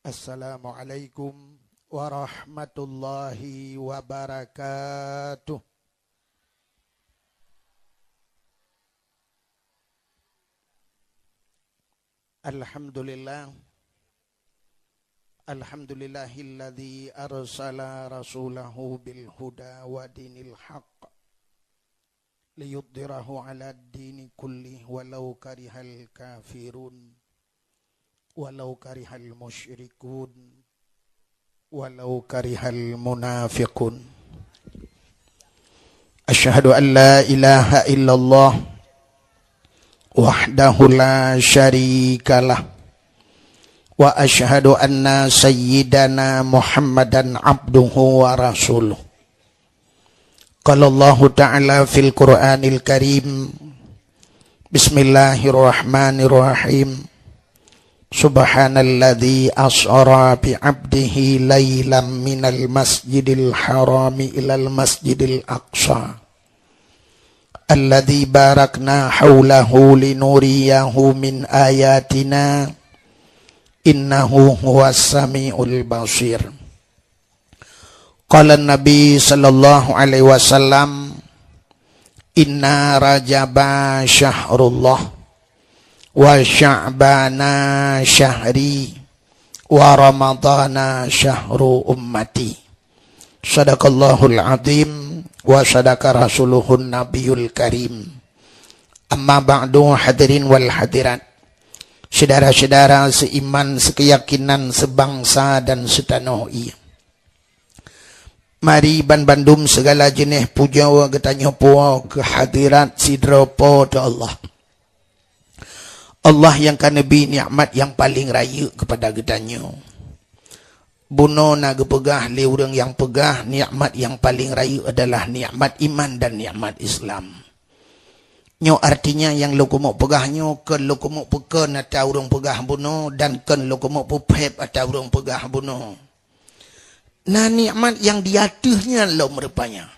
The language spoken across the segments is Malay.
Assalamualaikum warahmatullahi wabarakatuh. Alhamdulillah. Alhamdulillahilladzi arsala rasulahu bil huda wa dinil haqq liyudhhirahu 'ala ad-dini kullihi walau karihal kafirun walau karihal musyrikun walau karihal munafiqun. Asyhadu an la ilaha illallah wahdahu la syarikalah wa asyhadu anna sayyidana Muhammadan abduhu wa rasuluh. Qala Allah ta'ala fil Qur'anil Karim, Bismillahirrahmanirrahim. Subhanalladzi as'ara bi 'abdihi lailan minal masjidil harami ilal masjidil aqsa alladzi barakna haulahu linuriyahu min ayatina innahu huwas samiul basir. Qala Nabi sallallahu alaihi wasallam, inna rajaba syahrullah wa sya'bana syahri wa ramadana syahru ummati. Sadaqallahul azim wa sadaqa rasuluhun nabiyul karim. Amma ba'du, hadirin wal hadirat, saudara-saudara seiman, sekeyakinan, sebangsa dan setanah ia. Mari bandum segala jenis puja wa getanya puwa kehadirat sidropo ta Allah. Allah yang kanebi nikmat yang paling raya kepada getanya. Buno naga pegah le orang yang pegah nikmat yang paling raya adalah nikmat iman dan nikmat Islam. Nyo artinya yang lo mau pegahnya kan lo mau pekan atau orang pegah buno dan kan lo mau pepep atau orang pegah buno. Nah nikmat yang di atasnya lo merupanya.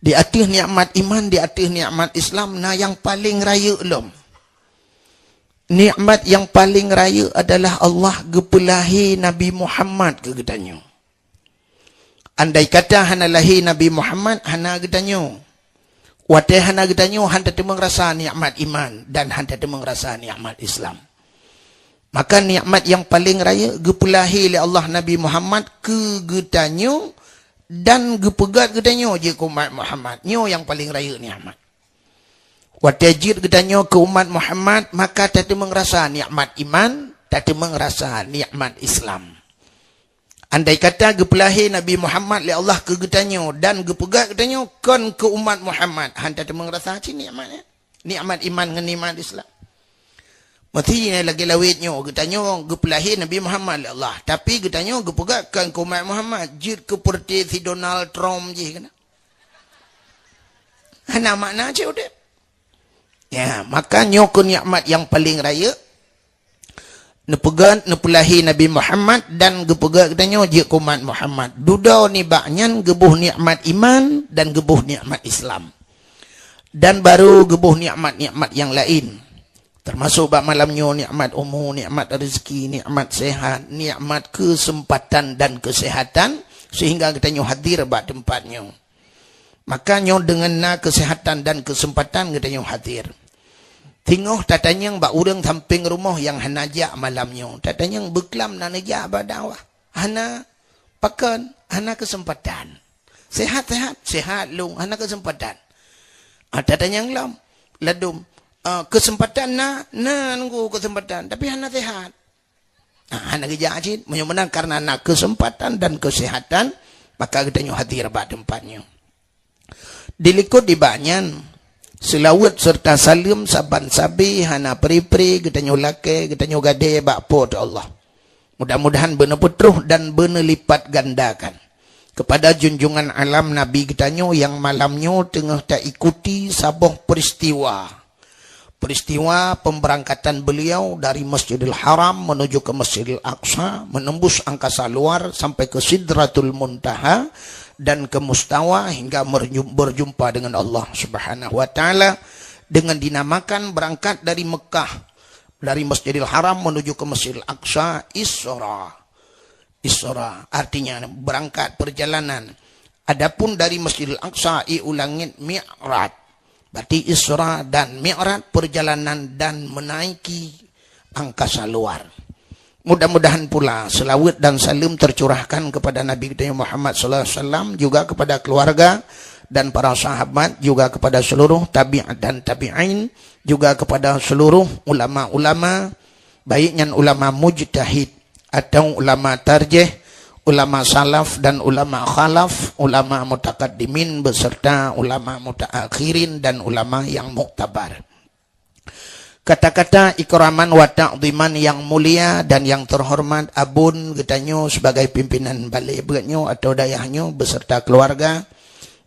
Di atas nikmat iman, di atas nikmat Islam, nah yang paling raya lo. Nikmat yang paling raya adalah Allah gepulahi Nabi Muhammad ke gedanyo. Andai kata hana lahi Nabi Muhammad hana gedanyo. Wate hana gedanyo hanta temeng rasa nikmat iman dan hanta temeng rasa nikmat Islam. Maka nikmat yang paling raya gepulahi oleh Allah Nabi Muhammad ke gedanyo dan gepegat gedanyo je ke umat Muhammad. Nyo yang paling raya nikmat. Watajir gedanyo ke umat Muhammad, maka tak mengrasa nikmat iman, tak mengrasa nikmat Islam. Andai kata gepelahi Nabi Muhammad li Allah ke gedanyo dan gepegat gedanyo kan ke umat Muhammad, hanta tak mengrasa ci nikmatnya. Nikmat iman dengan nikmat Islam. Mesti lagi lawitnya gedanyo gepelahi Nabi Muhammad li Allah, tapi gedanyo gepegat kan ke umat Muhammad, jid ke seperti si Donald Trump je kena. Hana makna ce udah. Ya, maka nyoku nikmat yang paling raya nepegan nepulahi Nabi Muhammad dan gepegat katanya je umat Muhammad. Duda ni baknyan gebuh nikmat iman dan gebuh nikmat Islam. Dan baru gebuh nikmat-nikmat yang lain. Termasuk bak malamnya nikmat umur, nikmat rezeki, nikmat sehat, nikmat kesempatan dan kesehatan sehingga katanya hadir bak tempatnya. Makanya dengan kesehatan dan kesempatan katanya hadir. Tengok tatanya bak urang samping rumah yang hanajak malamnya. Tatanya beklam na najak badawah. Hana pakan, hana kesempatan. Sehat-sehat, sehat long, hana kesempatan. Tatanya lam, ladum. Kesempatan na nunggu kesempatan. Tapi hana sehat. Hana kerja acid. Menang karena na kesempatan dan kesehatan. Maka katanya hadir bak tempatnya. Dilikut di banyan selawat serta salim saban sabi hana peri-peri getanyo lake getanyo gade bakpo ta Allah. Mudah-mudahan benar petruh dan benar lipat gandakan kepada junjungan alam Nabi getanyo yang malamnya tengah tak ikuti sabuh peristiwa pemberangkatan beliau dari Masjidil Haram menuju ke Masjidil Aqsa, menembus angkasa luar sampai ke Sidratul Muntaha dan ke Mustawa hingga berjumpa dengan Allah Subhanahu wa taala dengan dinamakan berangkat dari Mekah dari Masjidil Haram menuju ke Masjidil Aqsa Isra. Isra artinya berangkat perjalanan. Adapun dari Masjidil Aqsa ulangin Mi'raj. Berarti Isra dan Mi'raj perjalanan dan menaiki angkasa luar. Mudah-mudahan pula selawat dan salam tercurahkan kepada Nabi kita Muhammad sallallahu alaihi wasallam, juga kepada keluarga dan para sahabat, juga kepada seluruh tabi'at dan tabi'in, juga kepada seluruh ulama-ulama, baiknya ulama mujtahid atau ulama tarjih, ulama salaf dan ulama khalaf, ulama mutaqaddimin beserta ulama mutaakhirin dan ulama yang muktabar. Kata-kata ikraman wa ta'ziman yang mulia dan yang terhormat abun getanyo sebagai pimpinan balai beratnyo atau dayahnya beserta keluarga,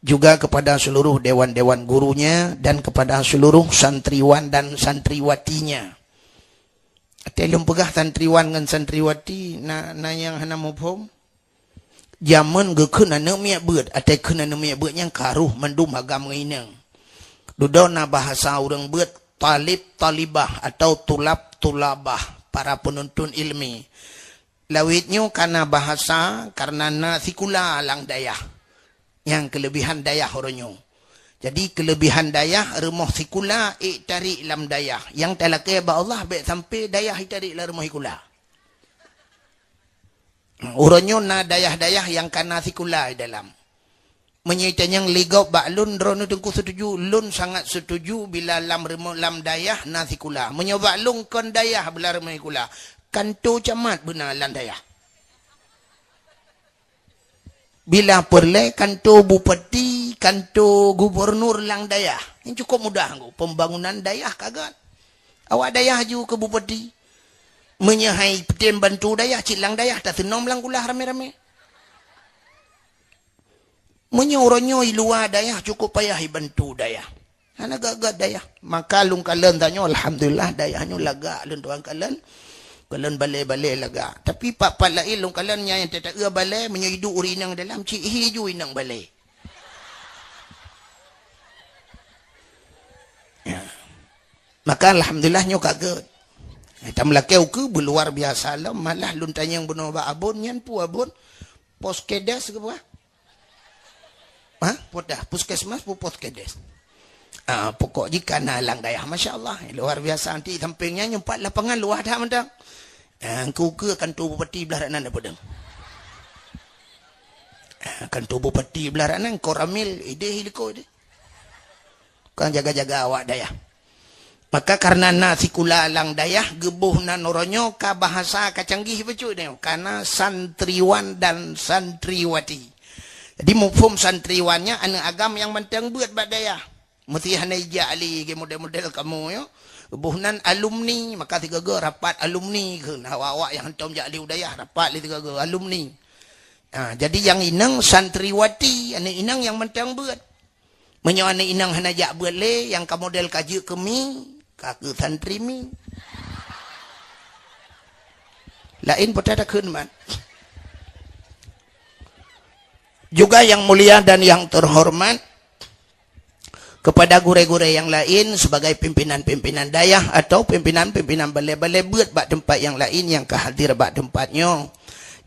juga kepada seluruh dewan-dewan gurunya dan kepada seluruh santriwan dan santriwatinya. Telung pegah santriwan dengan santriwati na yang hana mufhum. Zaman ge kena nemiak beut atau kena nemiak beut yang karuh mendum agam nginang. Dudona bahasa orang beut talib talibah atau tulab tulabah, para penuntun ilmi. Lawitnya karena bahasa karena sikula lang dayah. Yang kelebihan dayah orangnya. Jadi kelebihan dayah remoh sikula tarik lam dayah. Yang talakai ba Allah baik sampai dayah tarik la remoh sikula. Orangnya na dayah-dayah yang kana sikula dalam. Menyitanya yang ligau ba lun drone tengku setuju, lun sangat setuju bila lam remoh lam dayah na sikula. Menyoba lung kon dayah bila remoh sikula. Kanto camat benar lam dayah. Bila perle kantor bupati, kantor gubernur lang dayah. Ini cukup mudah. Pembangunan dayah kagak. Awak dayah ju ke bupati. Menyahai petim bantu dayah, cik lang dayah. Tak senom lang kulah rame-rame. Menyoronyo luar dayah, cukup payah bantu dayah. Hana gagak dayah. Maka lung kalen tanya, alhamdulillah dayahnya lagak lun tuan kalen. Kalian balai-balai laga. Tapi pak lain long kalian yang tak balai menyidu urinang dalam cik hiju inang balai. Ya. Maka alhamdulillahnya kaget. Kita melakau ke luar biasa lah. Malah lun tanya yang benar abon nyan pu abon poskedes ke apa? Podah puskesmas pu poskedes. Pokok jika nalang dayah, masya Allah luar biasa. Nanti sampingnya nyempat lapangan luar dah mentang. Kau ke kantor bupati belah ranan apa deng? Kantor bupati belah ranan kau ramil ide hiliko ide. Kau jaga-jaga awak dayah. Maka karena nasikula lang dayah gebuh nan oronyo ka bahasa kacanggih becu ni. Karena santriwan dan santriwati. Jadi mufhum santriwannya anu agam yang mentang buat bak dayah. Mesti hanai jali ke model-model kamu yo. Buhnan alumni, maka tiga rapat alumni ke awak yang hentam jali udayah rapat li tiga alumni. Jadi yang inang santriwati, ane inang yang mentang buat. Menyo ane inang hanajak buat le yang ka model kaji kemi, ka ke santri mi. Lain potada keun man. Juga yang mulia dan yang terhormat kepada gure-gure yang lain sebagai pimpinan-pimpinan dayah atau pimpinan-pimpinan balai-balai buat bak tempat yang lain yang kehadir bak tempatnya.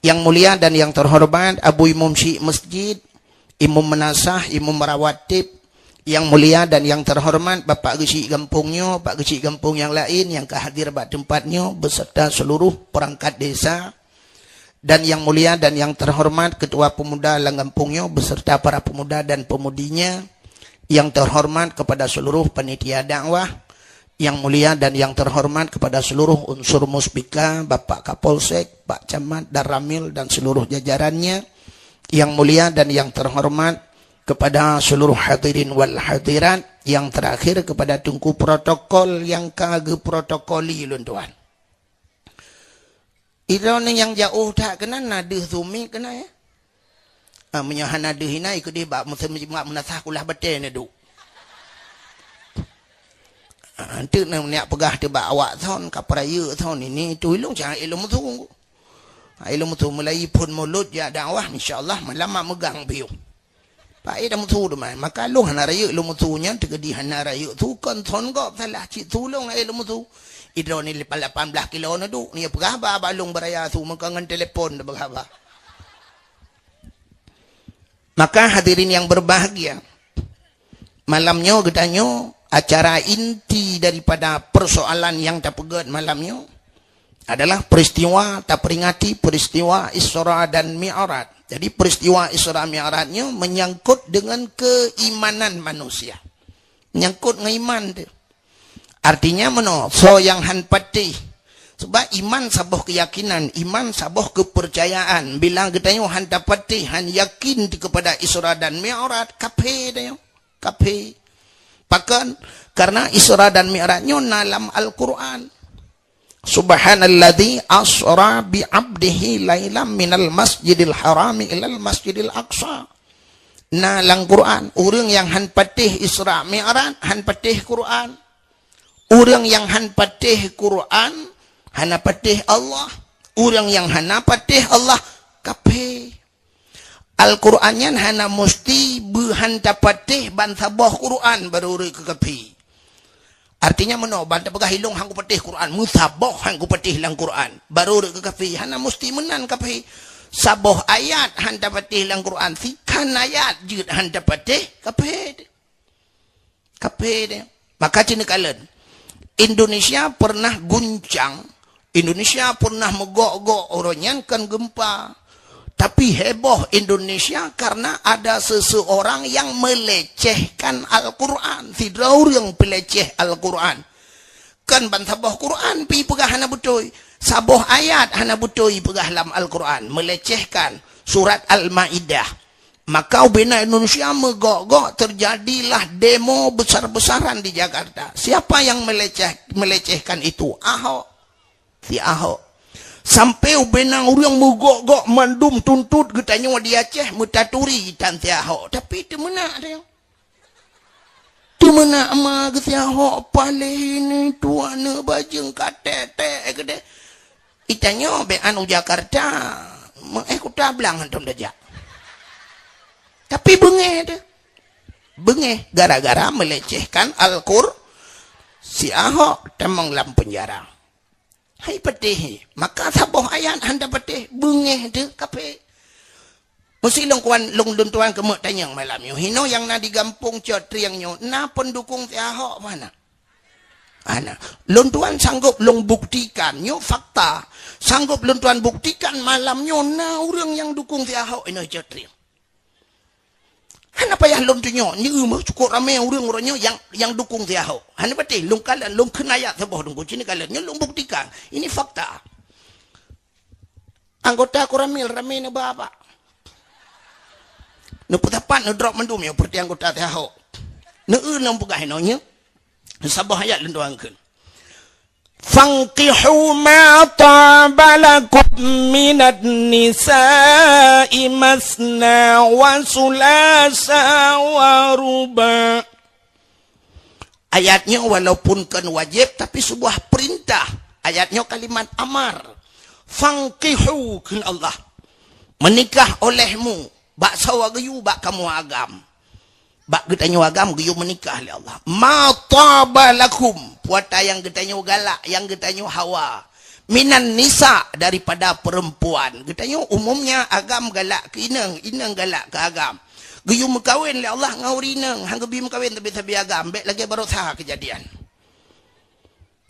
Yang mulia dan yang terhormat Abu Imam Syekh Masjid, Imam Menasah, Imam Merawatib, yang mulia dan yang terhormat Bapak Gesi Gampungnya, Pak Gesi Gampung yang lain yang kehadir bak tempatnya beserta seluruh perangkat desa. Dan yang mulia dan yang terhormat Ketua Pemuda Langgampungnya beserta para pemuda dan pemudinya. Yang terhormat kepada seluruh panitia dakwah, yang mulia dan yang terhormat kepada seluruh unsur muspika, Bapak Kapolsek, Pak Camat, Daramil dan seluruh jajarannya, yang mulia dan yang terhormat kepada seluruh hadirin wal hadirat, yang terakhir kepada tungku protokol yang kagak protokoli lun tuan. Itu yang jauh tak kena nada sumi kena ya. Menyahan ada hina ikut dia bak menasah kulah betul ni duk. Nanti nak pegah dia bak awak tahun kapraya tahun ini tu ilung jangan ilmu tu. Ilmu tu mulai pun mulut ya dakwah insyaallah malam megang biu. Pak ida mutu tu mai maka lu hana raya ilmu tu nya tegedi hana raya tu kon thon go salah cik tulung ilmu tu. Idro ni 18 kilo na du. Niya pagaba balong baraya tu magkangan telepon na bagaba. Maka hadirin yang berbahagia, malamnya getanyo acara inti daripada persoalan yang terpegat malamnya adalah peristiwa terperingati peristiwa Isra dan Mi'raj. Jadi peristiwa Isra Mi'rajnya menyangkut dengan keimanan manusia. Menyangkut dengan iman tu. Artinya mana? So yang han patih. Sebab iman sabuh keyakinan, iman sabuh kepercayaan. Bila getanyo han dapatih, han yakin kepada Isra dan Mi'raj, kape dia. Kape. Bahkan karena Isra dan Mi'rajnya dalam Al-Quran. Subhanalladzi asra bi 'abdihi lailam minal masjidil harami ilal masjidil aqsa. Nah, dalam Quran, orang yang han patih Isra Mi'raj, han patih Quran. Orang yang han patih Quran, hana patih Allah. Orang yang hana patih Allah, kape. Al-Qurannya hana mesti berhan patih ban sabah Quran baru ke kape. Artinya mana? Banta pegah hilung hang ku patih Quran, musabah hang ku patih lang Quran. Baru ke kafe, hana mesti menan kafe. Sabah ayat hang patih lang Quran, sikan ayat jut hang patih kafe. Kafe dia. Maka cina kalen. Indonesia pernah guncang, Indonesia pernah megok-gok orangnya kan gempa. Tapi heboh Indonesia karena ada seseorang yang melecehkan Al-Quran. Tidak orang peleceh Al-Quran. Kan ban sabah Quran pi pegah hana betul. Sabah ayat hana betul pegah dalam Al-Quran. Melecehkan surat Al-Ma'idah. Maka bina Indonesia megok-gok, terjadilah demo besar-besaran di Jakarta. Siapa yang melecehkan itu? Ahok. Si Ahok. Sampai bina orang megok-gok mandum tuntut getanya dia Aceh mutaturi tan si Ahok. Tapi itu mana dia? Itu mana ama ke si Ahok palih ini tuana bajeng katete gede. Itanya be anu Jakarta. Kuta belang hantum dajak. Tapi bengeh dia. Bengeh gara-gara melecehkan Al-Qur. Si Ahok temang dalam penjara. Hai patih. Maka sabah ayat handa patih. Bengeh dia kape. Mesti long tuan kemek tanyang malam yo. Hino yang na digampung cotriangnya. Na pendukung si Ahok mana? Ana. Long tuan sanggup long buktikan. Nyo fakta. Sanggup long tuan buktikan malamnya. Na orang yang dukung si Ahok ini cotriang. Hana payah long tunyo ni mah cukup ramai orang-orangnya yang dukung si Ahok. Hana patih long kalan long kenayat sabah dong kucing kalan nyo long buktikan. Ini fakta. Anggota ko ramai na baba. No putapan no drop mendum yo perti anggota si Ahok. No nang pugah no nya. Sabah ayat lendoangkeun. Fanqihu ma tabalakum minat nisa'i masna wa sulasa wa ruba. Ayatnya walaupun kan wajib tapi sebuah perintah. Ayatnya kalimat amar. Fanqihu kan Allah. Menikah olehmu. Bak sawa gayu bak kamu agam. Bak getanyo agam gayu menikah oleh Allah. Ma tabalakum. Puata yang getanyo galak, yang getanyo hawa. Minan nisa daripada perempuan. Getanyo umumnya agam galak ke inang, inang galak ke agam. Gayu mekawin oleh Allah ngauri inang. Hang gebi mekawin tapi sabi agam. Bek lagi baru sah kejadian.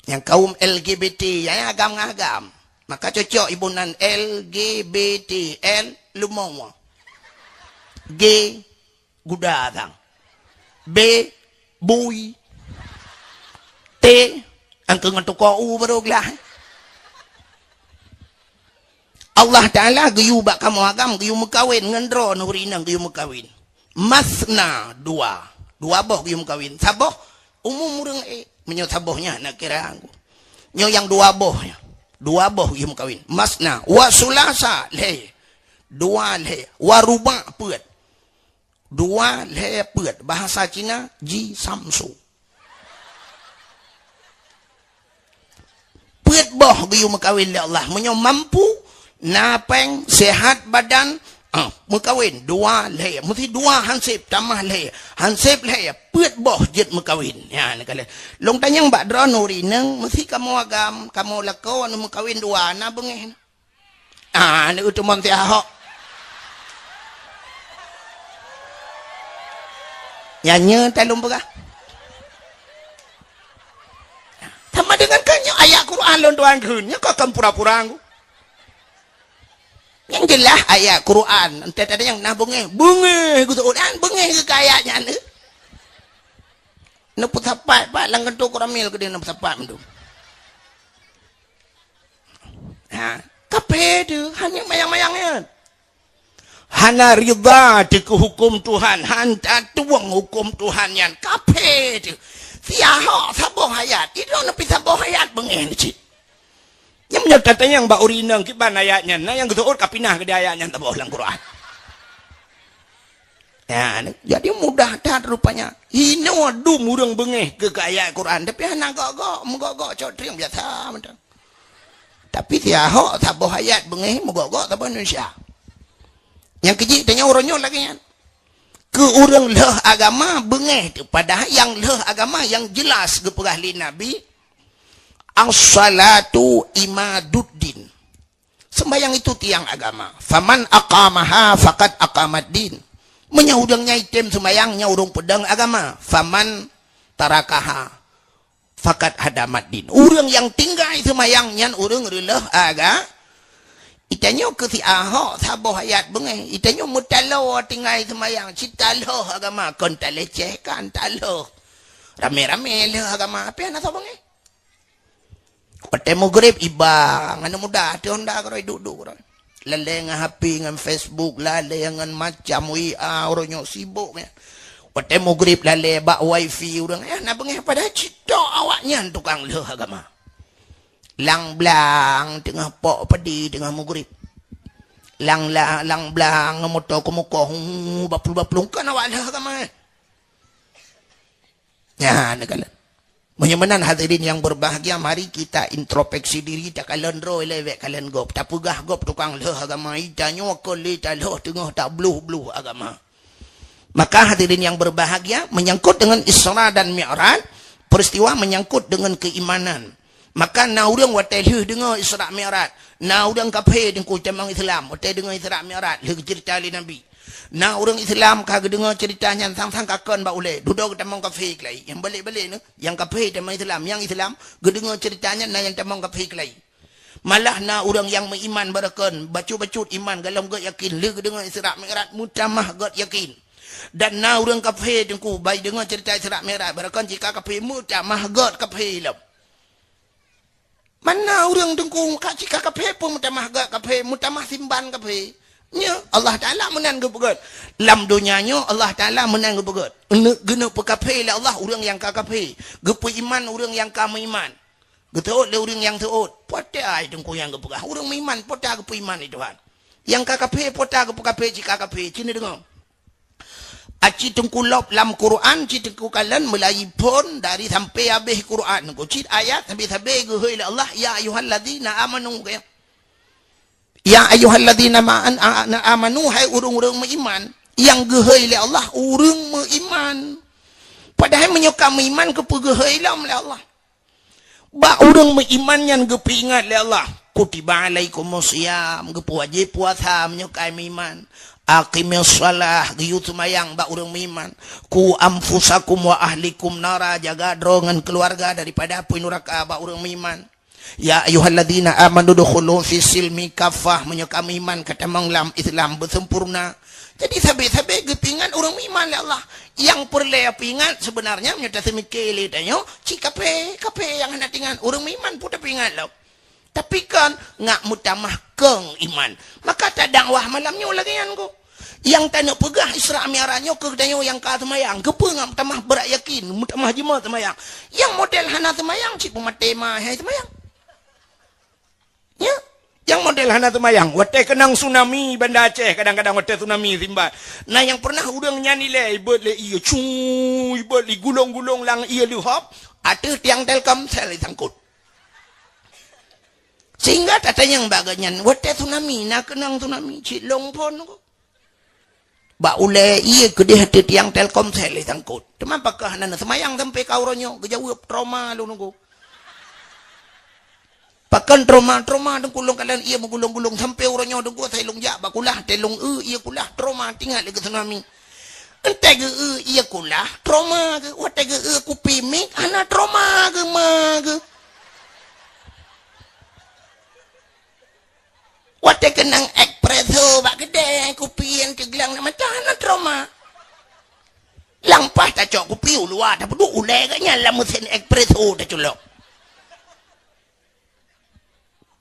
Yang kaum LGBT, yang agam-agam. Maka cocok ibunan LGBT, L lumong. G gudadang. B bui. T angka ngantuk kau baru gelah. Allah Ta'ala gayu bak kamu agam gayu mekawin ngendro nuri inang gayu mekawin. Masna dua boh gayu mekawin. Saboh umum urang menyo sabohnya nak kira aku. Nyo yang dua boh gayu mekawin. Masna wa sulasa le. Dua le wa ruba peut. Dua le peut bahasa Cina ji samsu. Peut boh gayu mekawin le Allah menyo mampu napeng sehat badan Mekawin dua leh, mesti dua hansip tamah leh, hansip leh put boh jet mekawin. Ya nak kala. Long tanyang bak dron nuri neng mesti kamu agam, kamu lako anu mekawin dua na bengeh. Ni utuman ti ahok. Nyanyi talung pegah. Sama dengan kanyo ayat Quran lon tuan kunnya kau kan pura-pura aku. Yang jelas ayat Quran entah ada yang nah bengeh ku tu dan bengeh ke ayatnya ni. Nu putapat pak lang kentu Quramil ke dia nu putapat tu. Kape tu hanya mayang-mayangnya. Hana ridha ke hukum Tuhan, hanta tuang hukum Tuhan yang kape tu. Siapa saboh ayat, itu napi saboh ayat bengeh ni cik. Yang menyatakan yang bak urinang kiban ayatnya, nah yang ketuut kapinah ke dia ayatnya tak boh dalam Quran. Ya, jadi mudah dah rupanya. Hino adu murang bengeh ke ayat Quran, tapi hana gok-gok, menggok-gok cotri yang biasa macam. Tapi siapa saboh ayat bengeh menggok-gok tak Indonesia. Yang kecil tanya orangnya lagi kan. Ke orang leh agama bengeh tu padahal yang leh agama yang jelas ke perahli Nabi as-salatu imaduddin. Sembayang itu tiang agama. Faman aqamaha faqad aqamaddin. Menyahudangnya item sembayangnya urung pedang agama. Faman tarakaha faqad hadamaddin. Orang yang tinggal sembayangnya urang leh agama. Itanya ke si ahok saboh ayat bengeh. Itanya mutalo tinggal semayang. Cita loh agama. Kon tak leceh kan tak loh. Rame-rame loh agama. Apa yang nak bengeh? Pate maghrib ibang. Ano muda. Ati honda koroi duduk koroi. Lalai dengan HP dengan Facebook. Lalai dengan macam WA. Orangnya sibuk. Pate maghrib lalai bak wifi. Orang nak bengeh pada cita awaknya tukang loh agama. Lang blang tengah pok padi tengah maghrib. Lang blang motor ke muka bapul kan awak dah agama. Ya nak kala. Menyamanan hadirin yang berbahagia, mari kita introspeksi diri tak kalen roy lewek kalen gop. Tak pegah gop tukang leh agama itanyo ko le taloh tengah tak bluh agama. Maka hadirin yang berbahagia menyangkut dengan Isra dan Mi'raj, peristiwa menyangkut dengan keimanan. Maka na urang watai leh dengar Isra Mi'raj. Na urang kafir dengku temang Islam, watai dengar Isra Mi'raj leh cerita li Nabi. Na urang Islam kagak dengar ceritanya sang-sang kakon ba uleh. Duduk temang kafir kelai. Yang balik-balik ni, yang kafir temang Islam, yang Islam gedengar ceritanya na yang temang kafir kelai. Malah na urang yang beriman barakon, bacut-bacut iman galam gak yakin leh dengar Isra Mi'raj mutamah gak yakin. Dan na urang kafir dengku bai dengar cerita Isra Mi'raj barakon jika kafir mutamah gak kafir lam. Mana orang dengkung kak cika kape pun mutamah gak kape mutamah simban kape. Nya Allah Taala menang ke begot. Lam dunianya Allah Taala menang ke begot. Gena pekape le Allah orang yang kape. Gepu iman orang yang kamu iman. Geteut le orang yang teut. Potai dengkung yang gepegah. Orang iman potai gepu iman itu Tuhan. Yang kape potai gepu kape cika kape. Cina dengar. Aci tengkulop lam Quran, ci tengku kalian mulai pun dari sampai habis Quran. Cit ayat sampai gehe Allah ya ayyuhalladzina amanu kaya. Ya ayyuhalladzina amanu hai urang-urang beriman yang gehe Allah urang beriman. Padahal menyokam iman ke gehe oleh Allah. Ba urang beriman yang gepingat oleh Allah. Kutiba alaikumusiyam gepu wajib puasa menyokam iman. Aqimis salah giyut semayang bak urang beriman. Ku amfusakum wa ahlikum nara, jaga drongan keluarga daripada api neraka bak urang beriman. Ya ayyuhalladzina amanu dukhulu fi silmi kafah, menyokam iman kata manglam Islam bersempurna. Jadi sabe-sabe gepingan urang beriman le Allah. Yang perlu pingat sebenarnya menyata semikir tanyo cikape yang hendak tingan urang beriman pun pingat lo. Tapi kan ngak mutamah keng iman. Maka tak dakwah malamnya lagi kan ko. Yang tanya pegah Isra Mi'rajnya ke tanya yang ka semayang. Kepa ngak mutamah berak yakin, mutamah jemaah semayang. Yang model hana semayang cik pematema hai semayang. Ya, yang model hana semayang. Watai kenang tsunami Banda Aceh, kadang-kadang watai tsunami Simba. Nah yang pernah urang nyanyi le ibet le iya cuy, ibet li gulung-gulung lang iya li hop, ada tiang Telkomsel sangkut. Sehingga tata yang baganyan, wadah tsunami, nak kenang tsunami, cik long pon ko. Ba ule iya ke dia hati tiang Telkomsel tangkut. Teman pakah nana semayang sampai kau ronyo gejawab trauma lu nunggu. Pakan trauma deng kulung kalian iya menggulung-gulung sampai ronyo deng gua saya lungjak bakulah telung iya kulah trauma tinggal lagi tsunami. Entah ke iya kulah trauma ke wate ke kupi mik ana trauma ke mag. Wate kenang espresso bak gede kopi yang kegelang nama tanah trauma. Lampah tak cok kopi luar tak perlu ulai kan nyala mesin espresso tak culok.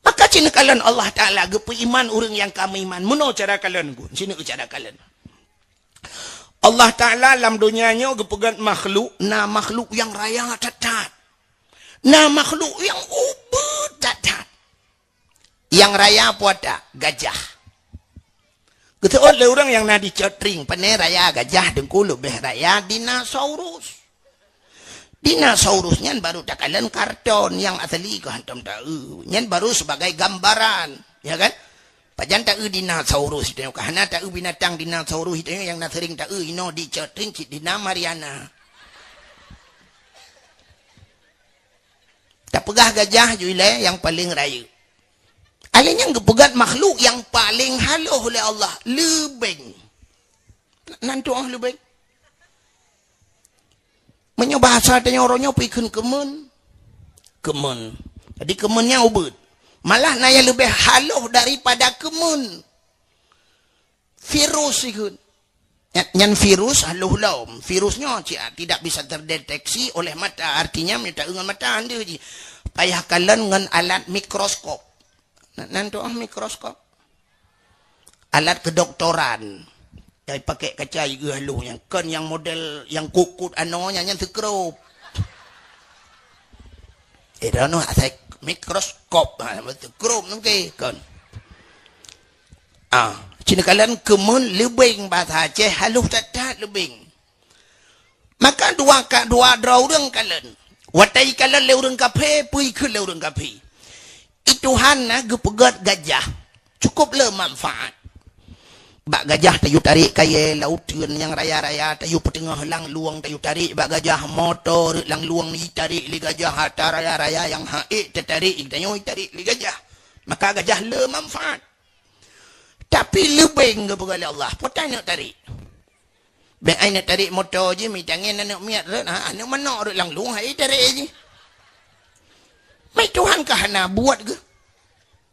Maka cina kalian Allah Ta'ala gepu iman orang yang kami iman. Mana cara kalian gun? Cina cara kalian. Allah Ta'ala dalam dunianya gepegat makhluk. Nah makhluk yang raya cacat. Nah makhluk yang ubud cacat. Yang raya apa ada? Gajah. Kita oleh orang yang nak dicotring. Panai raya gajah dengku lebih raya dinosaurus. Dinosaurus nyan baru tak kalian karton yang asli ke hantam tahu. Nyan baru sebagai gambaran. Ya kan? Pajan tahu dinosaurus. Kerana tahu binatang dinosaurus itu yang nak sering tahu. Ino dicotring cik Dina Mariana. Tak pegah gajah juga yang paling raya. Alanya pegat makhluk yang paling halus oleh Allah. Lebeng. Nanti orang lebeng. Menyo bahasa tanya orangnya pikun kemen. Kemen. Jadi kemennya ubud. Malah naya lebih halus daripada kemen. Virus ikut. Yang virus halus laum. Virusnya tidak bisa terdeteksi oleh mata. Artinya minta dengan mata anda je. Payah kalian dengan alat mikroskop. Nanti mikroskop. Alat kedoktoran. Yang pakai kaca juga haluh. Yang kan yang model yang kukut anonya yang sekrup. Dah no saya mikroskop. Sekrup nanti kan. Cina kalian kemun lebing bahasa Aceh haluh cacat lebing. Maka dua orang kalian. Watai kalian le orang kafe, pui ke le orang kafe. Ituhan na gepegat gajah. Cukup le manfaat. Bak gajah tayu tarik kaya lautan yang raya-raya. Tayu petengah lang luang tayu tarik. Bak gajah motor lang luang ni tarik li gajah. Hata raya-raya yang haik tertarik. Tayu tarik li gajah. Maka gajah le manfaat. Tapi lebih kepada Allah. Potai nak tarik. Baik ai nak tarik motor je. Mitangin anak miat. Anak mana orang lang luang haik tarik je. Mai Tuhan kah nak buat ke?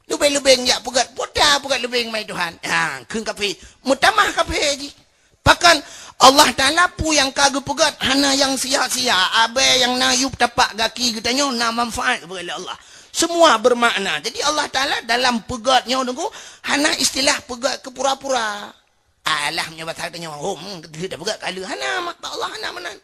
Lebih-lebih jak pegat. Potai pegat lebih mai Tuhan. Keng kafe. Mutamah kafe je. Bahkan Allah Ta'ala pu yang kagak pegat. Hana yang sia-sia. Abe yang nayup tapak kaki katanya. Na manfaat kepada Allah. Semua bermakna. Jadi Allah Ta'ala dalam pegatnya tunggu. Hana istilah pegat ke pura-pura. Alah punya bahasa katanya. Kita pegat kala. Hana Allah hana menan.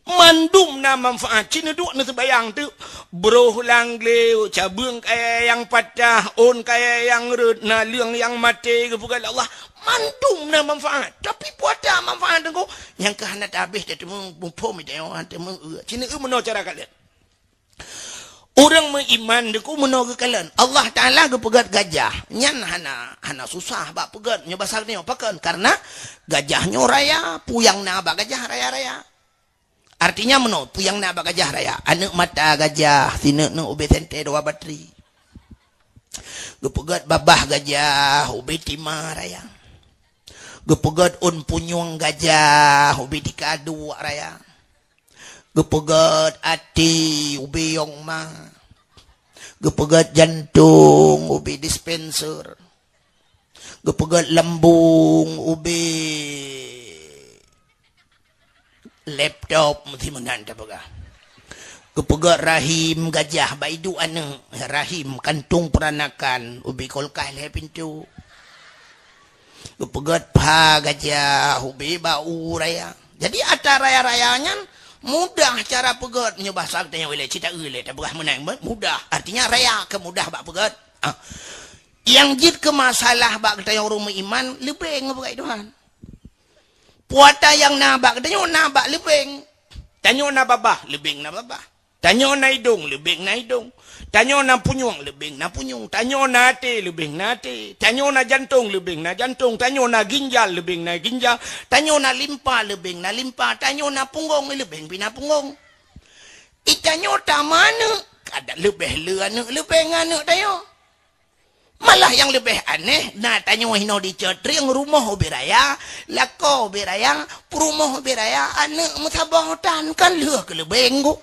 Mandum na manfaat. Cina duk na sebayang tu. Broh lang leo. Cabung kaya yang patah. On kaya yang rut. Na liang yang mati. Kepada Allah. Mandum na manfaat. Tapi puata manfaat tunggu. Yang kehana habis. Dia mumpum. Cina mana cara kalian? Orang beriman deku menolak kalian. Allah Ta'ala kepegat gajah. Nyan hana susah bak pegat. Nya basal ni apakan? Karena gajahnya raya. Puyang na bak gajah raya-raya. Artinya meno puyang na bak gajah raya. Anak mata gajah. Sina na ubi sente dua bateri. Kepegat babah gajah. Ubi timah raya. Kepegat un punyung gajah. Ubi tika dua raya. Gepegat hati ubi yang ma. Gepegat jantung ubi dispenser. Gepegat lambung ubi laptop mesti menanda baga. Gepegat rahim gajah baidu ane rahim kantung peranakan ubi kolkah le pintu. Gepegat pa gajah ubi bau raya. Jadi atas raya-rayanya mudah cara pegat. Punya bahasa katanya boleh cita boleh tak berah menang. Mudah. Artinya raya ke mudah bak pegat. Yang jid ke masalah bak katanya orang iman lebih ngebegai Tuhan. Puata yang nabak katanya nabak lebih. Tanya na babah lebih na babah. Tanya na hidung lebih na hidung. Tanyo na punyong, lebih na punyong. Tanyo na hati, lebih na hati. Tanyo na jantung, lebih na jantung. Tanyo na ginjal, lebih na ginjal. Tanyo na limpa, lebih na limpa. Tanyo na punggung, lebih na punggung. Itanyo tamana, kada lebih leana, lebih ngana tayo. Malah yang lebih aneh, nah tanyo hino di cetring rumah beraya, lako beraya, perumah beraya, anak mutabahatan kan leh ke lebeng go.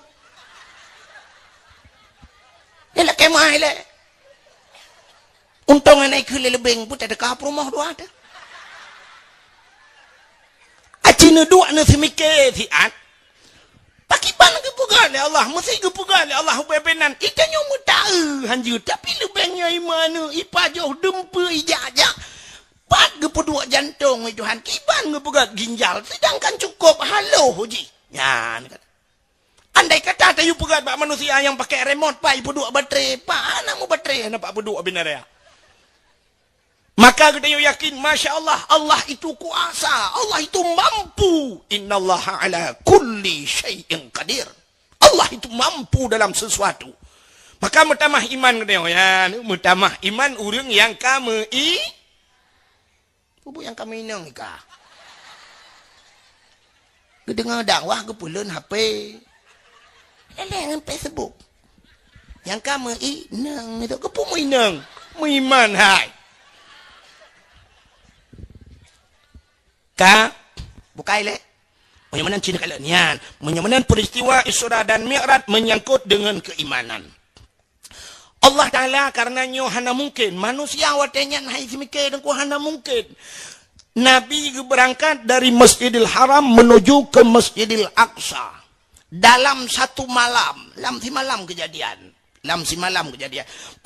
Dia lah kemah le. Untung anak ke lebeng pun tak ada perumah dua ada. Acina dua na semike si at. Pakiban ke pegal Allah, mesti ke pegal Allah bebenan. Kita nyomu tahu hanju tapi lebengnya mana ipa jauh dempa ijajak. Pat ke pedua jantung Tuhan, kiban ke pegal ginjal sedangkan cukup halo hoji. Ya, andai kata tayu pegal bak manusia yang pakai remote pai pedua baterai, pa nak mu baterai nampak pedua benar ya. Maka kita yakin, Masya Allah, Allah itu kuasa, Allah itu mampu. Innallaha ala kulli syai'in qadir. Allah itu mampu dalam sesuatu. Maka mutamah iman kita ya, mutamah iman urang yang kami bubu yang kami nang ika. Kedengar dakwah ke pulen HP. Leleng Facebook. Yang kami nang itu ke pumu nang, iman hai. Bukai le menyamanan Cina kalanian menyamanan peristiwa Isra dan Mi'raj menyangkut dengan keimanan Allah Ta'ala karenanya hana mungkin manusia watenya hai semikir dan ku hana mungkin Nabi berangkat dari Masjidil Haram menuju ke Masjidil Aqsa dalam satu malam si malam kejadian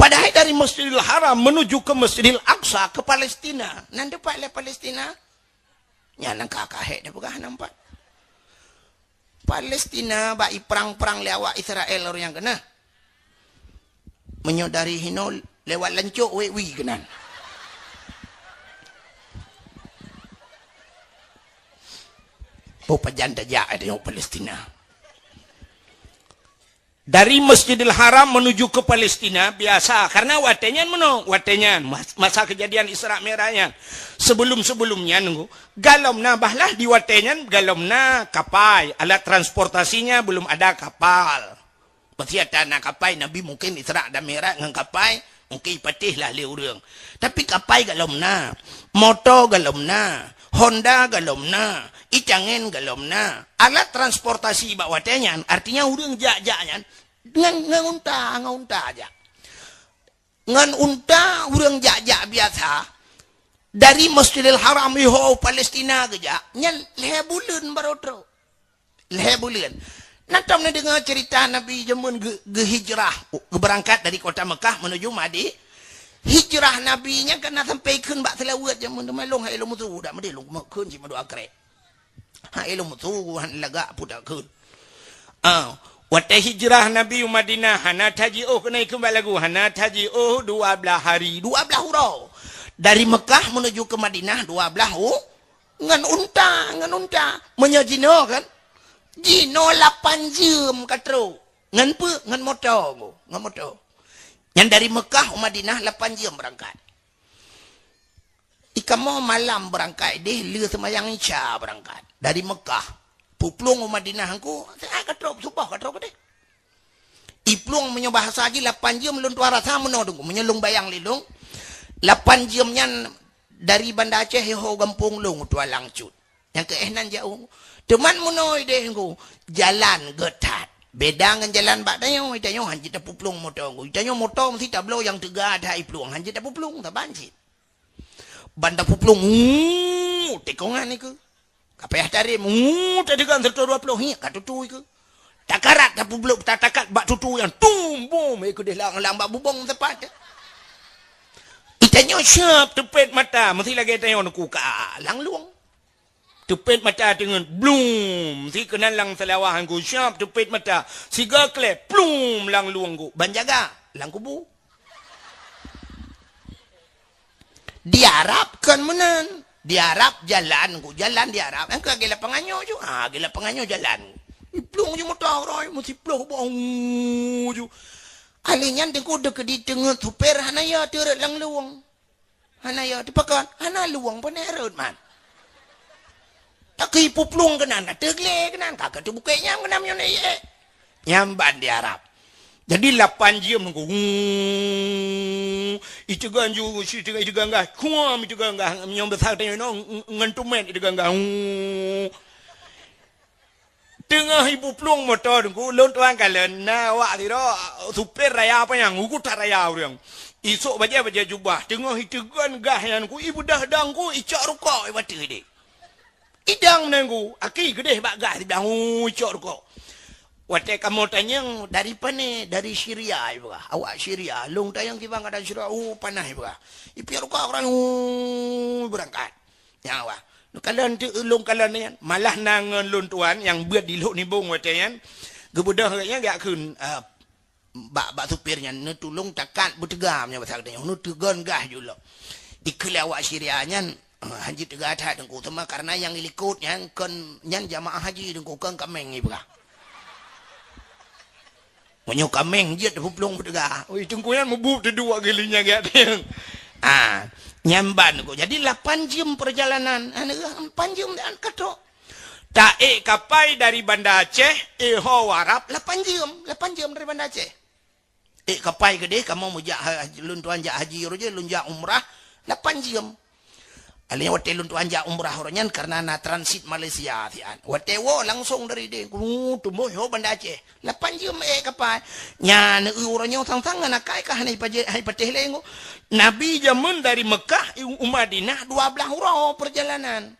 padahal dari Masjidil Haram menuju ke Masjidil Aqsa ke Palestina nanti pak le Palestina nya nang kakak dah pegah nampak Palestina bai perang-perang lewat Israel orang yang kena menyodari hino lewat lancuk we kenan Bapak janda ja ada yang Palestina dari Masjidil Haram menuju ke Palestina biasa karena watenyan masa kejadian Isra Mi'rajnya sebelumnya nunggu galomna bahlah di watenyan galomna kapal alat transportasinya belum ada kapal berarti ada kapal Nabi mungkin Isra dan Mi'raj dengan kapal mungkin patihlah le urang tapi kapal galomna motor galomna Honda galomna icangin galomna alat transportasi bak watenyan artinya urang jak-jaknya ngan unta aja ngan unta urang jak-jak biasa dari Masjidil Haram iho Palestina keja nya leh bulan barotro leh bulan natam na dengar cerita Nabi jamun ge hijrah berangkat dari kota Mekah menuju Madinah hijrah Nabi nya kena sampai keun bak selawat jamun malong hai lo mutu dak mede long keun si madu akrek hai lo mutu han laga pudak keun wata hijrah Nabi Madinah hana taji kena kembali lagu hana taji 12 hari 12 hurau dari Mekah menuju ke Madinah 12 ngan unta menyajino kan jino 8 jam katro ngan motor yang dari Mekah ke Madinah 8 jam berangkat ikamo malam berangkat deh leu semayang isya berangkat dari Mekah puplung ke Madinah angku katro subah katro deh iplung menyobahasa lagi 8 jam lun tuara sama menodong menyelung bayang lilung 8 jamnya dari Banda Aceh ho Gampung Long tua langcut yang keehnan jauh teman munoi deh ngku jalan getat beda dengan jalan bak tayo hanji ta puplung motor ngku tayo motor mesti tablo yang tegak ada iplung hanji ta puplung ta banjit banda puplung tekongan iku kapeh tarim tadi kan 20 hi katutu iku takarat ta puplung takat bak tutu yang tumbum iku deh lang bak bubong tepat itanyo siap tepet mata mesti lagi tayo nakuka lang luang tepet mata dengan blum si kenan lang selawahan ku siap tepet mata siga klep blum lang luang ku banjaga lang kubu diharapkan menan diharap jalan ku jalan diharap engka ge lapanganyo ju ge lapanganyo jalan blum ju motor roy mesti blum bong ju Alinyan dengku dek di tengah tuper hanaya turut lang luang. Hanaya dipakan hana luang pun erut man. Tak kipu plung kenan, tegle kenan, kakak tu buka nyam kenam yang ni. Nyamban di Arab. Jadi 8 jam nunggu. Itu ganju, itu gangga, kuam itu gangga, yang besar tanya no ngantumen itu gangga. Tengah ibu plung motor nunggu, lon tuan kalian, na wak tiro super raya apa yang, uku taraya orang. Isok baca jubah, tengah itu gangga yang nunggu, ibu dah dangku, icak rukak, ibu tadi. Idang nunggu, aki gede bagah di bilang, icak rukak. Waktu kamu tanya dari mana? Dari Syria, ibu. Awak Syria. Long tayang kita ada Syria. Panah, ibu. Ipiar kau orang berangkat. Ya, awak. Kalau nanti long kalau ni malah nangan long tuan yang buat di lok ni bong waktu yang kebudah yang gak kun bak supirnya nutulung takat bertegamnya pasal dia. Nutugan gah juga. Ikut awak Syria nya haji tegak tak dengku sama karena yang ilikutnya kan yang jamaah haji dengku kan kameng ibu. Menyo kameng je terpuplung bertegah. Oi tungkuan mebub tu dua gilinya gak dia. Nyamban ko. Jadi 8 jam perjalanan. 8 jam dan katok. Tak kapai dari Banda Aceh, ho warap 8 jam. 8 jam dari Banda Aceh. Kapai ke deh kamu mujak lun tuan jak haji roje, lun jak umrah 8 jam. Alih wate lun tuan jak umrah rojan karena na transit Malaysia tian. Wate wo langsung dari dia. Tumbuh ho Banda Aceh. 8 jam kapai. Nya ne uronyo tang-tang nak kai ka hai pateh lengo. Nabi jamun dari Mekah Madinah 12 uro perjalanan.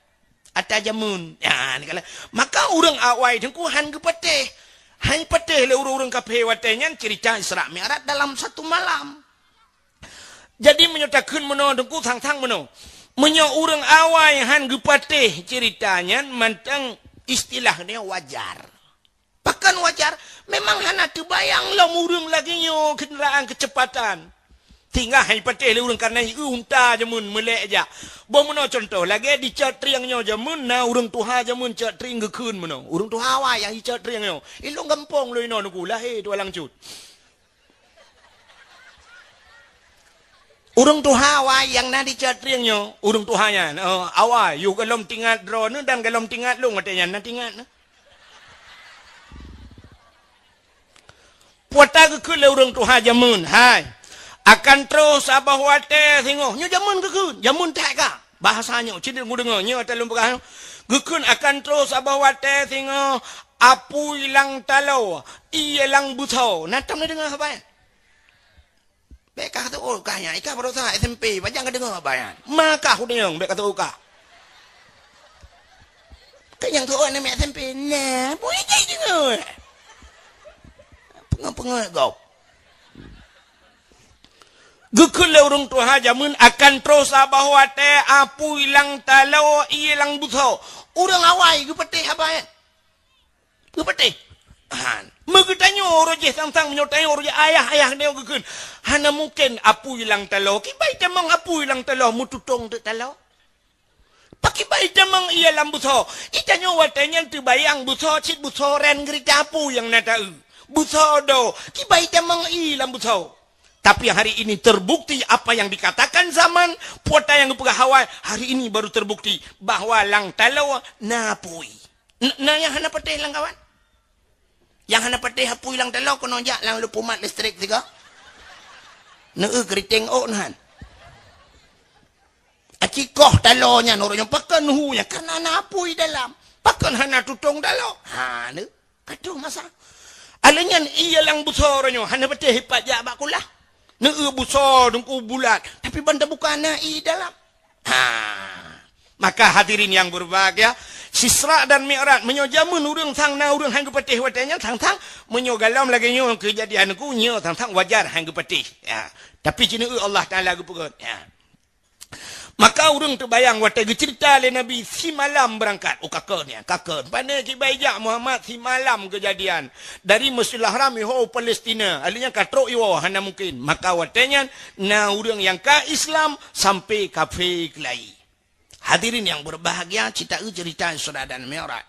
Ata jamun. Ya ni kala. Maka urang awai dengku han ke pateh. Hai pateh le urang kape watenya cerita Isra Mi'raj dalam satu malam. Jadi menyatakan meno dengku tang-tang meno. Menyo urang awai han gepateh ceritanya mantang istilahnya wajar. Bahkan wajar memang hana terbayang lah urang lagi nyo kenderaan kecepatan. Tinggal hai pateh le urang karena unta jamun melek aja. Bo meno contoh lagi di cat triangnya jamun na urang tuha jamun cat triang gekeun meno. Urang tuha awai yang cat triangnya. Ilung gampong lo ino nuku lah dua langcut. Urang tuha awai yang na di cat triangnya, urang tuhanya. Awai you galom tingat drone dan galom tingat lu ngatanya na tingat na. Puata gekeun le urang tuha jamun. Hai. Akan terus abah wate tengok. Nyo jamun gekeun, jamun tak ka. Bahasanya cedil ngudengar nya talung pegah. Gekeun akan terus abah wate tengok apu ilang talau, ilang butau. Natam na dengar apa? Baik kata kaya ika baru sah SMP, banyak dengar apa ya? Maka aku dengar baik kata uka. Kayang tu orang nama SMP, nah, boleh jadi dengar. Pengah kau. Gekul le urang tuha jamun akan terus abah wate apu ilang talau ilang butau. Urang awai gepeteh apa ya? Gepeteh. Megetanya orojeh tang-tang menyotanya orojeh ayah dia gekun. Hana mungkin apu ilang talau. Kibai tamang apu ilang talau mututong tu talau. Pakibai tamang ia lam butau. Itanya watanya terbayang butau cit butau ren gerita apu yang nata. Butau do. Kibai tamang ilang butau. Tapi hari ini terbukti apa yang dikatakan zaman puata yang pegawai hari ini baru terbukti bahwa lang talau napui. Nah yang hana pateh lang kawan. Yang hana pateh hapui lang talau kono jak lang lupumat listrik juga. Neu keriting on han. Acikoh talonya noronya pakan hunya karena napui dalam. Pakan hana tutong dalau. Ha ne. Kadu masa. Alanyan iya lang busoronyo hana pateh pajak bakulah. Neu busor dengku bulat tapi benda bukan i dalam. Maka hadirin yang berbahagia, Isra dan Mi'raj menyojamun urang tang na urang hang patih watanya tang-tang menyogalam lagi nyo kejadian ku nyo tang-tang wajar hang patih. Ya. Tapi cina Allah Taala gepukut. Ya. Maka urang terbayang wate cerita le Nabi si malam berangkat. Kakaknya, kakak. Pada kibajak Muhammad si malam kejadian dari Masjidil Haram ho Palestina. Alinya katrok yo hana mungkin. Maka watenya na urang yang ka Islam sampai kafir kelai. Hadirin yang berbahagia, cerita Isra dan Mi'raj.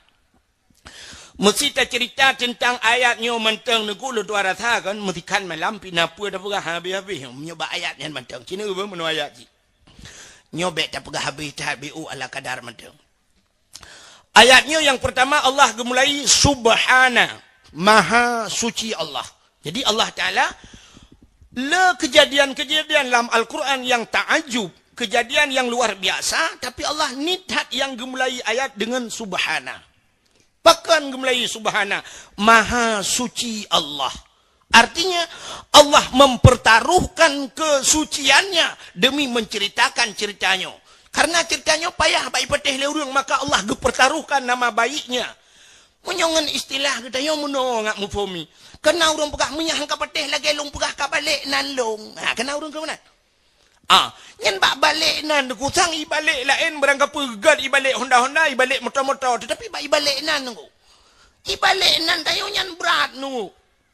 Mesti tak cerita tentang ayatnya mentang neku lu tuara tha kan mesti kan malam pinapa dah pegah habis-habis menyoba ayatnya mentang cina apa menu ayat ji nyobek tak pegah habis tabiu ala kadar mentang ayatnya yang pertama Allah gemulai subhana maha suci Allah jadi Allah Taala le kejadian-kejadian dalam Al-Quran yang ta'ajub kejadian yang luar biasa tapi Allah nidhat yang gemulai ayat dengan subhana bahkan gemulai subhana maha suci Allah artinya Allah mempertaruhkan kesuciannya demi menceritakan ceritanya karena ceritanya payah baik petih leurung maka Allah gepertaruhkan nama baiknya menyongan istilah katanya menongak mufumi kena urang pegah menyah ka petih lagi long pegah ka balik nan long kena urang ke mana nyen bak balik nan kusang ibalik lain berangkat pegat ibalik Honda ibalik motor-motor tetapi bak ibalik nan nunggu ibalik nan tayo nyan berat nunggu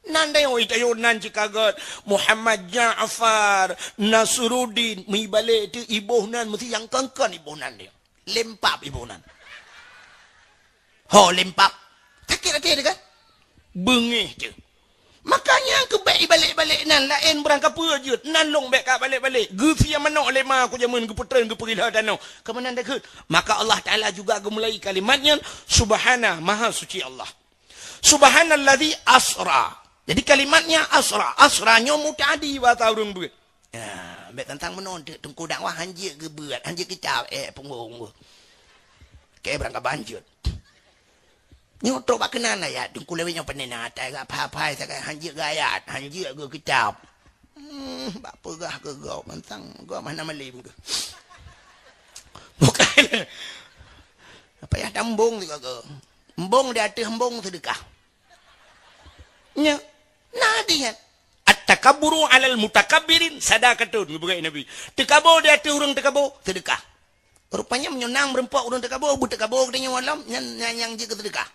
nan tayo itayo nan cikagat Muhammad Ja'far Nasruddin ibalik tu ibuh nan mesti yang kengkan ibuh nan dia lempap ibuh nan lempap sakit-sakit kan bengih je makanya ke baik balik-balik nan lain berangkat pejut nan long baik kat balik-balik gefi yang menok lema aku jamun ke putren ke perilah danau ke mana dah ke maka Allah Taala juga gemulai kalimatnya subhana maha suci Allah subhanallazi asra jadi kalimatnya asranya mutadi bahasa urang beut baik tentang menon tengku dakwah hanjir ke beut hanjir kicap punggung ke berangkat banjut nyotok bak kenan ayat dengku lewenya penena atai gak apa-apa saya hanjir ayat hanjir ke kitab bak pegah ke gau mentang gua mana melim ke bukan apa ya dambung juga ke embong di atas embong sedekah nya nadi kan at-takabburu 'alal mutakabbirin sadaqatun bukan Nabi takabur di atas urang takabur sedekah rupanya menyonang berempat urang takabur katanya malam yang je ke sedekah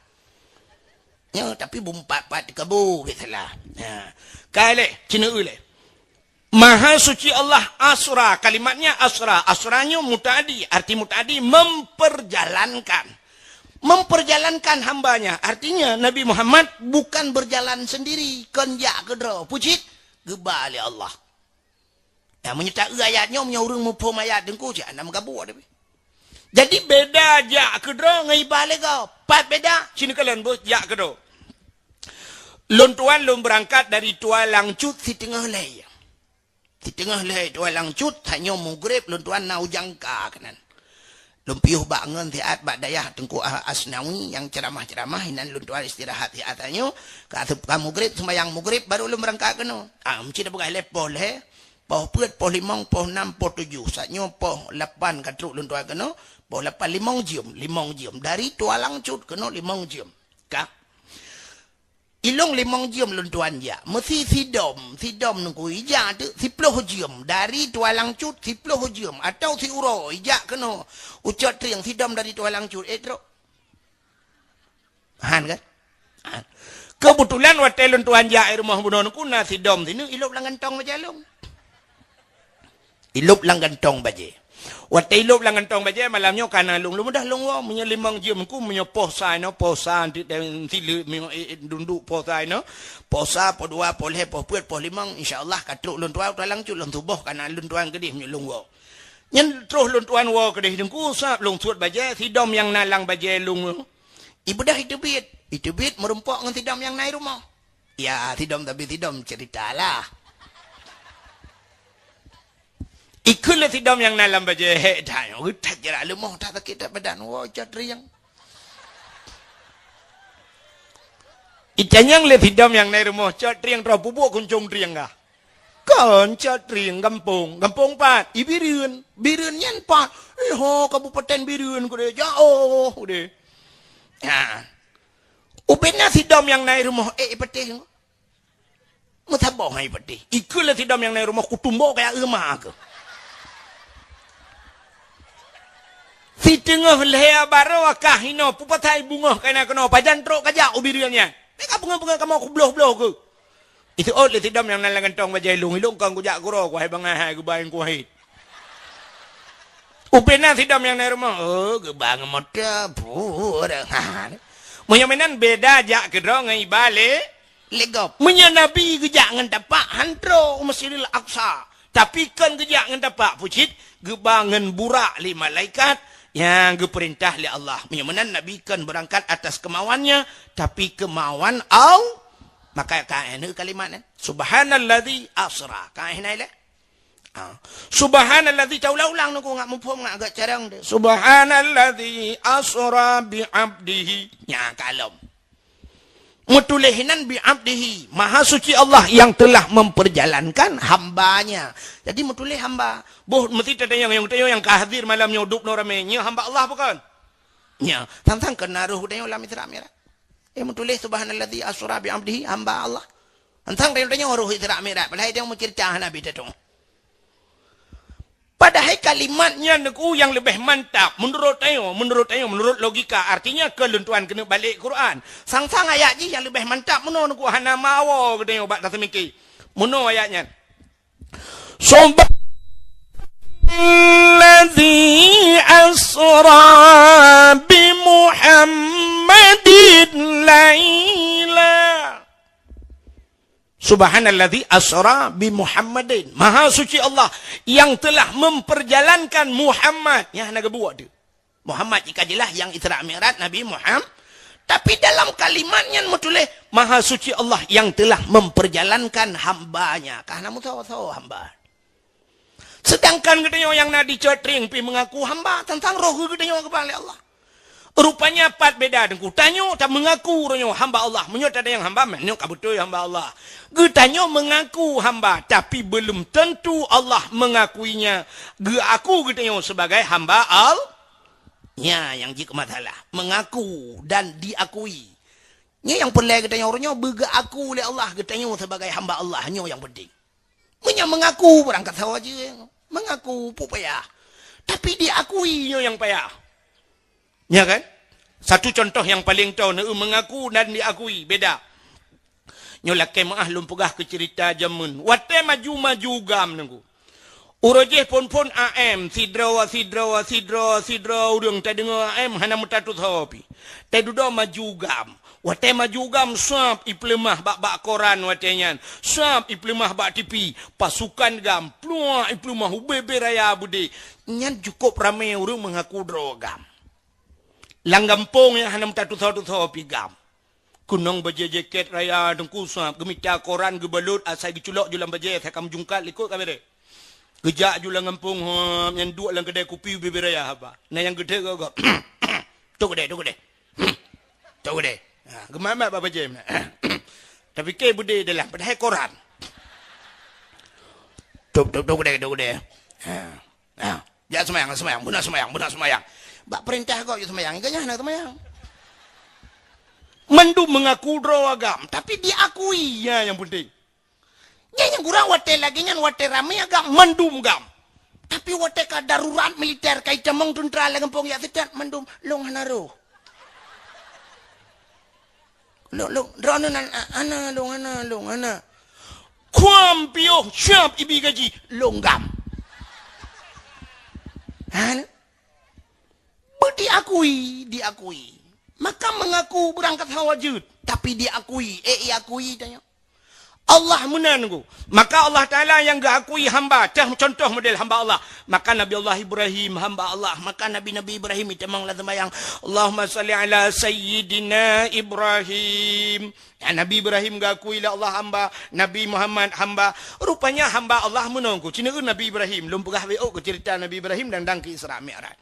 ya tapi bumpat-pat kabur salah kale cina ule maha suci Allah asra kalimatnya asranya mutadi arti mutadi memperjalankan hambanya artinya Nabi Muhammad bukan berjalan sendiri kenjak kedra pucit gebali Allah ya menyertai ayatnya menyaurung mupum ayat dengku je anda menggabur tapi jadi beda jak kedra ngai balik kau pat beda sini kalian bos jak kedra lon tuan lon berangkat dari Tualang Cut si tengah leh Tualang Cut hanya mugrib lon tuan nau jangka kanan lon piuh bangun tiat bak dayah tengku Asnawi yang ceramah hinan lon tuan istirahat tiatannya ka mugrib sembahyang mugrib baru lon berangkat kena mesti dah pegai lepoh leh poh peut poh 5 poh 6 poh 7 satnya poh 8 katruk lon tuan kena poh 8 5 jam dari Tualang Cut kena 5 jam ka ilong 5 jam lon tuan ya mesti sidom nunggu ija tu 10 jam dari Tualang Cut 10 jam atau si uro ija kena ucat triang sidom dari Tualang Cut tro han kan kebetulan waktu lon tuan ya rumah bunon ku na sidom sini ilop langantong bajalong ilop langantong baje waktu ilop langantong baje malamnya kana lung mudah lung wa punya 5 jam ku punya posa no posa di silu dunduk posa no posa po 2 po le po puet po 5 insyaallah katruk lun tuan Tualang Cut lun tubuh kana lun tuan kedih punya lung wa nyen terus lun tuan wa kedih dengku sap lung suat baje sidom yang nalang baje lung ibu dah itu bit merempok dengan sidom yang naik rumah ya sidom tapi sidom ceritalah ikulah sidom yang nalam baje dah tak jera lemah tak sakit tak badan wajah riang ikan yang le sidom yang naik rumah cat riang terus bubuk kuncung riang kah kan cat riang kampung pat ibirun nyen pat kabupaten birun ku de jauh de ubena sidom yang naik rumah petih mutabah hai petih ikulah sidom yang naik rumah kutumbo kayak rumah ke si tengah leher baru akah ino pupatai bunga kena pajan truk kajak ubiriannya mereka bunga-bunga kamu aku beloh-beloh ke itu le sidam yang nalang gantong bajai lung hilung kang kujak kuro ku hai bangai ku bain ku hai upena sidam yang naik rumah gebang motor Menyamanan beda jak kedong ngai balik Legop. Menya Nabi gejak ngan tapak hantro Masjidil Aqsa. Tapi kan gejak ngan tapak pucit gebangan burak li malaikat yang geperintah li Allah. Menyamanan Nabi kan berangkat atas kemauannya tapi kemauan maka kaena kalimatnya subhanalladzi asra. Kaena ile. Subhanalladzi ulang nak ngak mumpung ngak agak carang dia. Subhanalladzi asra bi 'abdihi. Ya kalom. Mutulihinan bi 'abdihi. Maha suci Allah yang telah memperjalankan hambanya. Jadi mutulih hamba. Boh mesti tanya yang kahdir malam nyoduk no ramenya hamba Allah bukan? Ya, tantang kena ruh tanya ulam Isra Mi'raj. Mutulih subhanalladzi asra bi 'abdihi hamba Allah. Tantang tanya ruh Isra Mi'raj. Padahal dia mau cerita Nabi tu. Padahal kalimatnya neku yang lebih mantap menurut logika artinya keluntuan kena balik Quran. Sang-sang ayat ni yang lebih mantap menurut neku hana mawa kena obat tak semiki. Menurut ayatnya. Subhanalladzi asra bi Muhammadin laila. Subhanalladzi asra bi Muhammadin. Maha suci Allah yang telah memperjalankan Muhammad. Ya nak buat dia. Muhammad jika jelas yang Isra Mi'raj Nabi Muhammad. Tapi dalam kalimatnya tulis Maha suci Allah yang telah memperjalankan hambanya. Karena tahu hamba. Sedangkan katanya yang nak dicetring pi mengaku hamba tentang roh katanya kepada Allah. Rupanya empat beda dengku. Tanyo tak mengaku ronyo hamba Allah. Menyo tak ada yang hamba menyo kabutul hamba Allah. Getanyo mengaku hamba tapi belum tentu Allah mengakuinya. Ge aku getanyo sebagai hamba Allah. Ya yang jika masalah mengaku dan diakui. Nya yang perlu getanyo ronyo bega aku oleh Allah getanyo sebagai hamba Allah nyo yang penting. Menyo mengaku berangkat saja. Mengaku payah. Tapi diakui nyo yang payah. Ya kan? Satu contoh yang paling tahu mengaku dan diakui beda. Nyolak kemah lum pegah ke cerita jamun. Wate maju gam nunggu. Urojeh pon AM sidra urang tak dengar AM hana mutatut hopi. Tak duda maju gam. Wate maju gam sap iplemah bak koran watenyan. Sap iplemah bak TV. Pasukan gam plua iplemah ubebe raya bude. Nyan cukup ramai urang mengaku drogam. Langgampong yang hanam tatu pigam. Kunong baje jaket raya dengku suap gemita koran gebalut asai giculok julang baje sakam jungkat likut kamera. Gejak julang ngampung yang dua lang kedai kopi bebe raya apa. Nah yang gede kau. Tu gede. Tu gede. Gemama apa baje. Tapi ke bude dalam padahal koran. Tu gede. Ya semayang, benar semayang. Bak perintah kau ya semayang, ikatnya nak semayang. Mandu mengaku drogam, tapi diakui ya yang penting. Yang kurang wate lagi nyan wate rame agak mandum gam. Tapi wate ka darurat militer kai camong tentara lagampong ya sedat mandum long hanaro. Long drone ana. Kuam pio siap ibi gaji longgam. Diakui. Maka mengaku berangkat hawajud. Tapi diakui. Iakui tanya. Allah menangu. Maka Allah Ta'ala yang gak akui hamba. Contoh model hamba Allah. Maka Nabi Allah Ibrahim hamba Allah. Maka Nabi Ibrahim itu memang lazim yang Allahumma salli ala Sayyidina Ibrahim. Ya, Nabi Ibrahim gak akui lah Allah hamba. Nabi Muhammad hamba. Rupanya hamba Allah menunggu. Cina Nabi Ibrahim. Belum pegah WO ke cerita Nabi Ibrahim dan ke Isra Mi'raj.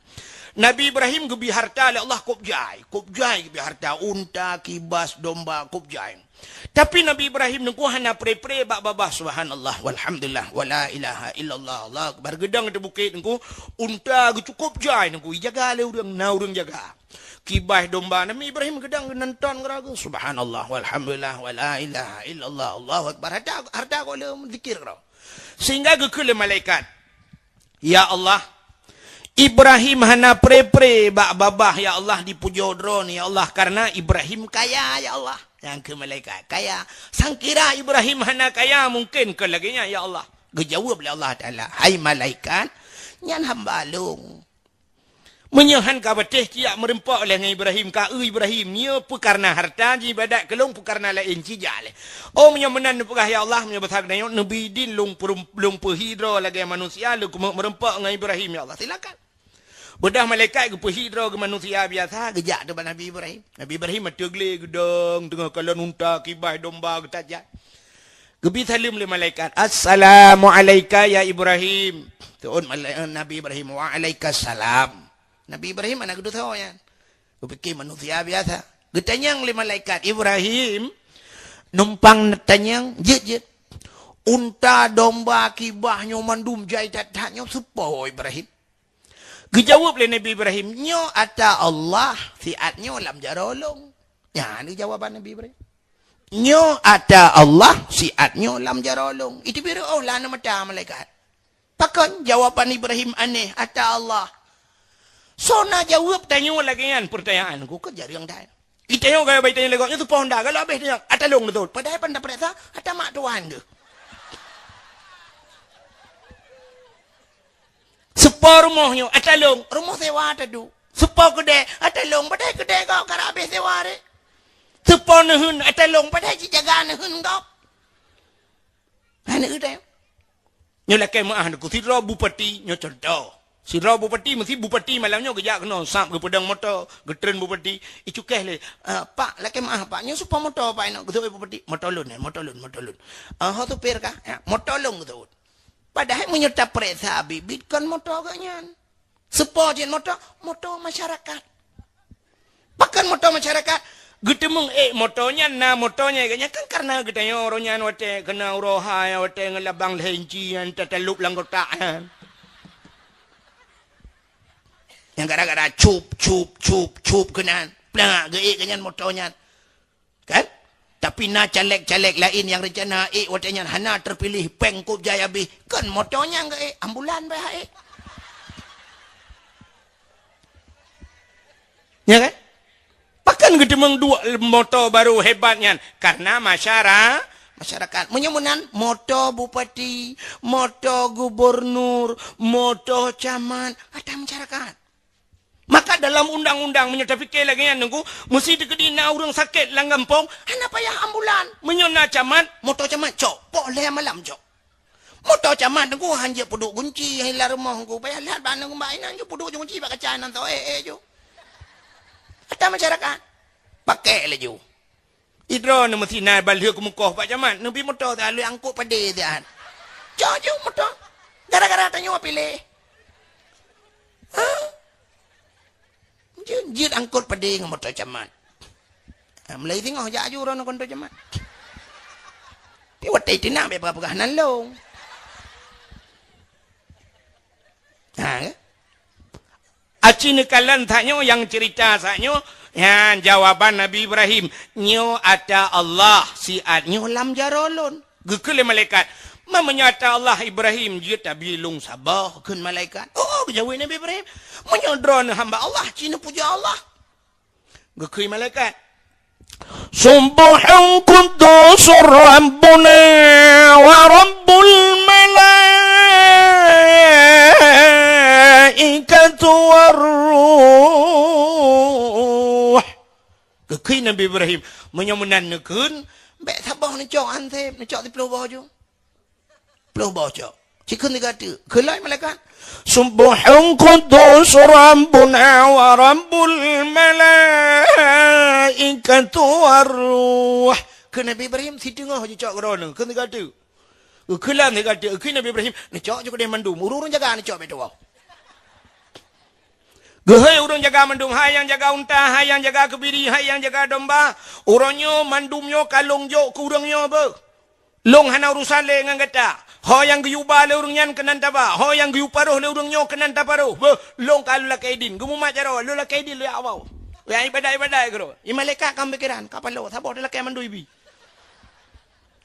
Nabi Ibrahim gebi harta oleh Allah kopjai gebi harta unta, kibas, domba, kopjai. Tapi Nabi Ibrahim nunggu hana pre bak babah subhanallah walhamdulillah wala ilaha illallah Allah akbar gedang di bukit nunggu unta cukup jai nunggu jaga le urang jaga. Kibas domba Nabi Ibrahim gedang nonton geraga subhanallah walhamdulillah wala ilaha illallah Allah akbar harta ko le zikir ro. Sehingga gekele malaikat. Ya Allah Ibrahim hana pre bak babah ya Allah dipuja drone ya Allah karena Ibrahim kaya ya Allah yang ke malaikat kaya sangkira Ibrahim hana kaya mungkin ke laginya ya Allah gejawab oleh Allah Taala hai malaikat nyan hamba long Menyahan ka betih tiak merempak oleh dengan Ibrahim ka Ibrahim nya karena harta ibadat kelong karena lain cijal. Oh menyamenan pegah ya Allah nya besar dengan nabi din lung perhidra lagi manusia lu merempak dengan Ibrahim ya Allah silakan. Bedah malaikat ke perhidra ke manusia biasa gejak depan Nabi Ibrahim. Nabi Ibrahim tegle gedang tengah kalan unta kibai domba ketajat. Gebi salim le malaikat. Assalamualaikum ya Ibrahim. Tuan Nabi Ibrahim wa alaikassalam. Nabi Ibrahim anak kedua tahu ya. Kupikir manusia biasa. Getanyang le malaikat Ibrahim numpang netanyang jet. Unta domba kibahnya mandum jai tatanya sepo Ibrahim. Gejawab le Nabi Ibrahim, nyo ata Allah siatnya lam jarolong. Ya, ni jawaban Nabi Ibrahim. Nyo ata Allah siatnya lam jarolong. Itu biru oh lah nama ta malaikat. Pakan jawaban Ibrahim aneh ata Allah. So na jawab tanya lagi kan pertanyaan ku kejar yang dah. Itanya gaya baik tanya legoknya tu pohon dah kalau habis dia atalong betul. Padahal pandai perasa ada mak tuan ke. Separ rumahnya atalong rumah sewa tadu. Separ kedai atalong padahal kedai kau kalau habis sewa re. Separ nehun atalong padahal jaga nehun kau. Anak kedai. Nyolah kemah aku sira bupati nyo contoh. Sira bupati mesti bupati malamnya gejak kena sap ke pedang motor getren bupati itu keh le pak laki maaf pak nyo supaya motor pak nak getu bupati motolun ha tu per ka motolung getu padahal menyerta peresa bibit kan motor ganyan sepo jen motor masyarakat bahkan motor masyarakat getemung motornya na motornya ganyan kan karena getanya orangnya wate kena uroha ya wate ngelabang lenci yang tatalup langgotaan yang gara-gara cup kenan plang geik kenyan motornya kan tapi na caleg-caleg lain yang rencana watanya hana terpilih pengkup jaya bi kan motornya geik ambulan bae ya kan bahkan gedemeng dua motor baru hebatnya karena masyarakat menyemunan motor bupati motor gubernur motor camat ada masyarakat. Maka dalam undang-undang menyerta fikir lagi yang nunggu mesti dikedina orang sakit langgampong hana payah ambulan menyona camat motor camat cok boleh malam cok motor camat nunggu hanya puduk kunci hilang rumah nunggu payah lihat bahan nunggu baik nunggu puduk kunci pakai canan tau jo ada masyarakat pakai le jo idro nu mesti na balik ke muka pak camat nubi motor tak lu angkut pada dia cok jo motor gara-gara tanya pilih Jid angkut pada dengan motor camat. Mulai tengok jaju orang nak motor camat. Dia watai tina berapa nalong. Acini kalian tanya yang cerita saknyo, yang jawaban Nabi Ibrahim, nyo ada Allah siat nyo lam jarolon. Gekele malaikat. Menyata Allah Ibrahim dia tak bilung sabah kun malaikat. Oh, jawab Nabi Ibrahim. Menyodron hamba Allah, cina puja Allah. Gekui malaikat. Subhan quddus rabbuna wa rabbul malaikatu warruh. Gekui Nabi Ibrahim menyamunan nekun, bek sabah ni cok antep, ni cok di pulau bawah jo. Pulau bawah cikun dikata kelai malaikat subhan quddus rabbuna wa rabbul malaikatu warruh ke Nabi Ibrahim si tengah je cak kerana ke dikata kelam dikata ke Nabi Ibrahim ni cak je kedai mandum urung jaga ni cak betul gehai urung jaga mandum hai yang jaga unta hai yang jaga kebiri hai yang jaga domba urangnya mandumnya kalung jo kurangnya apa long hana urusan le ngan kata ho yang guyuba le urang nyan kenan taba ho yang guyu paruh le urang nyo kenan taparuh long kalau la kaidin gumu macaro lo la kaidin le awau ya ibadah kro i malaikat kam pikiran kapan lo sabo de la kay manduibi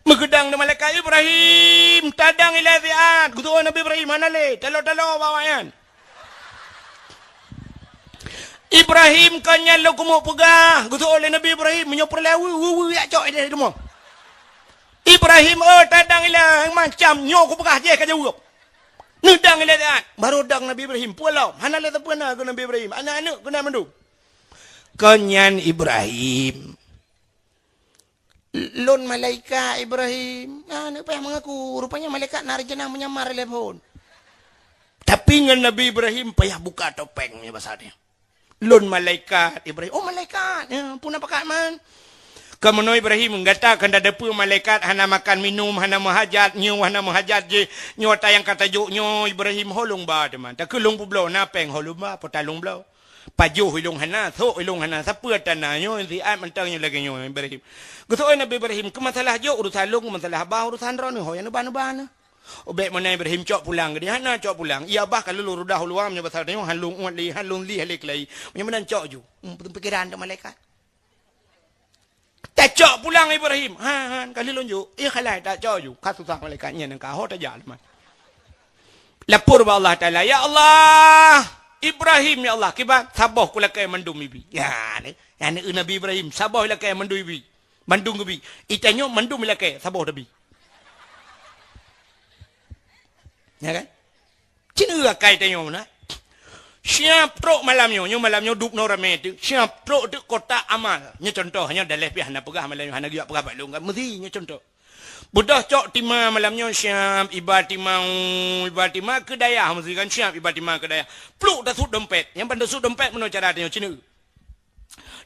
megedang de malaikat Ibrahim tadang ilaziat gutu Nabi Ibrahim mana le talo bawayan Ibrahim kanya lo kumu pegah gutu oleh Nabi Ibrahim menyoper lewi ya cok de demo Ibrahim tadang ilah macam nyo ku pegah je ka jawab. Nudang letak. Baru dang Nabi Ibrahim. Pulau. Hana letak pernah ke Nabi Ibrahim. Anak-anak kena mandu. Kenyan Ibrahim. Lon malaikat Ibrahim. Nak payah mengaku. Rupanya malaikat narjana menyamar telepon. Tapi dengan Nabi Ibrahim payah buka topengnya bahasanya. Lon malaikat Ibrahim. Oh malaikat. Ya, pun apa kat man. Kemudian Ibrahim mengatakan ada pun malaikat hana makan minum, hana menghajat, hana menghajat je. Nyo tayang kata juk nyo Ibrahim holong ba teman. Tak kelong publau na peng holong ba potalong blau. Pajuh ilung hana, thok ilung hana, siapa tanah nyo, ziat mentangnya lagi nyo Ibrahim. Gusto Nabi Ibrahim, ke masalah jok urusan long, masalah bah urusan ron, hoyan ban. Obek mana Ibrahim cok pulang, dia hana cok pulang. Ia bah kalau lu rudah luam nya pasal nyo halung uat li, halung li halik lai. Macam mana cok ju? Pikiran tu malaikat. Tak cok pulang Ibrahim. Han kali lonjuk. Ia khalai tak cok ju. Ka susah malaikatnya nang ka ho ta ja man. Lapor ba Allah Taala, ya Allah. Ibrahim ya Allah, kibat sabah kula kay mandum ibi. Ya ni Nabi Ibrahim sabah la kay mandum ibi. Mandum ibi. Itanyo mandum la kay sabah tabi. Ya kan? Cina kay tanyo na. Siap pro malamnya, nyo malamnya duk no rame tu. Siap pro tu kota amal. Nya contoh hanya daleh pi hana pegah malamnya hana giak pegah balung. Mesti nya contoh. Budah cok tima malamnya siap ibadah tima ke daya mesti kan siap ibadah tima ke daya. Pluk dah sud dompet. Yang pandai sud dompet mana cara dia Cina.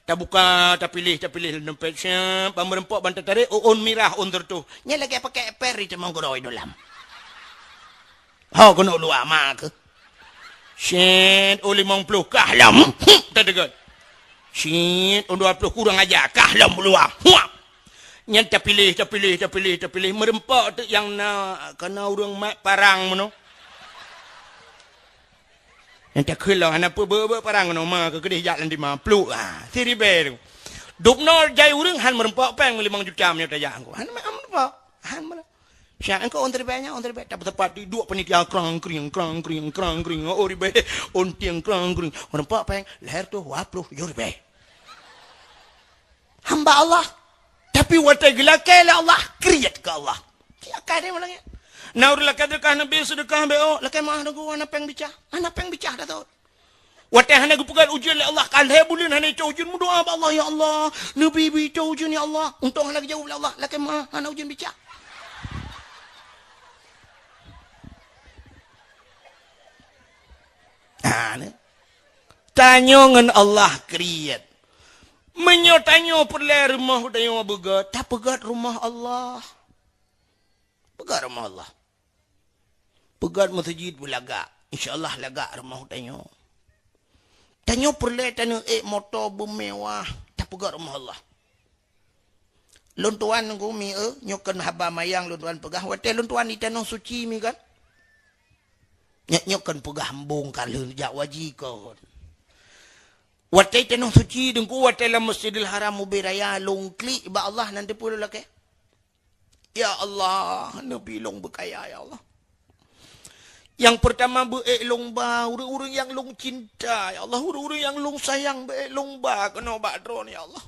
Tak buka, tak pilih dompet siap. Merempok bantai tarik on mirah on tertu. Nya lagi pakai peri cuma goroi dalam. Ha kena luar mak ke. Shit, 50 kahlam. Tak dekat. Shit, 20 kurang aja kahlam luar. Huap. Yang tak pilih merempak tu yang nak kena orang mat parang mano. Yang tak kelang anak apa parang mano mak ke kedih jalan di mana peluk siri ber. Dukno jai urang han merempak peng 5 juta nya tajak aku. Han merempak. Han mana? Siap engkau on terbanya tak tepat di dua penitia krang kring oh ribe on tiang krang kring merempak peng leher tu 20 ribe. Hamba Allah tapi watai gelakai lah Allah kriat ke Allah. Siapa dia malangnya? Naur lakai dekah nabi sedekah beo lakai mah nago anak peng bicah dah tahu. Watai hana gupukan ujian lah Allah kan hai bulan hana ujian mu doa Allah ya Allah nabi bica ujian ya Allah untung lagi jauh Allah lakai mah hana ujian bicah. Tanya ngan Allah kriat. Menyotanyo perle rumah dayo begat, tak pegat rumah Allah. Pegat rumah Allah. Pegat masjid bulaga. Insya-Allah laga rumah dayo. Tanyo perle tanyo motor bermewah, tak pegat rumah Allah. Luntuan ngumi nyokan haba mayang luntuan pegah wate luntuan di tanah suci mi kan. Nyokan pegah hambung kaleu jak waji kon. Watai tanah suci dengku watai la Masjidil Haram mubiraya longkli ba Allah nanti pula lake. Ya Allah, nabi long berkaya ya Allah. Yang pertama long ba urang-urang yang long cinta ya Allah, urang-urang yang long sayang long ba kena ba drone ya Allah.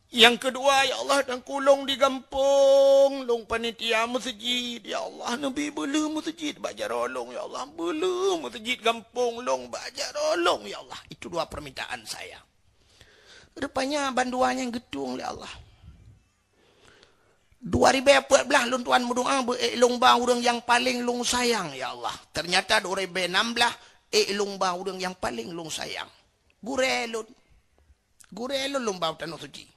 Yang kedua ya Allah dan kulong di kampung long panitia masjid ya Allah nabi belu masjid baca rolong ya Allah belu masjid kampung long baca rolong ya Allah itu dua permintaan saya. Rupanya banduannya yang gedung ya Allah. 2014 long tuan berdoa long ba urang yang paling long sayang ya Allah. Ternyata 2016 long ba urang yang paling long sayang. Gurelon long ba tanah suci.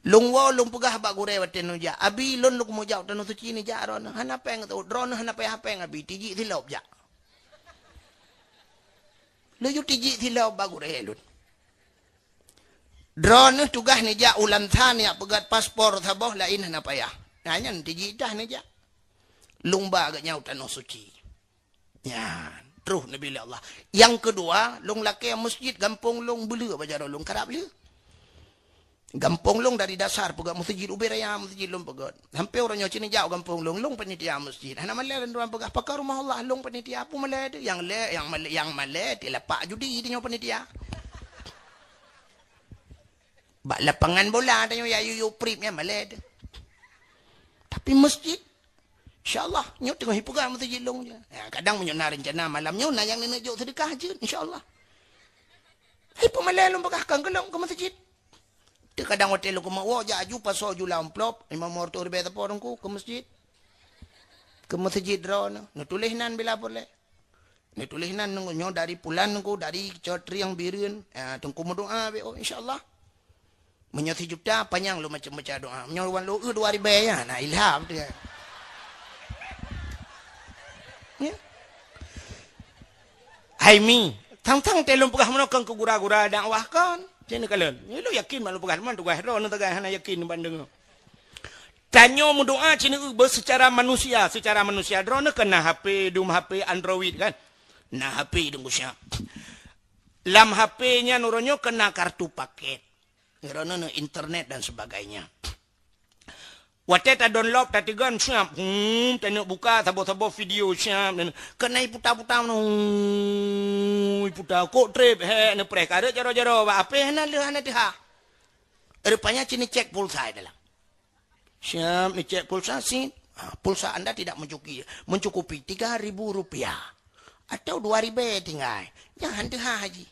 Long wa long pegah ba gure waten ja abi lon luk mo ja tanah suci ni ja ron hana peng tu drone hana pe hapeng abi tiji thilop ja lo yu tiji thilop ba gure lun drone tugah ni ja ulan than ya pegat paspor thaboh lain hana payah nanya tiji dah ni ja long ba ga nyau tanah suci ya terus nabi Allah. Yang kedua long laki masjid gampung long belu ba jaro long karap belu. Gampung long dari dasar pegat masjid ubiraya masjid long pegat. Hampir orangnya cini jauh gampung long panitia masjid. Hana malai dan pegat pakar rumah Allah long panitia apa malai tu yang malai dia lapak judi dia panitia. Bak lapangan bola dia ya yu pripnya malai tu. Tapi masjid InsyaAllah. Nyok tengah hipukan masjid long je. Kadang menyok nak rencana malamnya. Nak yang nak jok sedekah je. InsyaAllah. Hipu malam long pekahkan ke long ke masjid. Dia kadang hotel long ke mawa. Jaju pasal jula amplop. Imam morto ribe tapor ke masjid. Ke masjid drone. Nutulis nan bila boleh. Nutulis nan nyo dari pulan ko dari cotri yang birin. Tunggu doa be oh insyaallah. Menyoti juta panjang lu macam-macam doa. Menyawan lu 2000 ya. Nah ilham dia. Ya. Hai mi, tang-tang telung pegah menokang ke gura-gura dakwah kan. Jadi kalian, lu yakin malu pegah man tugas ro nu tagah hana yakin bandeng. Tanyo mendoa cina secara manusia drone kena HP dum HP Android kan. Nah HP dum siap. Lam HP-nya nuronyo kena kartu paket. Ngerono internet dan sebagainya. Watet download tatigan siap. Tanya buka tabo-tabo video siap. Kena putar-putar putar kok trip he ne prek ada jaro-jaro apa hana le hana dia. Rupanya cini cek pulsa dalam. Siap ni cek pulsa sih. Pulsa Anda tidak mencukupi Rp3.000 atau Rp2.000 tinggal. Jangan dia haji.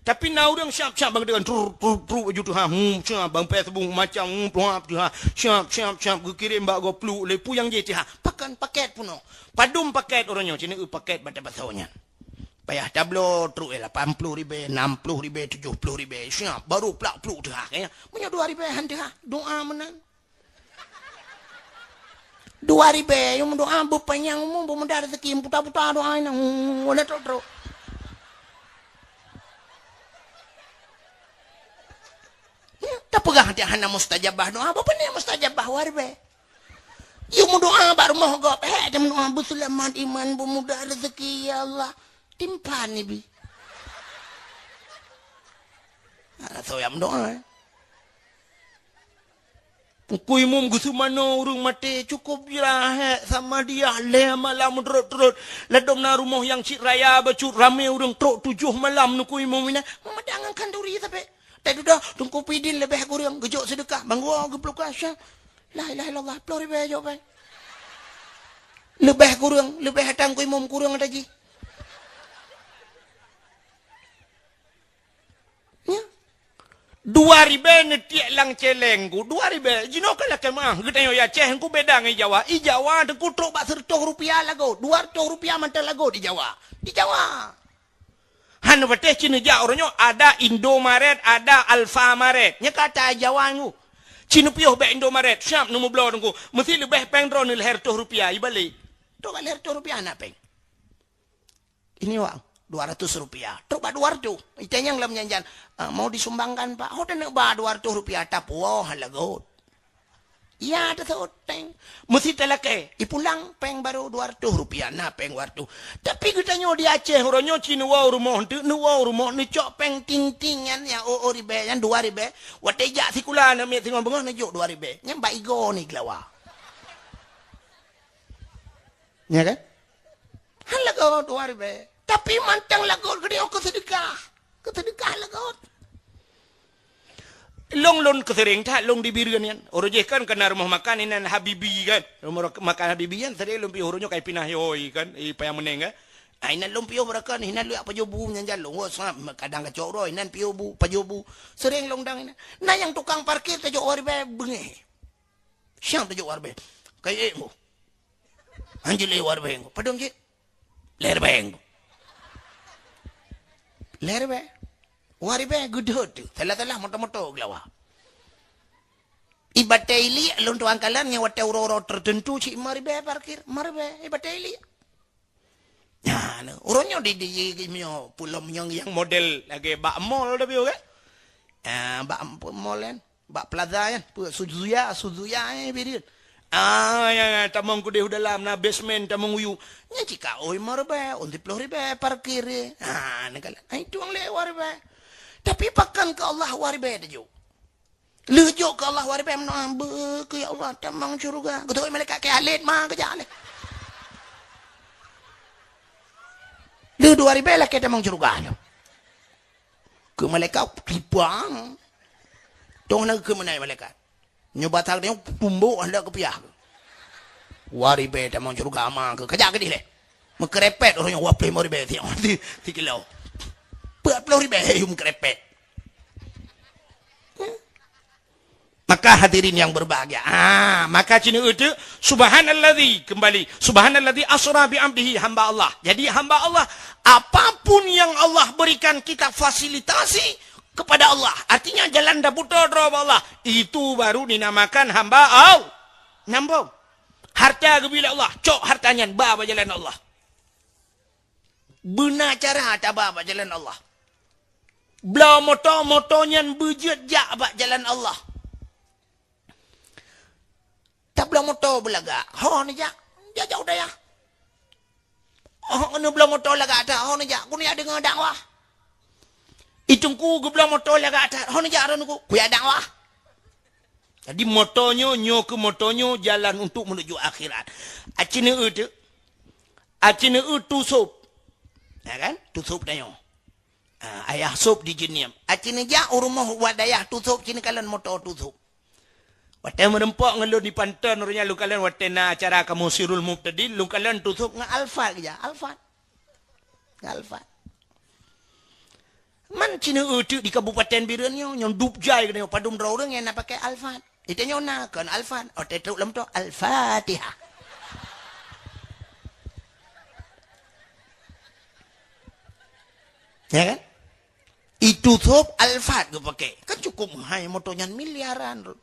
Tapi now orang siap-siap bang dengan tru baju tu siap bang Facebook macam siap kirim bak go plu lepu yang je pakan paket puno padum paket orangnya sini paket bata-batanya payah tablo tru 80.000 60.000 70.000 siap baru plak plu dah kayaknya punya 2.000 handah doa menang 2.000 yang doa bupanya umum bumendar rezeki putar-putar doa nang wala tro tak pegang hati hana mustajabah doa apa ni mustajabah warbe you doa baru mau gop dem doa berselamat iman bermudah rezeki ya Allah timpan ni bi atau yang doa Pukui mum gusu mano urung mati cukup lah sama dia le malam terut ledom na rumah yang cik raya bacut rame urung truk 7 malam nukui mum ina madangan kanduri tapi tadi dah tunggu pidin lebih kurang gejok sedekah bangwa gepluk asya la ilaha illallah pelori be jawab lebih kurang lebih hatang kui mum kurang tadi ya 2.000 netiak lang celengku 2.000 jino kala kemah getayo ya ceh ku beda ngai Jawa i Jawa tengku truk bak Rp100 lago Rp200 mantel lago di Jawa Hanu beteh Cina Jawa orangnya ada Indomaret, ada Alfamaret. Nya kata Jawa ngu. Cina piuh be Indomaret, siap nombor belau nunggu. Mesti lebih peng drone leher Rp2 ibalik. Tu leher Rp2 nak peng. Ini wang Rp200. Tu ba 200. Itanya yang lam janjan mau disumbangkan Pak. Oh dan ba Rp200 tapu halagot. Ya ada teng mesti telake ipulang peng baru Rp200 na peng wartu tapi katanya di Aceh orangnya Cina rumah ni cok peng ting-tingan ya ribe yang 2.000 watejak sikula na mi tengok bengah najuk 2.000 yang ba igo ni glawa ya kan halago 2.000 tapi mantang lago gede ke sedekah lago long kesering tak long di birian yan oroje kan kena rumah makan inan Habibi kan rumah makan Habibi yan sare lumpi horonya kai pinah yoi kan payah meneng kan inan lumpi mereka ni inan lu apa jobu nyanjal long kadang kacok roy inan piobu pajobu sering long dang inan nah yang tukang parkir tajuk warbe bengi siang tajuk warbe kai mo anjile warbe ngo padom je lerbe warbe gudut telah moto-moto glawa ibateli lon tuang kalan yang wate uro tertentu si maribe parkir maribe ibateli ya uronyo di mio pulau yang model lagi bak mall dah bio kan bak mall kan bak plaza kan Suzuya birin ya tamang ku deh dalam na basement tamang uyu nya cika oi maribe on Rp10 parkir nakala ai tuang lewar be tapi pakan ke Allah warbe dejo. Lejo ke Allah warbe menambe ke ya Allah tamang syurga. Ketua malaikat ke alit mah ke jale. Le 2.000 lah ke tamang syurga. Ke malaikat ribang. Tong nak ke mana malaikat. Nyoba tak dia pumbo anda ke piah. Waribe tak mau juga ama ke kajak ke dia. Mengkerepet orang yang waplay mau ribe ti 3 kilo. 40 ribe mengkerepet. Maka hadirin yang berbahagia. Maka cina itu subhanallazi kembali. Subhanallazi asra bi amdihi hamba Allah. Jadi hamba Allah apapun yang Allah berikan kita fasilitasi kepada Allah. Artinya jalan dah putar Allah. Itu baru dinamakan hamba Allah. Nampak? Harta kebilik Allah. Cok hartanya bawa jalan Allah. Benar cara tak bawa jalan Allah. Belau motor-motornya berjet jak bawa jalan Allah. Tak belau motor belaga. Ni jak. Jauh dah ya. Ni belau motor laga ada. Ni jak. Ku ni ada dengan dakwah. Itungku ke belau motor laga ada. Ni jak ada nuku. Ku ada dakwah. Jadi motornya, ke motornya jalan untuk menuju akhirat. Acina itu tusup. Ya kan? Tusup tanya. Ayah sup di jeniam. Acina jak rumah wadayah tusup. Cina kalian motor tusup. Watai merempak ngelun di pantan orangnya lu kalian watai na acara kamu sirul mubtadi lu kalian tutup nge alfat aja alfat man cina utu di Kabupaten Birenyo nyong dupjai kena padum orang yang nak pakai alfat itu nyona kan alfat otai tu lem tu al-fatihah ya kan itu tutup alfat gue pakai kan cukup hai motonya miliaran.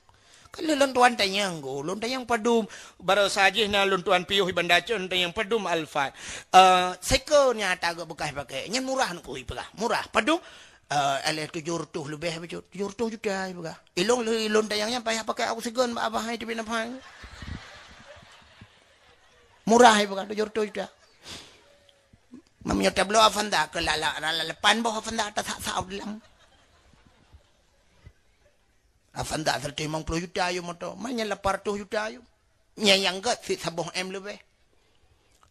Kalau lontuan tayang go, lontayang padum baru saja na lontuan piuh bandacon tayang padum alfat. Sekonya tak bekas pakai. Nyan murah nak kui pegah. Murah padum ale 700 lebih betul. 700 juta pegah. Ilong lontayangnya payah pakai aku segon ba abah itu pina phang. Murah pegah 700 juta. Mamnya tablo afanda ke lala lepan bawah afanda tak sah dalam. Afanda 150 juta ayo motor. Mana 800 juta ayo. Nyayang gat si sabuh M lebih.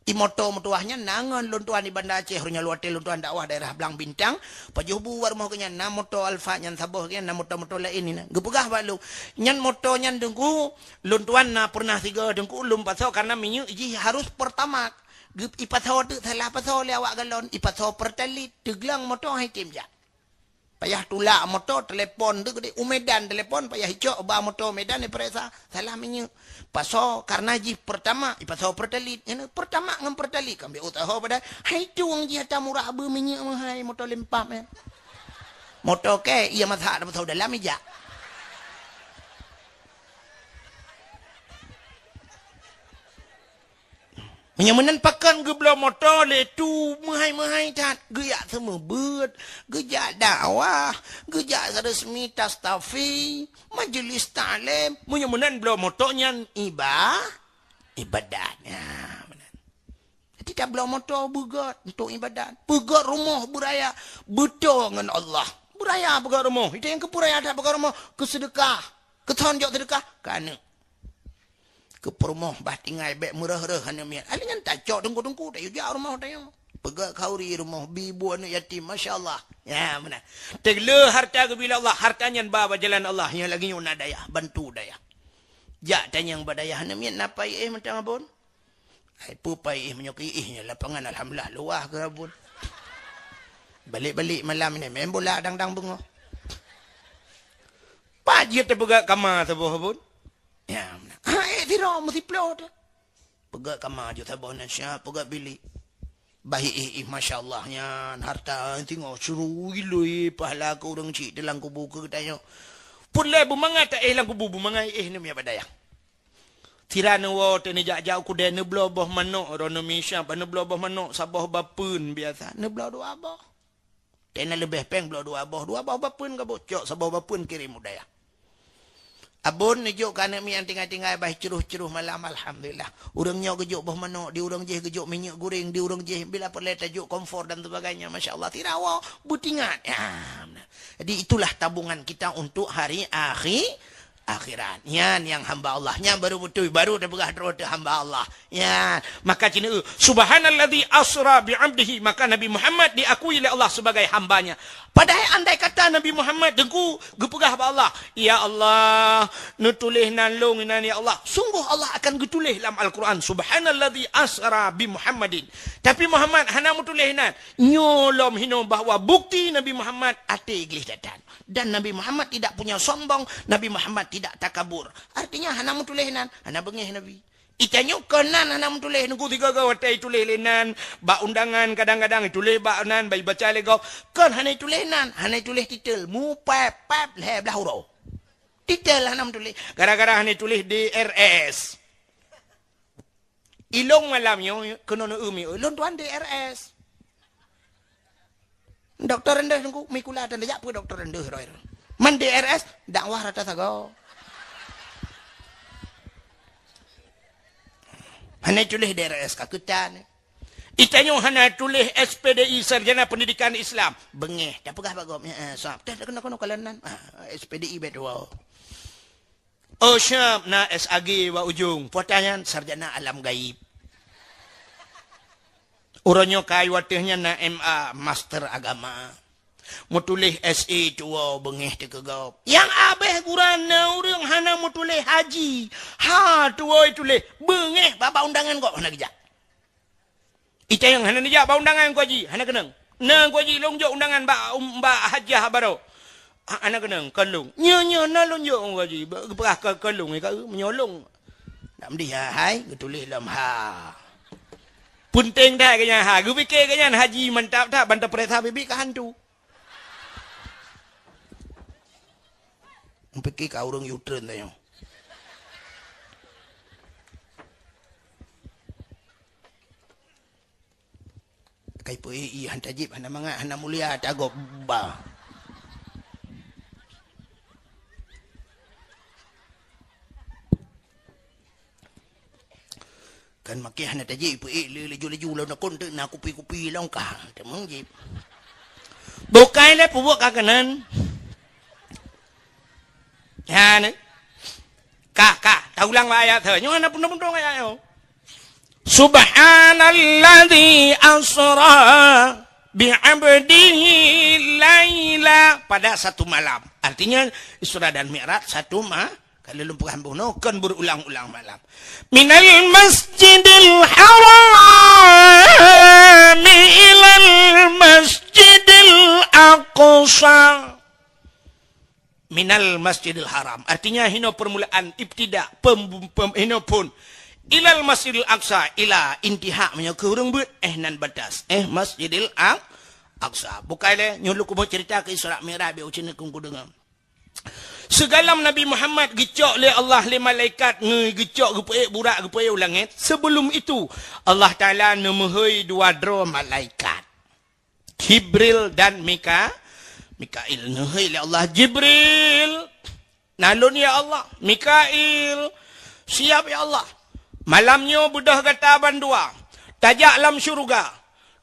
I motor-motornya nangan lontuan di Banda Aceh. Runya luar lontuan dakwah daerah Belang Bintang. Pajuh buar mau kenya na motor Alfa nyan sabuh kenya na motor-motor lain ni na. Gepegah balu. Nyan motor nyan dengku lontuan na pernah 3 dengku ulum pasal karena minyak iji harus pertama. Ipasau tu salah pasal le awak galon. Ipasau pertalit teglang motor hai tim jak. Payah tulak motor telefon tu gede Umedan telefon payah hicok ba motor Medan ni peresa salah minyak paso karena ji pertama ipaso pertalit ini pertama ngam pertalit kambi utaho pada hai tu wang ji hata murah be minyak mahai motor lempap ya motor ke ia mazhab paso dalam meja menyamanan pakan ke belah motor le tu mahai-mahai tat geyak semua bet gejak dakwah gejak resmi tastafi majlis ta'lim menyamanan belah motornya ibadat ya benar jadi tak belah motor begat untuk ibadat begat rumah beraya betul dengan Allah beraya begat rumah itu yang kepuraya tak begat rumah kesedekah ketonjok sedekah kana ke perumah bah tinggal bek murah-murah hanya mian. Alingan tak cok dengku-dengku tak yuja rumah tayang. Pegak kauri rumah bibu anak yatim masya-Allah. Ya benar. Tegle harta bila Allah hartanya bawa jalan Allah yang lagi nyuna daya bantu daya. Jak tanya yang badaya hanya mian napai mentang abon. Ai pupai menyoki nya lapangan alhamdulillah luah ke abon. Balik-balik malam ni main bola dang-dang bungo. Pajit terpegak kamar sebuah abon. Ya benar. Tidak mesti pelot. Pegak kamar je sabah nasya, pegak bilik. Baik masya Allahnya harta tengok suruh gila pahala ke orang cik dalam kubur ke tanya. Pulai bumangai tak lang kubur bumangai ni punya badaya. Tirana wa tene jak-jak ku den neblo boh manok rono Malaysia pa neblo boh manok sabah bapun biasa. Neblo dua abah. Tena lebih peng blo dua abah bapun ka bocok sabah bapun kirim budaya. Abon nejuk kana mi tinggal-tinggal bah ceruh-ceruh malam alhamdulillah. Urangnya gejuk bah manok, di urang je gejuk minyak goreng, di urang je bila perle tajuk komfor dan sebagainya. Masya-Allah tirawa butingan. Ya. Jadi itulah tabungan kita untuk hari akhirat. Yan yang hamba Allah. Yang baru betul. Baru dah berah terus hamba Allah. Yan. Maka cina subhanalladzi asra bi'abdihi. Maka Nabi Muhammad diakui oleh Allah sebagai hambanya. Padahal andai kata Nabi Muhammad dengku gepegah ba Allah, ya Allah, nutulis nalung nan ya Allah. Sungguh Allah akan getulis dalam Al-Quran subhanalladzi asra bi Muhammadin. Tapi Muhammad hana mutulis nan. Nyolom hino bahawa bukti Nabi Muhammad ate iglis datan. Dan Nabi Muhammad tidak punya sombong, Nabi Muhammad tidak takabur. Artinya hana mutulis nan, hana bengih Nabi. Itanyo kenan hana mutulis nunggu tiga kau watai tulis lenan ba undangan kadang-kadang tulis ba nan bai baca le kau kan hana tulis nan hana tulis titel mu pap le belah huruf titel hana mutulis gara-gara hana tulis DRS ilong malamnya kena umi ilong tuan DRS doktor rendah nunggu mikula dan lejak apa doktor rendah roy man DRS dakwah rata sago hana tulis DRS kakutan. Itanyo hana tulis SPDI Sarjana Pendidikan Islam. Bengeh. Tak pegah bagom. Sap. Tak kena kalanan. SPDI betul. Oh syam na SAG wa ujung. Pertanyaan Sarjana Alam Gaib. Uranyo kai watihnya na MA Master Agama. Mau tulis SE tua bengeh tekegau. Yang abeh gurana orang hana mau tulis haji. Ha tua tulis bengeh bapa undangan kok hana gejak. Ita yang hana gejak bapa undangan kau haji hana kenang. Nang kau haji longjok undangan ba hajah baru. Hana kenang kalung. Nya na longjok kau haji berah kalung ka menyolong. Nak dia hai tulis dalam ha. Punting dah kanya ha. Gu fikir kanya haji mantap tak bantu perintah bibi ka hantu. Fikir kau orang U-turn tanya. Kai po hanta jip hana manga hana mulia tago ba. Kan maki hana tajip po leju law na konte na kupi long ka. Temang jip. Bukai le pubuak kakanan. Ya ni. Kak, tahu ulang ayat tu. Nyo ana pun ayat yo. Subhanalladzi asra bi'abdihi laila pada satu malam. Artinya Isra dan Mi'raj satu kalau lumpur hambuno kan berulang-ulang malam. Minal masjidil haram ilal masjidil aqsa. Minal Masjidil Haram. Artinya hino permulaan ibtida hino pun ilal Masjidil Aqsa ila intiha nya kurang but nan batas Masjidil Aqsa. Bukannya nyulu ku cerita ke Isra Mi'raj be ucin ku dengar. Segalam Nabi Muhammad gecok le Allah le malaikat ngecok gepe burak gepe langit. Sebelum itu Allah Taala nemehoi dua dro malaikat. Jibril dan Mikail nahai oleh Allah. Jibril nalun ya Allah. Mikail siap ya Allah. Malamnya budah kata bandua. Tajak lam syurga.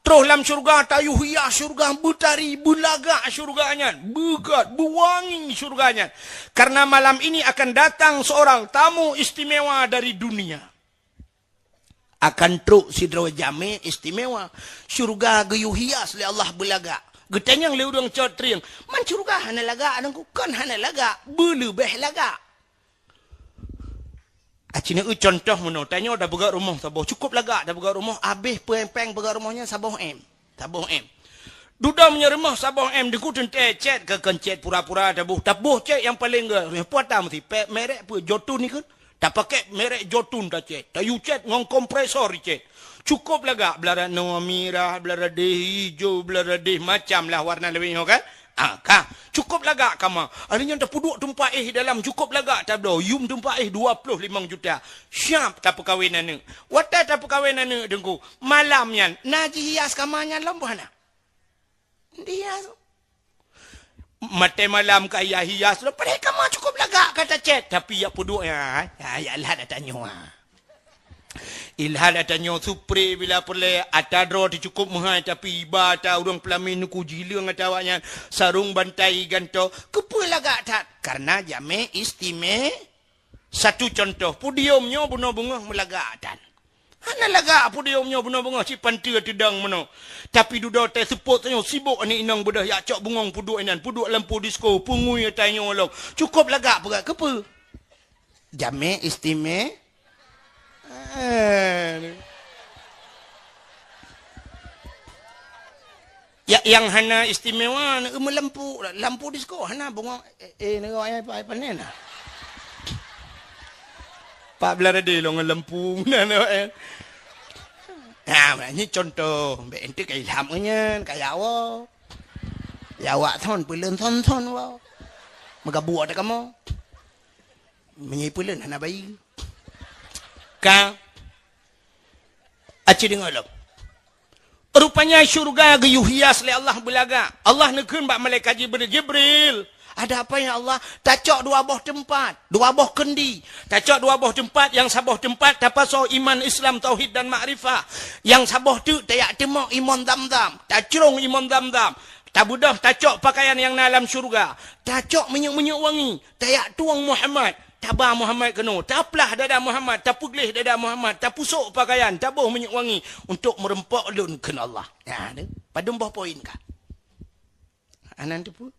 Terus lam syurga tayu hias syurga butari bulaga syurganya. Begat buwangi syurganya. Karena malam ini akan datang seorang tamu istimewa dari dunia. Akan truk sidro jami istimewa. Syurga gayu hias oleh Allah bulaga. Getanyang le urang cotring man curga hana laga adangku kan hana laga belebeh laga acina contoh mono tanya dah begat rumah saboh cukup laga dah begat rumah habis peng begat rumahnya saboh M duda punya rumah saboh M deku tente chat ke kencet pura-pura tabuh chat yang paling puata mesti merek pu jotun ni kan tak pakai merek jotun dah chat tayu chat ngong kompresor chat cukup laga belara no merah belara deh hijau belara deh macam lah warna lebih kan cukup laga kama adanya dah puduk tumpah dalam cukup laga tak do yum tumpah 25 juta siap tak perkahwinan ni wata tak perkahwinan ni dengku malamnya naji hias kamanya lampuhana dia mate malam kaya hias lo pada kama cukup laga kata chat tapi ya puduk ya lah dah tanya Ilhal atanyo supre bila perle atadro ti cukup mahal tapi iba ta urang pelamin ku jileung atawanya sarung bantai ganto kepelah gak tat karena jame istime satu contoh pudiumnya buno bunga melagatan. Hana laga pudiumnya buno bunga si pantia tidang mano. Tapi duda teh support tanyo sibuk ani inang bedah ya cok bungong puduk inan puduk lampu disco pungui tanyo long. Cukup laga pegat kepe. Jame istime ya yang hana istimewa lampu disco hana bunga nego ai panen nah. Pak belara de long lampu nah. Nah, ini contoh, mbak ente kayak ilhamnya, kayak awak. Ya awak thon pulen thon wow. Magabuat kamu. Menyai pulen hana bayi. Ka aci dengar lo. Rupanya syurga gayuh hias oleh Allah belaga. Allah nekeun bak malaikat Jibril. Ada apa ya Allah? Tacok dua buah tempat, dua buah kendi. Tacok dua buah tempat, yang sabuh tempat tapaso iman Islam tauhid dan makrifah. Yang sabuh tu tayak temo iman dam-dam, tacrong iman dam-dam. Tabudah tacok pakaian yang dalam syurga. Tacok minyak-minyak wangi, tayak tuang Muhammad. Tabah Muhammad kena, taplah dada Muhammad, tapuglih dada Muhammad, tapusuk pakaian, tabuh minyak wangi untuk merempak lun kena Allah. Ya, pada mbah poin kah? Anan tu pun.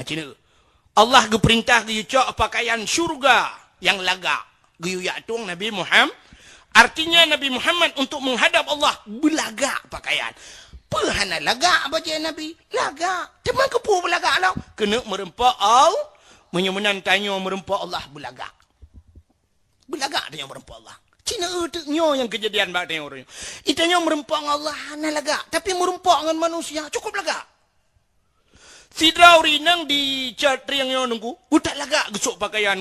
Cina. Allah geperintah geyucok pakaian syurga yang laga. Geyuyak tuang Nabi Muhammad. Artinya Nabi Muhammad untuk menghadap Allah belaga pakaian. Perhana laga baca Nabi. Laga. Teman kepu belaga lah. Kena merempak Allah. Menyemenan tanya merempak Allah belaga. Belaga tanya merempak Allah. Cina itu yang kejadian bak tanya orang. Itanya merempak Allah hana laga. Tapi merempak dengan manusia cukup laga. Sidrau rinang di catriang yang nunggu. Utak laga gusuk pakaian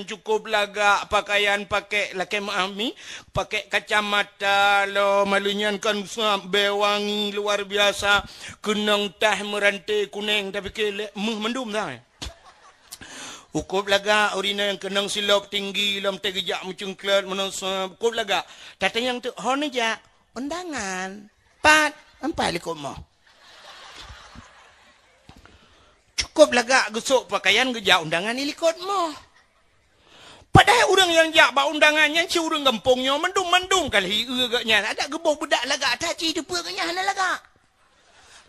cukup laga. Pakaian pakai lakai ma'ami. Pakai kacamata lo malunyan kan bewangi luar biasa. Kenang tah merantai kuning tapi ke mendum dah. Ukup laga urina yang kenang silap tinggi lam tegejak mencungklat menasa ukup laga. Tatang yang tu hon aja undangan. Pat empat likut mah. Cukup laga gusuk pakaian gejak undangan ilikot mo. Padahal orang yang jak bak undangannya si orang kampungnya mendung kali agaknya ada gebah budak laga taci depa agaknya hana laga.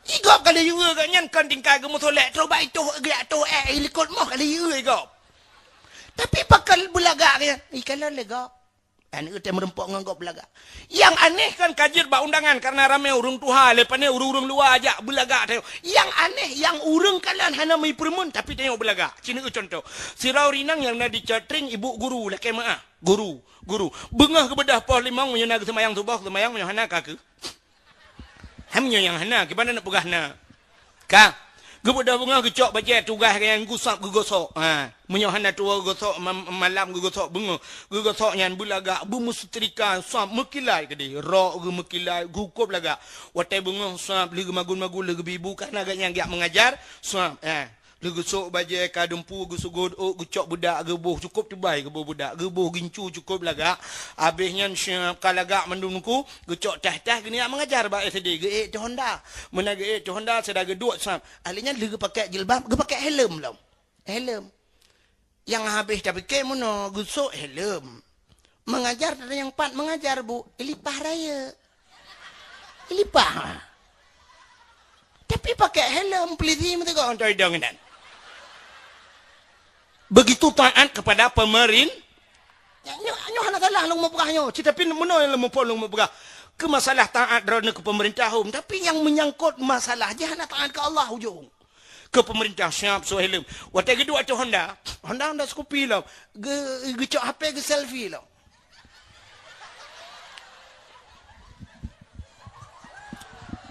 Igop kali agaknya kan tingkai gemu solek terus baik tu agak tu ilikot mo kali igop. Tapi pakal belaga dia. Kalau lega ane kita merempok nganggap belaga. Yang aneh kan kajir bak undangan karena ramai urung tuha lepas ni urung luar ajak belaga tengok. Yang aneh yang urung kalian hana mai permun tapi tengok belaga. Cina contoh. Sirau rinang yang nak dicatring ibu guru lah kemaah. Guru. Bengah ke bedah pos limang menyana ke semayang subah semayang menyana ke. Hamnya yang hana ke mana nak pegah na. Ka Gebudah bunga kecok baca tugas yang gusap gegosok. Menyohana tua gosok malam gegosok bunga. Gegosok yang bulaga bumustrika suap mekilai ke dia. Rok ge mekilai gukup laga. Watai bunga suap lagi magun-magun lagi bibu kan agaknya giak mengajar suap. Lagi sok baca kadempu gusuk godok gecok budak gebuh cukup tibai gebuh budak gebuh gincu cukup laga. Habisnya siap kalaga mendungku gecok tah-tah gini mengajar ba SD ge tu Honda. Mana ge tu Honda sedang geduk suap. Ahlinya lagi pakai jilbab, ge pakai helm lah. Helm. Yang habis tapi ke mono gusuk helm. Mengajar ada yang pat mengajar bu, ilipah raya. Ilipah. Tapi pakai helm peliti mesti kau antar dengan. Begitu taat kepada pemerintah. Nyo hana salah long mapegahnya. Tapi mono yang lemu long mapegah. Ke masalah taat drone ke pemerintah tapi yang menyangkut masalah je hana taat ke Allah hujung. Ke pemerintah siap so helm. Watai kedua tu Honda Scoopy lah. Gecok HP ke selfie lah.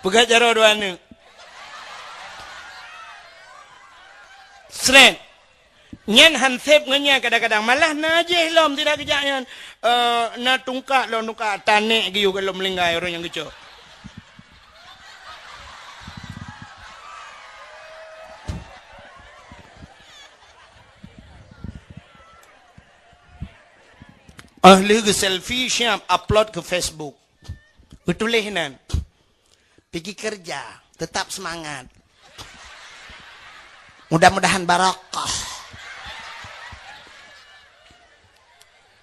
Pegat jaro dua ni. Sren. Nyan hansep ngenya kadang-kadang malah najih lom tidak kejaknya. Na tungkak lo nungkak tanek giu kalau melinggai orang yang gecok. Ahli ke selfie siap upload ke Facebook. Betul nan. Pergi kerja, tetap semangat. Mudah-mudahan barakah.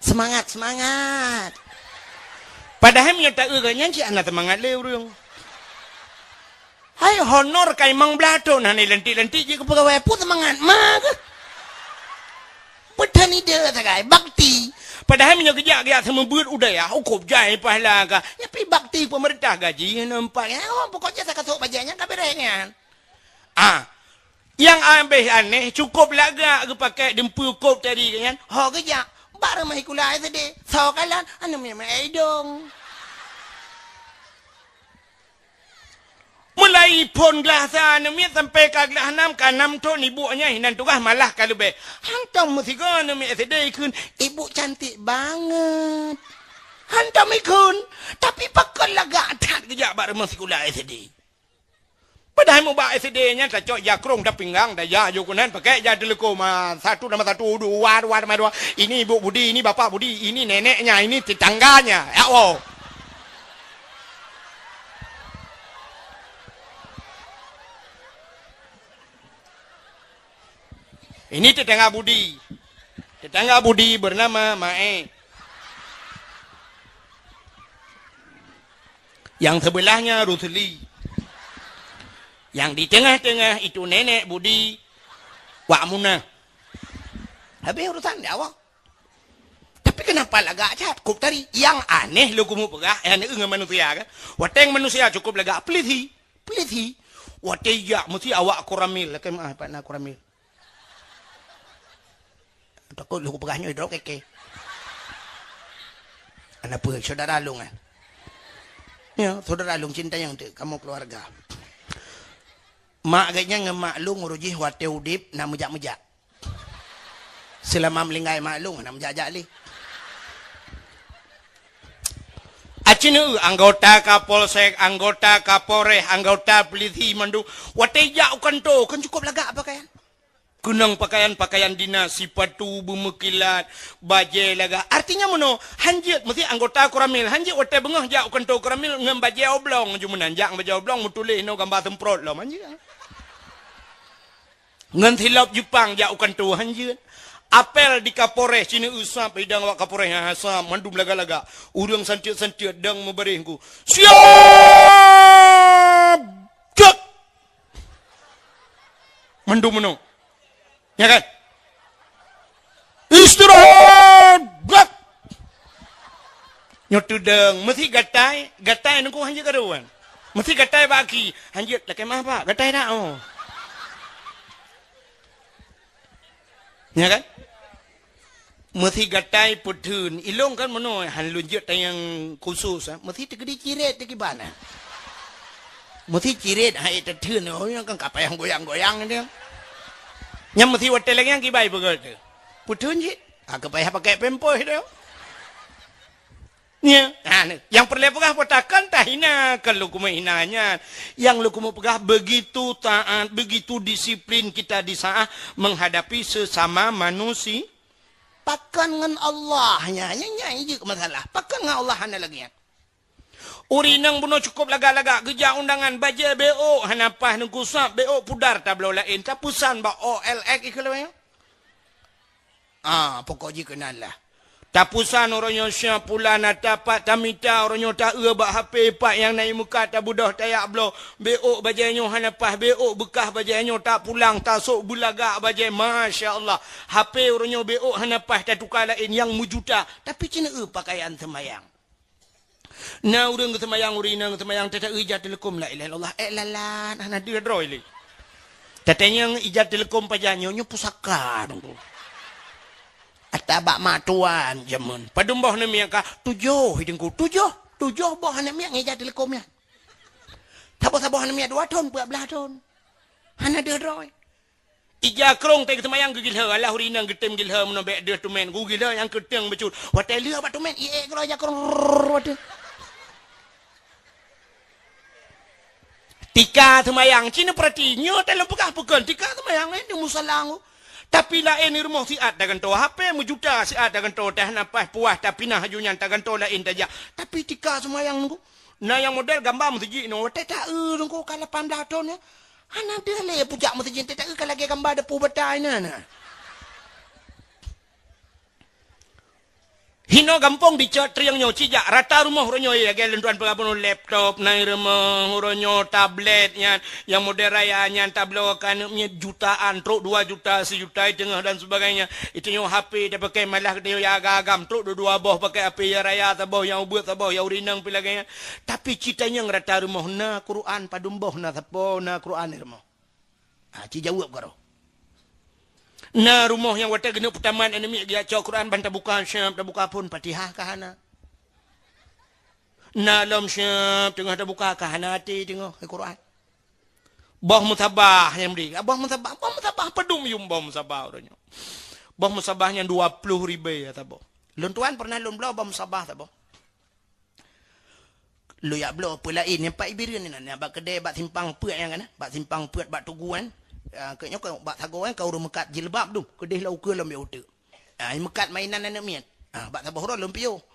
Semangat, semangat. Padahal punya tak urangnya si anak semangat le urang. Hai honor kai mang blato nah ni lentik-lentik je ke pegawai Put semangat mak. Petani dia sagai bakti. Padahal punya kerja sama buat udaya hukum jai pahala ka. Ya pi bakti pemerintah gaji nampak ya. Oh pokoknya saya kasih bajannya ka berengan. Yang ambil aneh cukup laga ke pakai dempul kop tadi kan. Ho kerja baru mai kulai tadi. Sokalan anu mai dong. Mulai pon gelas sana mi sampai ke gelas 6 ke 6 tu ibunya hinan tugas malah kalau be. Hantam mesti kan mi sedih kun. Ibu cantik banget. Hantam ikun. Tapi pakon laga Tak kejap baru mesti kulai sedih. Padahal mau bawa SD-nya tak cok ya krong dah pinggang dah ya jukunan pakai ya telekom 1 nama 1 2 nama 2. Ini ibu Budi, ini bapak Budi, ini neneknya, ini tetangganya. Ya Allah. Ini tetangga Budi. Tetangga Budi bernama Mae. Yang sebelahnya Rusli. Yang di tengah-tengah itu nenek Budi Wak Munah. Habis urusan dia awak. Tapi kenapa lagak cat kop tadi? Yang aneh lu kumu pegah yang dengan manusia kan. Wateng manusia cukup lagak peliti. Wateng ya mesti awak koramil. Lakai maaf pak nak koramil. Takut lu pegahnya hidrok keke. Anak apa saudara lu kan? Ya, saudara lu cinta yang tu kamu keluarga. Mak agaknya ngemak lu nguruji wate udip nak mejak-mejak. Selama melinggai mak lu nak mejak-jak li. Acinu anggota Kapolsek, anggota Kapolres, anggota polisi mandu. Wate jak kan tu kan cukup lagak pakaian. Kunang pakaian dinas, sipatu, bumekilat, baju laga. Artinya mono, hanjit mesti anggota koramil. Hanjit wate bengah jak kan tu koramil ngem baju oblong jumanan jak baju oblong mutulih no gambar semprot lah manjit. Ngan hilap Jepang jak kan tu hanjit. Apel di Kapolres sini usap bidang wak Kapolres hasam mandum laga-laga. Urang santiut-santiut dang memberihku. Siap! Cek! Mandum meno. Ya kan? Istirahat! Blak! Nyotudeng, mesti gatai nunggu hanjit karuan. Mesti gatai baki. Hanjit, lakai mah pak, gatai dah. Oh. Ya kan? Mesti gatai putun. Ilong kan mano han lunjut yang khusus. Mesti tegedi ciret tegi bana. Mesti ciret hai tetun oh yang kan kapal yang goyang-goyang dia. Yang mesti hotel lagi yang kibai begitu. Putun je. Aku payah pakai pempoh dia. Ya, yang perlu pegah potakan tak hina kalau kumu hinanya. Yang lu kumu pegah begitu taat, begitu disiplin kita di saat menghadapi sesama manusia. Pakan dengan Allah nyanyi je masalah. Pakan dengan Allah hana lagi. Urinang bunuh cukup laga-laga kerja undangan baja BO hanapah nungkusap BO pudar tablo lain tapusan ba OLX ikalo ya. Pokok je kenal lah. Tapusan orangnya siap pula nak dapat tamita orangnya tak ba HP pak yang naik muka tak budah tayak blo BO bajanyo hanapah BO bekah bajanyo tak pulang tak sok bulaga bajai masya-Allah HP orangnya BO hanapah tak tukar lain yang mujuta tapi cina pakaian semayang. Nah urang semayang urinang semayang tak ijat telekom la ilaha illallah lalan hana dia droi li. Tatanya ijat telekom pajanyo nya pusaka dong. Atabak matuan jamun. Padumbah na miya ka, tujuh hidungku, tujuh boh na miya ngejat telekomnya. Tapos-tapos na miya 2 ton, 14 ton. Hana dia droy. Ija krong tay ketemayang gigil ha, Allah rinang getem gil ha, menobek dia tumen, gugil ha yang keteng becul. Watai liha bat tumen, kalau aja krong, waduh. Tika temayang, cina perhatinya, dalam pekah-pekah, tika temayang lain, di musalang. Tapi lain rumah siat dah ganto. HP mujuta siat dah ganto. Tah napas puas tapi nah hajunya tak ganto lain tajak. Tapi tika semayang nunggu. Nah yang model gambar masjid no. Tak nunggu kalau 18 tahun ya. Hana dia le pujak masjid tak kalau lagi gambar depu betai nah. Hino gampong dicot triang nyo cijak rata rumah ronyo ya gelen tuan pengapun laptop nang rumah ronyo tablet yang model raya nya tablo kan jutaan truk 2 juta 1 juta tengah dan sebagainya itu nyo HP dia pakai malah dia ya agam truk 2 boh pakai HP ya raya taboh yang ubut taboh yang urinang pilaganya tapi citanya rata rumah na Quran padumboh na tapo na Quran rumah ci jawab karo. Nah rumah yang watak genuk pertamaan enemi dia cak Quran bantah buka syam dah buka pun Fatihah kahana. Nah lam syam tengah dah buka kahana hati tengok Quran. Bah musabah yang beri. Bah musabah pedum yum bah musabah orangnya. Bah musabahnya 20,000 ya tabo. Lun tuan pernah lun blau bah musabah tabo. Lu ya blau pula ini pak ibirin ni nak bak kedai bak simpang puat yang kan. Bak simpang puat bak tuguan. Kayaknya kau bak sago kan kau mekat jilbab tu kedih lau ke lam yautu mekat mainan anak mian bak sabah ro lempio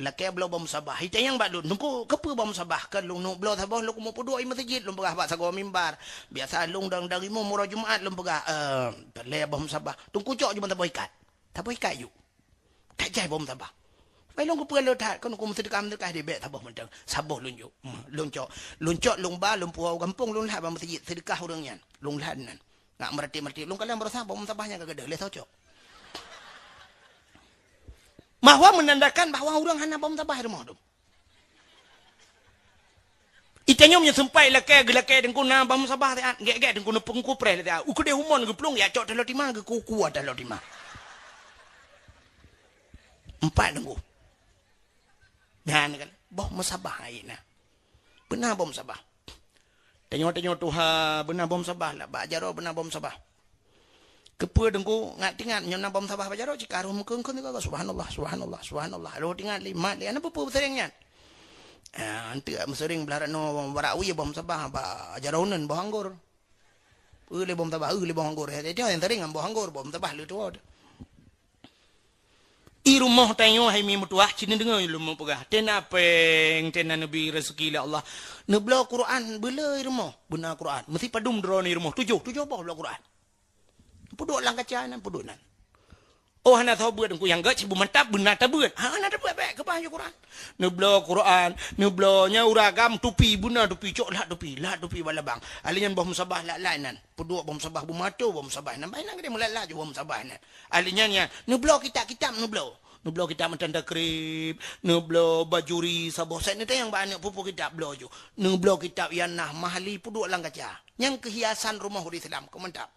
lakai blau bam sabah hita yang bak dun nungku kepe bam sabah kan lung no blau sabah lu mau puduk masjid lum pegah bak sago mimbar biasa lung dang dari mu murah Jumaat lum pegah le bam sabah tungku cok cuma taboi ikat yu tak jai bam sabah pai lung kepe lu tak kan ku mesti dekam dekat dia bet sabah mentang sabah lunjuk luncok lung ba lum puau kampung lung lah bam masjid sedekah orangnya lung lah nan nak merti lung kalian berasa bom sabahnya kagak le cok bahwa menandakan bahwa orang hana bom sabah rumah tu itanya punya sempai lakai dengku na bom sabah te gek dengku pengku pre te uku de humon ge plung ya cok telo timah ge kuku telo timah 4 dengku kan bom sabah aina benar bom sabah tengok Tuhan benar bom sabah lah bajaro benar bom sabah kepe dengku ngat tingat nyona bom sabah bajaro cikaru mukun kun ko subhanallah lo tingat 5 le ana pupu seringnya antu sering belarano barawi bom sabah bajaronen bohanggur le bom sabah le bohanggur dia yang sering bohanggur bom sabah lu tu I rumah tanya hai mi mutuah cina dengar rumah pegah tena peng tena nabi rezeki la Allah nebla Quran bela rumah benar Quran mesti padum dro ni rumah tujuh apa bela Quran puduk lang kacanan puduk nan oh hana tahu buat aku yang gak cibu mantap benar tak buat hana tak buat baik kepas Quran nebla Quran neblanya uragam tupi benar tupi cok lah tupi balabang alinya bah musabah la lainan puduk bah musabah bumato bah musabah nampai nang dia mulai je bah musabah nan alinya nya nebla kitab nebla kitab mentanda krip nebla bajuri sabah set ni yang banyak pupu kitab blo ju nebla kitab yang nah mahali puduk lang kaca yang kehiasan rumah Islam kau mantap.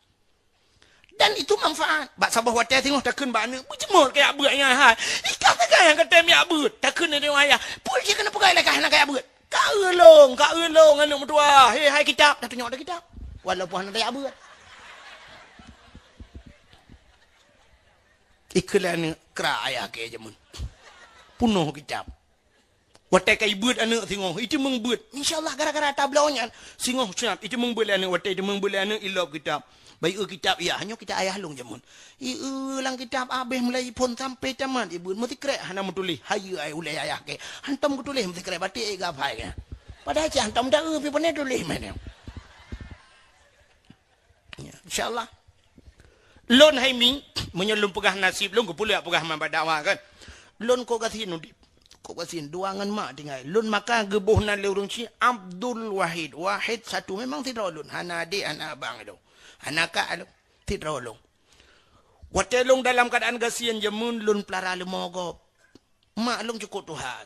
Dan itu manfaat. Bak sabah watai tengok takkan bana. Berjemur kayak abutnya. Ikan takkan yang kata mi abut. Takkan ada ayah. Pul je kena pegai lah kahana kayak abut. Kak elong anak mertua. Hai kitab. Dah tunjuk ada kitab. Walaupun ada abut. Iklan kera ayah ke jamun. Punuh kitab. Watai kai buat anak tengok. Itu mengbuat. InsyaAllah gara-gara tablaunya. Singgoh siap. Itu mengbuat anak. Watai itu mengbuat anak ilap kitab. Baik kitab ya hanya kita ayah long jamun. Lang kitab abeh mulai pun sampai tamat ibu mesti krek hana metulis hayu ai ulai ayah ke. Hantam tulis mesti krek batik gapai ke. Padahal ci hantam dah pi pun tulis mana. Ya, insyaallah. Lon hai mi menyelum pegah nasib lon ko pula pegah man dakwah kan. Lon ko kasin nudip. Ko kasin duangan mak tinggal. Lon maka gebuh nan le urang ci Abdul Wahid. Wahid satu memang tidak lon. Hana adik hana abang itu. Anak alo tidak long. Watelong dalam keadaan gasian jamun lun pelara lemogop. Mak long cukup tuha.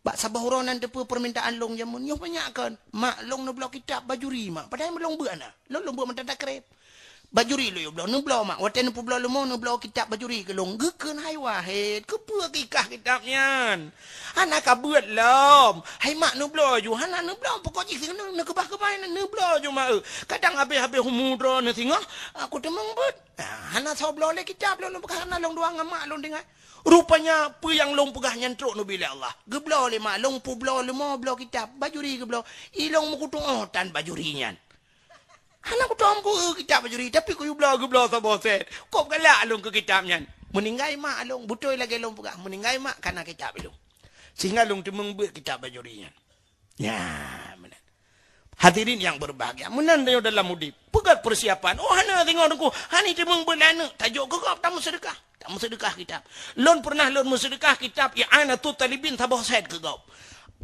Bak sabah ronan depu permintaan long jamun. Yo banyakkan. Mak long no blok kitab bajuri mak. Padahal melong buat na. Long buat mentanda krep. Bajuri lo yo blok no blok mak. Watel no blok lemo no blok kitab bajuri ke long. Geken hai wahid. Kepa kikah kitabnya. Anak kabuat lom. Hai mak no blok ju. Hana no blok pokok jik sing no kebah-kebah no blok ju mak. Kadang habis humudra no tengok. Aku temang bet. Hana saw blok le kitab lo bekas hana long doang mak long dengar. Rupanya apa yang long pegah nyantruk no bila Allah. Geblok le mak long pu blok lemo blok kitab bajuri geblok. Ilong mukutung otan bajurinya. Anak tom ku kitab bajuri tapi ku geblah saboset. Kop galak alung ke kitabnya. Meninggai mak alung butoi lagi alung pegah. Meninggai mak karena kitab alung. Sehingga alung temung buat kitab bajurinya. Ya, benar. Hadirin yang berbahagia, menandai dalam mudi, pegat persiapan. Oh, hana tengok aku, hani temung belana, tajuk gegap tak sedekah. Tak sedekah kitab. Lon pernah lon sedekah kitab i'anatul talibin tabah said gegap.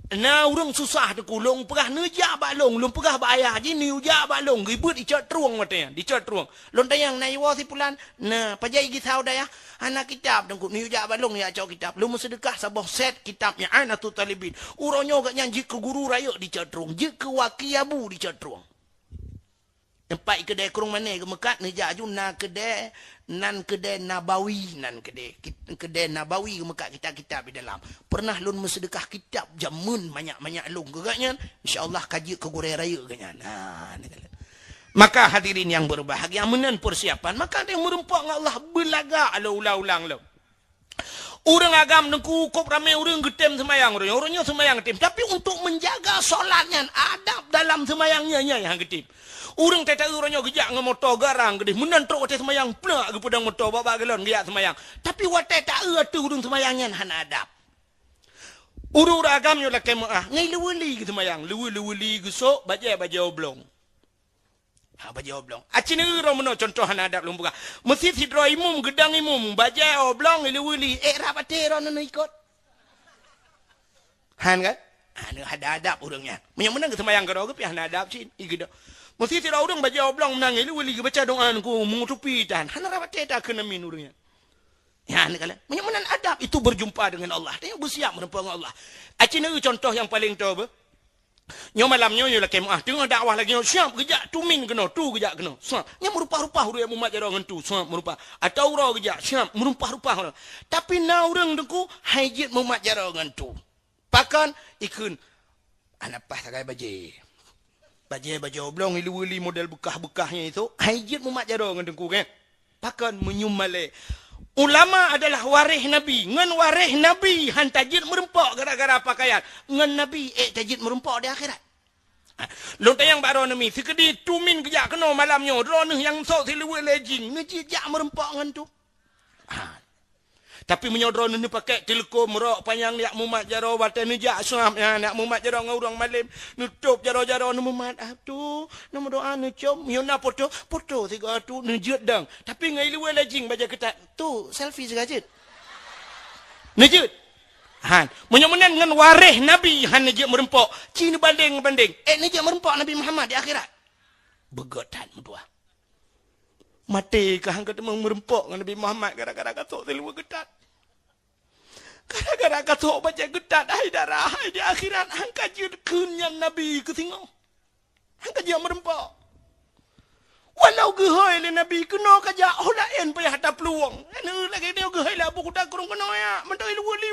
Na urang susah deku long pegah neja balong, long pegah ba ayah ji ni uja balong, ribut dicat truang matanya, dicat truang. Lon tayang na iwa si pulan, na pajai gi tahu daya, anak kitab dengku ni uja balong ya cau kitab. Lu sedekah sabah set kitab i'anatul talibin. Uronyo gak nyanji ke guru raya dicat truang, je ke wakiabu dicat truang. Tempat kedai kurung mana ke Mekat neja aju na kedai nan kedai nabawi nan kedai nabawi ke Mekat kitab-kitab di dalam. Pernah lun bersedekah kitab jamun banyak-banyak lung gegaknya insyaallah kaji ke Gurai Raya ganya. Nah, maka hadirin yang berbahagia menan persiapan maka dia merempak dengan Allah belaga ulang-ulang lo. Orang agam nengku kop ramai orang getem semayang orangnya semayang getem tapi untuk menjaga solatnya adab dalam semayangnya yang getem. Orang tak tahu orangnya gejak dengan motor garang gede. Menantruk watai semayang pelak ke pedang motor bawa galon gejak semayang. Tapi watai tak tahu orang semayangnya hana adab. Orang agamnya lah kemah. Ngai lewali ke semayang. Lewali ke sok baca oblong. Baca oblong. Acina orang mana contoh hana adab lumpuka. Mesti sidra imum gedang imum. Baca oblong lewali. Rapati orang nak ikut. Han kan? Ada adab orangnya. Menang ke semayang kau ke hana adab sih. Ikut. Mesti tidak orang baca oblong menangis lu wali baca doa ku mengutupi dan hana rapat tak kena minurnya. Ya ni kala. Menyaman adab itu berjumpa dengan Allah. Dia bersiap menempuh Allah. Acina contoh yang paling tahu apa? Nyo malam nyo lah kemah tengah dakwah lagi siap gejak tumin kena tu gejak kena. Siap. Nya merupa-rupa huruf mumat jaro ngan tu siap merupa. Atau ura gejak siap merupa-rupa. Tapi na orang deku hajit mumat jaro ngan tu. Pakan ikun anak pas sagai baje. Baca oblong ilu-ilu model bekah-bekahnya itu. Hajit mumat jaro dengan dengku kan. Pakan menyumale. Ulama adalah warih Nabi. Ngan warih Nabi. Han tajid merempak gara-gara pakaian. Ngan Nabi tajid merempak di akhirat. Lontar yang baru Nabi. Sekedi tumin kejak kena malamnya. Dronah yang sok siluwe lejing. Ngejijak merempak ngan tu. Tapi menyodron ni pakai telekom merok panjang nak mumat jaro batan ni jak suam nak mumat jaro dengan orang malim nutup jaro-jaro ni mumat tu nama doa ni com nyona foto tiga tu ni jet dang tapi ngai luwe lajing baca ketat tu selfie segajit ni jet han menyomenan dengan warih Nabi han ni jet merempok cini banding ni jet merempok Nabi Muhammad di akhirat begotan dua mati ke hang ketemu merempok dengan Nabi Muhammad gara-gara katok seluwe getat. Gara-gara katok baca getat hai darah hai di akhirat hang kaji kunyan Nabi ke tengok. Hang kaji merempok. Walau gehai le Nabi kena kaja holaen payah ada peluang. Ene lagi dia gehai lah buku tak kurung kena ya. Mentai lu wali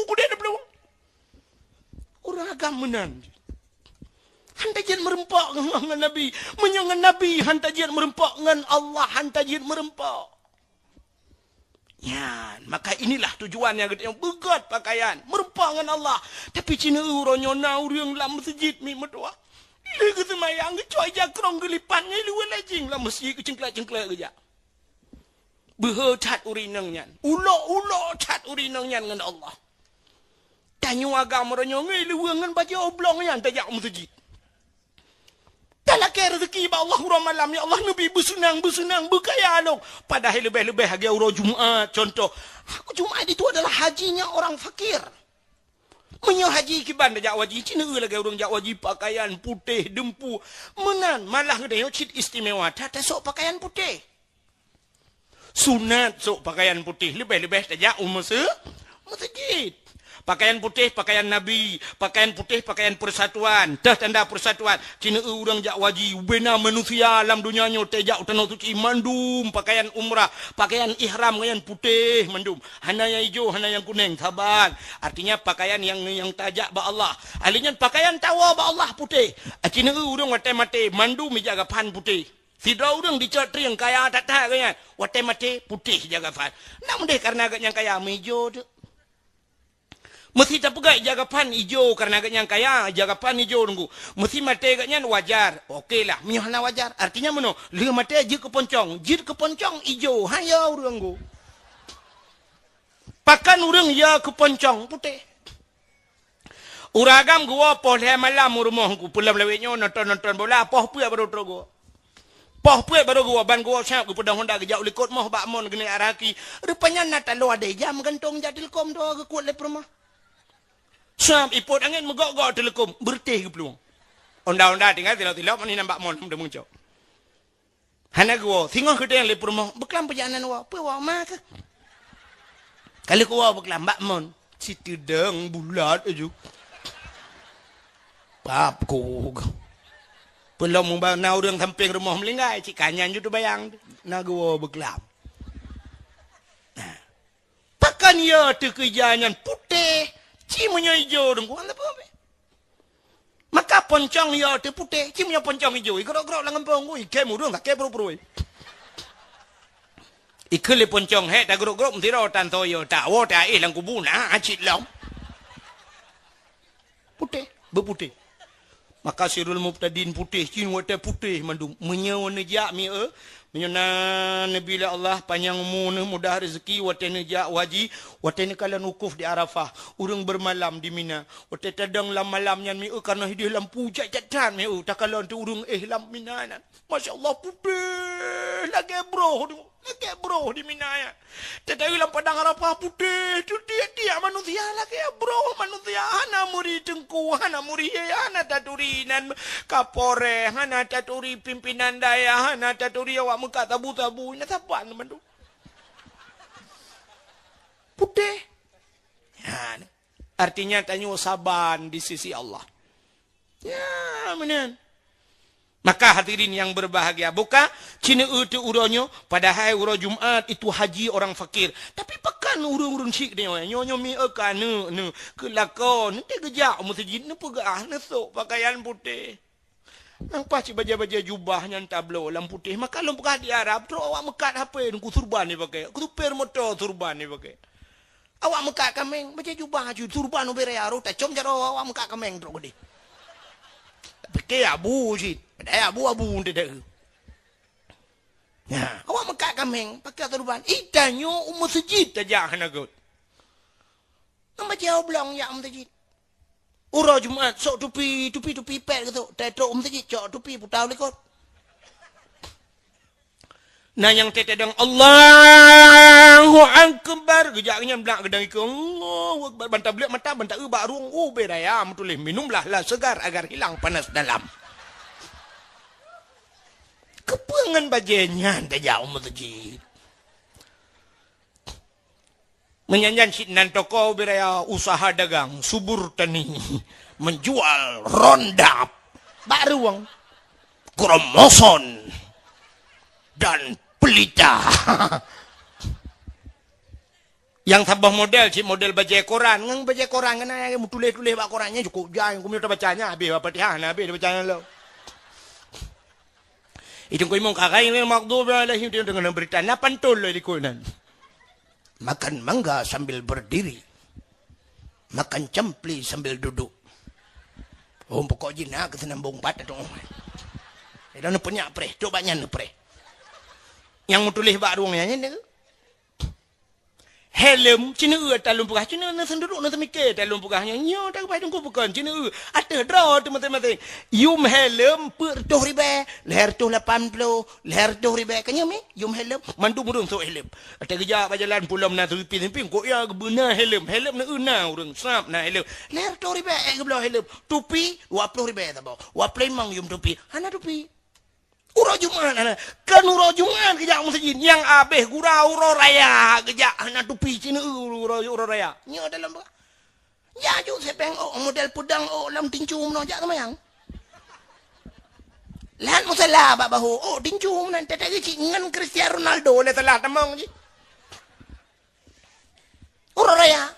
ku dia ada peluang. Orang agam menan. Hantajian merempak dengan Nabi. Menyangan Nabi. Hantajian merempak dengan Allah. Hantajian merempak. Ya, maka inilah tujuannya. Yang begat pakaian. Merempak dengan Allah. Tapi cina uranya nauriang dalam masjid ni mertua. Dia ke semayang. Kecuali jakrong gelipan. Dia luar lajing dalam masjid. Kecengklak-cengklak kejap. Berhecat urinangnya. Ulok-ulok cat urinangnya dengan Allah. Tanya agama orangnya. Dia luar dengan baca oblongnya. Tajak masjid. Tak nak kira rezeki ba Allah urang malam ya Allah Nabi bersenang berkaya long. Padahal lebih-lebih hari urang Jumaat contoh. Aku Jumaat itu adalah hajinya orang fakir. Menyo haji kiban dak wajib Cina lagi urang jak wajib pakaian putih dempu. Menan malah ngedeo cit istimewa tak sok pakaian putih. Sunat sok pakaian putih lebih-lebih tajak masjid. Pakaian putih, pakaian Nabi. Pakaian putih, pakaian persatuan. Dah tanda persatuan. Cina orang jak wajib. Bina manusia alam dunianya. Tejak utana suci. Mandum. Pakaian umrah. Pakaian ihram yang putih. Mandum. Hana yang hijau, hana yang kuning. Sabar. Artinya pakaian yang tajak ba Allah. Alinya pakaian tawa ba Allah putih. Cina orang mati-mati. Mandum jaga pan putih. Sidra orang dicat yang kaya tak kan. Mati-mati putih jaga pan. Namun deh karena agak yang kaya hijau tu. Mesti tak pegai jagapan hijau karena agaknya kaya, jagapan hijau tunggu. Mesti mata agaknya wajar. Okeylah, mihna wajar. Artinya mana? Le mata je ke poncong, hijau. Haya urang go. Pakan urang ya ke poncong putih. Uragam gua poh le malam rumah ku pulang lewetnya nonton bola poh puya baru trogo. Poh puya baru gua ban gua siap ku pedang Honda gejak likut moh bak mon gene araki. Rupanya nak talu ada jam gantung jadilkom do ke kuat le rumah. Sam ipot angin megok-gok telekom bertih ke peluang. Onda-onda tinggal tilap-tilap ni nampak mon dah muncul. Hana gua tengok kedai le rumah beklam perjalanan wa, pe wa ma ke. Kali ku wa beklam bak mon, situ deng bulat aju. Pap ku. Belum mubang na urang samping rumah melinggai cik kanyan ju tu bayang na gua beklam. Pakan ya tu kerjaan putih. Cimunya hijau dong, gua apa? Maka poncong ya tu putih, cimunya poncong hijau. Gerok-gerok lang kampung gua, ikan murung tak kebro-bro. Ikan le poncong he, tak gerok-gerok mesti rotan toyo, tak wo tak lang kubuna, acit long. Putih, berputih. Maka Sirul Mubtadin putih, cinu wate putih mandum. Menyawa nejak mi menyana Nabi Allah panjang umur mudah rezeki wate nejak waji wate ni kalian wukuf di Arafah urang bermalam di Mina wate tadang lam malamnya mi karena hidup lampu jatan mi tak kalau tu urang lam Mina nan masya-Allah putih lagi bro di Mina ya tetapi lam padang Arafah putih tu dia manusia lagi bro manusia hana muri tengku hana muri hana taturinan kapore hana taturi pimpinan daya hana taturi awak muka tabu-tabu ini apaan teman tu putih ya, artinya tanya saban di sisi Allah ya benar. Maka hadirin yang berbahagia buka cina itu uronyo pada hari uro Jumat itu haji orang fakir tapi pekan urung-urung syik dia nyonya mi akan ne kelakon nanti gejak masjid ne pegah nesok pakaian putih nampak cik baja-baja jubahnya tablo lampu putih maka lu pegah di Arab terus awak mekat apa ku turban ni pakai ku per motor turban ni pakai awak mekat kameng baca jubah turban ubere aru tak com jaro awak mekat kameng terus gede pakai abu jit ada abu tidak ya awak mekat kameng pakai turban itanyo masjid aja hana god nampak jauh belang ya masjid Ura Jumat sok tupi pet gitu. Tetrok masjid cok tupi putau lekot. Nah yang tetedang Allahu Akbar gejaknya belak gedang iku Allahu Akbar bantah belik mata bantah bak ruang beraya metulih minumlah lah segar agar hilang panas dalam. Kepengen bajenya dah jauh masjid. Menyanyian sidnan toko beraya usaha dagang subur tani menjual rondap baruang kromoson dan pelita yang tabah model cik model baca koran ngang baca koran kena yang tulis-tulis bak korannya cukup jang aku minta bacanya habis Fatihah habis bacanya lo itu kau mau kakai ni makdub alaihim dengan berita na pantul di kunan. Makan mangga sambil berdiri. Makan cempli sambil duduk. Oh, pokok jina ke senambung pada tu. Ida nu punya pre, coba nya nu pre. Yang mutulis bak ruangnya ni. Helm cina talum pugah cina na senduduk na semikir talum pugahnya nyo tak pai tunggu bukan cina ada draw teman-teman yum helm per 2,000 leher tu 80 leher 2,000 kanya mi yum helm mandu murung so helm ada kerja berjalan pulau na tepi kok ya benar helm na una urang sap na helm leher 2,000 ke belah helm tupi 20,000 tabo wa play mang yum tupi hana tupi Uro Jumat kan uro Jumat kejak masjid yang abeh gura uro raya kejak hana tupi cina uro raya nya dalam ya ju sepeng model pedang lam tincu no jak tamayang lan musala babahu tincu nan tete ki ngan Cristiano Ronaldo le telah tamang ji uro raya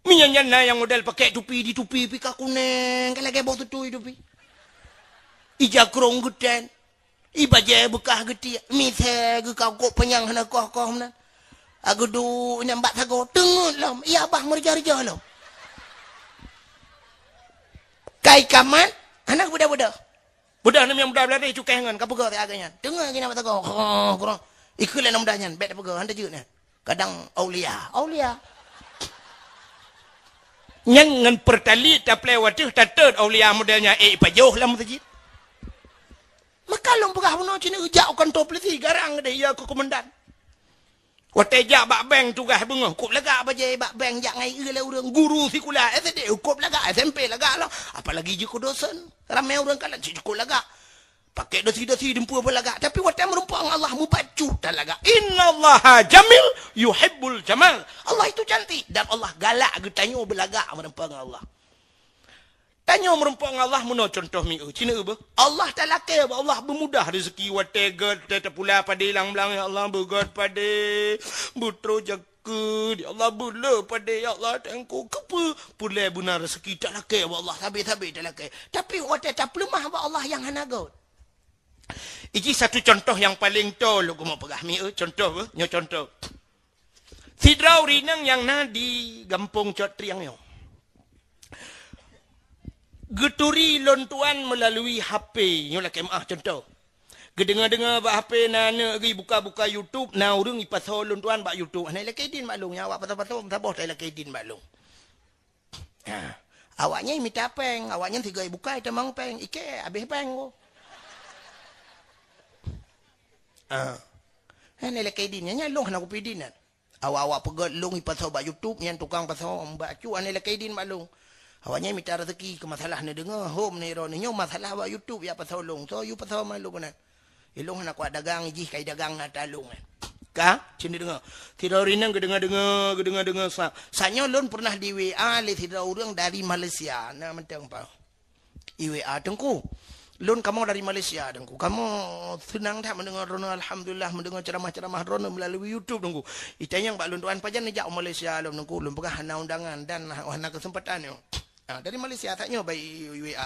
minyan na yang model pakai tupi di tupi pika kuning lagi bawa tupi ija krong geden ibaje bekah geti mithe ge kau kok penyang hana koh nan Aku duk nyambat sago. Tengok lah. Ya abah merja-rja lah. Kai kaman. Anak budak-budak. Budak ni yang budak belakang cukai dengan. Kau pegang tak agaknya. Tengok lagi nampak sago. Kurang. Ikutlah nama mudahnya. Bet tak pegang. Anda je ni. Kadang aulia. Aulia. Yang ngan pertali tak lewat tu. Tak ter aulia modelnya. Pajoh lah masjid. Maka long pegah bunuh cina ujak kan top lesi. Garang dia. Ya aku komandan. Watejak bak bank tugas bunga. Kop lagak apa je bak bank jak ngai lah orang guru sekolah SD kop lagak SMP lagak lah. Apalagi je ko dosen. Ramai orang kalah cukup lagak. Pakai dosi-dosi dempu apa lagak. Tapi watai merumpang Allah mu bacu dan lagak. Innallaha jamil yuhibbul jamal. Allah itu cantik dan Allah galak getanyo belagak merumpang Allah. Tanya merumpang Allah mana contoh mi Cina apa? Allah tak laki Allah bermudah rezeki watai god tetap pula pada hilang belang ya Allah bergod pada butro jaga ya Allah bula pada ya Allah tengku kepa pula benar rezeki tak laki Allah habis-habis tak laki. Tapi watai tak lemah Allah yang hanagot. Ini satu contoh yang paling tol aku mau pegah mi contoh apa? Nyo contoh. Sidrau rinang yang na di Gampung Cotriang yo. Geturi lontuan melalui HP. Nyolah kemah contoh. Gedengar-dengar bak HP nana gi buka-buka YouTube na urang ipasau lontuan bak YouTube. Ana lekidin maklum nya awak pasal-pasal sabah tak lekidin maklum. Awaknya minta peng, awaknya tiga buka itu mang peng. Ike habis peng ko. Ana lekidin nya long nak pidinan. Awak-awak pegot long ipasau bak YouTube yang tukang pasau mbak cu ana lekidin maklum. Awaknya minta rezeki ke masalah ni dengar home ni ro ni nyo masalah buat YouTube ya pasal long so you pasal malu kan ilong nak kuat dagang iji kai dagang nak talung ka cini dengar tidak rinang gedengar sanyo lon pernah di WA le tidak orang dari Malaysia na mentang pa WA tengku lon kamu dari Malaysia tengku kamu senang tak mendengar rono alhamdulillah mendengar ceramah-ceramah rono melalui YouTube tengku itanya bak lon tuan pajan nejak Malaysia lon tengku lon pegah hana undangan dan hana kesempatan yo. Dari Malaysia taknya by WA.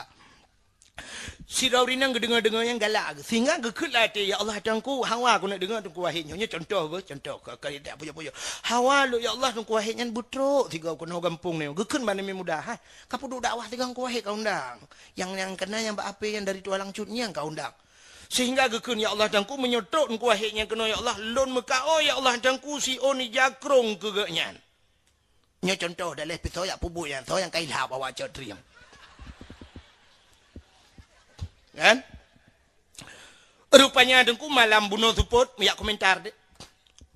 Si Raurinang dengar-dengar yang galak. Sehingga gekutlah ya Allah tangku hawa aku nak dengar tangku wahidnya. Contoh apa? Contoh. Kalau tak punya-punya. Hawa lu ya Allah tangku wahidnya butruk. Tiga aku nak gampung ni. Gekut mana ni mudah. Kau duduk dakwah tiga aku wahid kau undang. Yang kena yang apa yang dari tualang cutnya kau undang. Sehingga gekun ya Allah tangku menyotok tangku wahidnya kena ya Allah. Lon mekao ya Allah tangku si oni jakrong kegaknya. Nyo contoh dalam episode yang pubuk yang so yang kailap awak Cotriang. Kan? Rupanya dengku malam bunuh support ya komentar deh.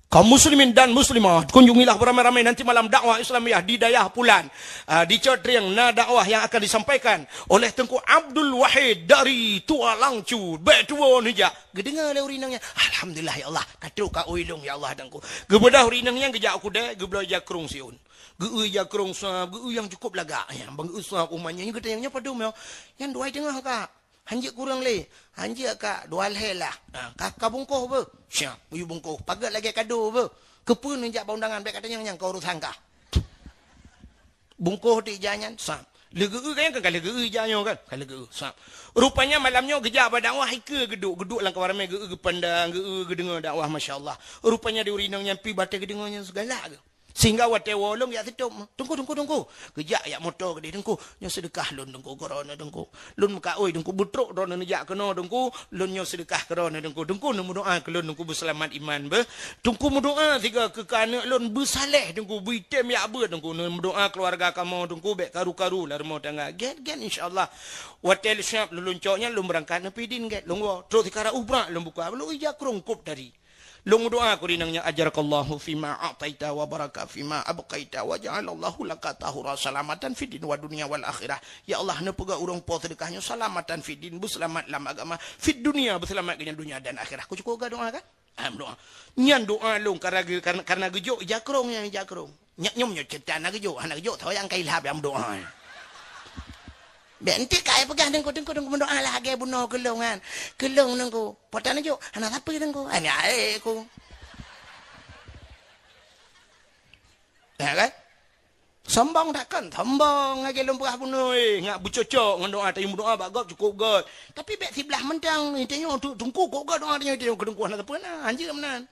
Kaum muslimin dan muslimah kunjungilah beramai-ramai nanti malam dakwah Islamiyah di Dayah Pulan di Cotriang na dakwah yang akan disampaikan oleh Tengku Abdul Wahid dari Tua Langcu betua nija. Gedengar le urinangnya alhamdulillah ya Allah katu ka uilung ya Allah dengku. Gebedah urinangnya gejak aku deh gebelah jakrung siun. Geu jakrung sa geu yang cukup lagak yang bang usah umanya yang gedenya padu meo yang dua tengah kak hanjik kurang le hanjik kak dua lah kakak bungkuh be siap uyu bungkuh pagat lagi kado be kepun njak undangan baik katanya yang kau urusan kah bungkuh di jangan sap legeu kan kalau legeu janyo kan kalau legeu sap rupanya malamnya gejak dakwah hike geduk lang kawarame geu pandang geu gedengar dakwah masyaallah rupanya di urinang nyampi batai gedengarnya segala ke. Sehingga wate wolong ya tutup. Tunggu. Kejak ya motor ke dia tunggu. Nyo sedekah lun tunggu korona tunggu. Lun muka oi tunggu butruk rono nejak kena tunggu. Lun nyo sedekah korona tunggu. Tunggu nemu doa ke lun tunggu berselamat iman be. Tunggu doa tiga ke kana lun bersaleh tunggu bitem ya be tunggu nemu doa keluarga kamu tunggu bek karu-karu lah rumah tangga. Get insyaallah. Wate syap lun coknya lun berangkat nepi din get. Lun terus dikara ubra lun buka. Lu ija krongkop dari. Long doa aku rinangnya ajarakallahu fima a'taita wa baraka fima abqaita wa ja'alallahu laka tahura salamatan fid din wa dunya wal akhirah. Ya Allah nepega urang po sedekahnya salamatan fid din berselamat dalam agama fid dunia berselamat dengan dunia dan akhirat. Ku cukup doa kan? Doa. Nyan doa long karena gejo jakrong yang jakrong. Nyak nyom nyo cerita anak gejo tahu yang kailhab yang doa. Nanti kaya pegang dengku mendoa lagi bunuh kelongan. Kelong dengku. Potan aja. Anak apa dengku? Anak aku. Ya kan? Sombong takkan? Sombong lagi lumpah bunuh. Ngak bercocok dengan doa. Tapi doa bagus cukup god. Tapi bek sebelah mentang. Tengok tungku kok god doa. Tengok kedengku anak apa nak. Anjir menan.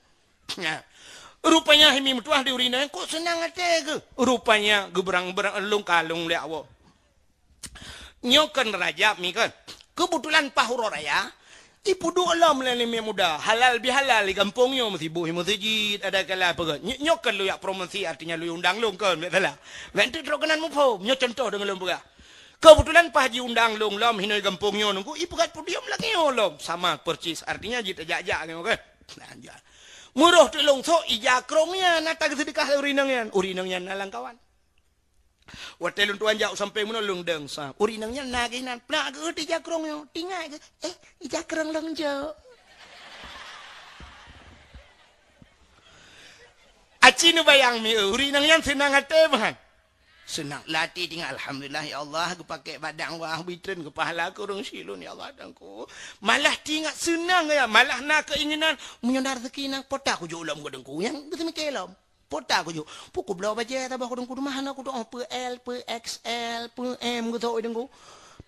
Ya. Rupanya himi mutuah di urina kok senang hati ke. Rupanya geberang-berang elung kalung liak wo. Nyokan raja mi kan. Kebetulan pahuro raya. Ipu dua alam lele mi muda. Halal bihalal di kampungnya mesti buhi masjid ada kala apa kan. Nyokan lu yak promosi artinya lu undang lu kan. Betul lah. Ventu trokanan mu po. Nyo contoh dengan lu buka. Kebetulan pahaji undang lu lom hinoi kampungnya nunggu. Ipu kat podium lagi lom. Sama percis artinya jita jak-jak kan. Lanjut. Muruh telung so ijakrongnya nata kesedekah urinangnya. Urinangnya nalang kawan. Watelun tuan jauh sampai menolong deng sa. Urinangnya naginan. Nak ke ijakrongnya. Tinggal ke. Ijakrong lang jauh. Aci nu bayang mi. Urinangnya senang hati bahan. Senang latih tinggal. Alhamdulillah ya Allah. Aku pakai badang wah bitren ke pahala aku orang silun ya Allah. Dengku. Malah tinggal senang ya. Malah nak keinginan. Menyondar rezeki nak potak aku jualan ke dengku. Yang betul kelam. Potak aku jualan. Pukul belau baca. Tabah aku dengku. Rumah aku doa. Per L, per XL, per M. Aku tahu dengku.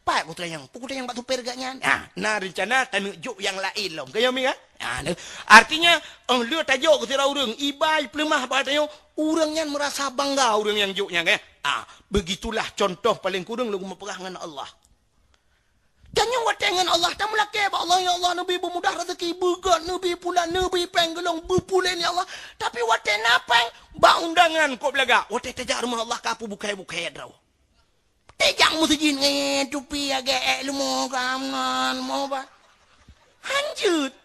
Pak aku tanya. Pukul tanya batu pergaknya. Nah rencana tanuk juk yang lain lom. Kaya mi kan? Artinya. Lu tajuk ke tira urang. Ibai pelemah batanya. Urangnya merasa bangga orang yang juknya kan? Begitulah contoh paling kurang lu memperah dengan Allah. Dan yang wadah dengan Allah tak melaki Allah ya Allah Nabi bermudah rezeki bergat Nabi pula Nabi penggelong berpulen ya Allah. Tapi wadah napang ba undangan kau belaga. Wadah tajak rumah Allah kapu bukai-bukai draw. Tajak musjid nge tupi agak lu mau kaman mau ba. Hanjut.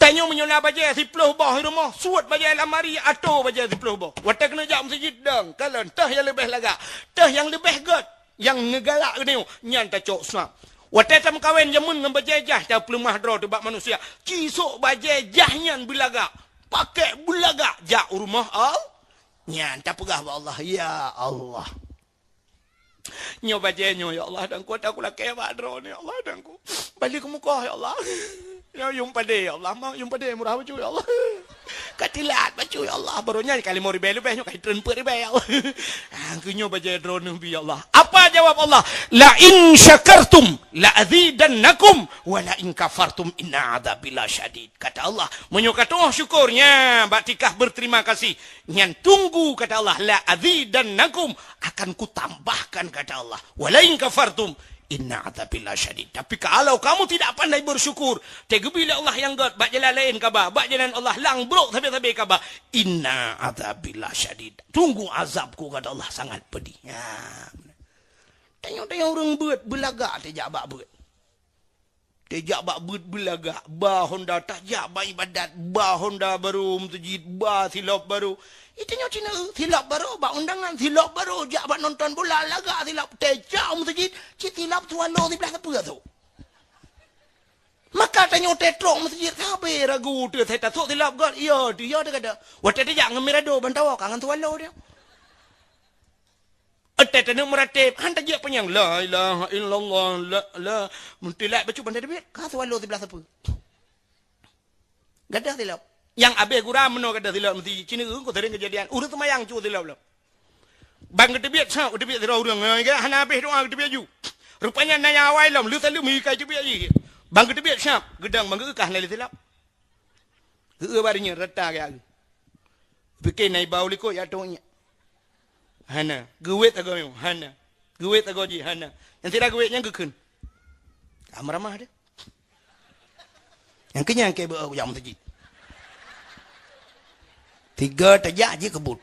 Tanya menyolah baca 10 bah rumah. Suat baca lamari atau baca 10 bah. Watak kena jam masjid dang. Kalau tah yang lebih laga. Tah yang lebih god. Yang negalak ni. Nyan tak cok semua. Watak tak kawin jamun dengan baca jah. Tak pelemah draw tebak manusia. Kisuk baca jah nyan belaga. Pakai belaga. Jak rumah Allah. Nyan tak pegah Allah. Ya Allah. Nyo baca nyo ya Allah. Dan ku tak kula kebak draw ni Allah. Dan ku balik ke muka ya Allah. Ya yung pada ya Allah mak yung pada murah baju ya Allah. Katilat baju ya Allah barunya kali mau ribel lebih kali transfer ribel ya Allah. Angkunyo baca drone bi Allah. Apa jawab Allah? La in syakartum la azidannakum wa la in kafartum inna adzabil syadid. Kata Allah, menyokatoh syukurnya batikah berterima kasih. Nyan tunggu kata Allah la azidannakum akan kutambahkan kata Allah. Wa la in kafartum inna adzabillah syadid. Tapi kalau kamu tidak pandai bersyukur, tegubila Allah yang god, bak jalan lain kaba, bak jalan Allah lang brok tabi-tabi kaba, inna adzabillah syadid. Tunggu azabku kata Allah sangat pedih. Ya. Tengok-tengok orang buat belaga tejak bak buat. Tejak bak buat belaga, ba Honda tajak bak ibadat, ba Honda baru masjid, ba silap baru. Itanya Cina silap baru bak undangan silap baru jak bak nonton bola laga silap tejak masjid cik silap tuan lo di belah apa tu maka tanya tetrok masjid sabe ragu tu saya tak silap god iya dia kata waktu tejak ngemirado bantawa kangen tuan lo dia tena meratib hantar je penyang la ilaha illallah la muntilat baca bandar debit ka tuan lo di belah apa gadah silap yang abe gura meno kada silap mesti Cina ko sering kejadian urut mayang cu silap lo bang gede biat sa gede biat orang ga hana abe doa gede biat ju rupanya naya awai lam lu selalu mi kai gede biat ji bang gede biat sap gedang bang kah nali silap barinya rata ga bikin nai bau liko ya tonya hana guwet ago yo hana guwet ago ji hana yang tidak guwetnya gekun amramah dia yang kenyang ke bau jam masjid 3 tajak je kebut.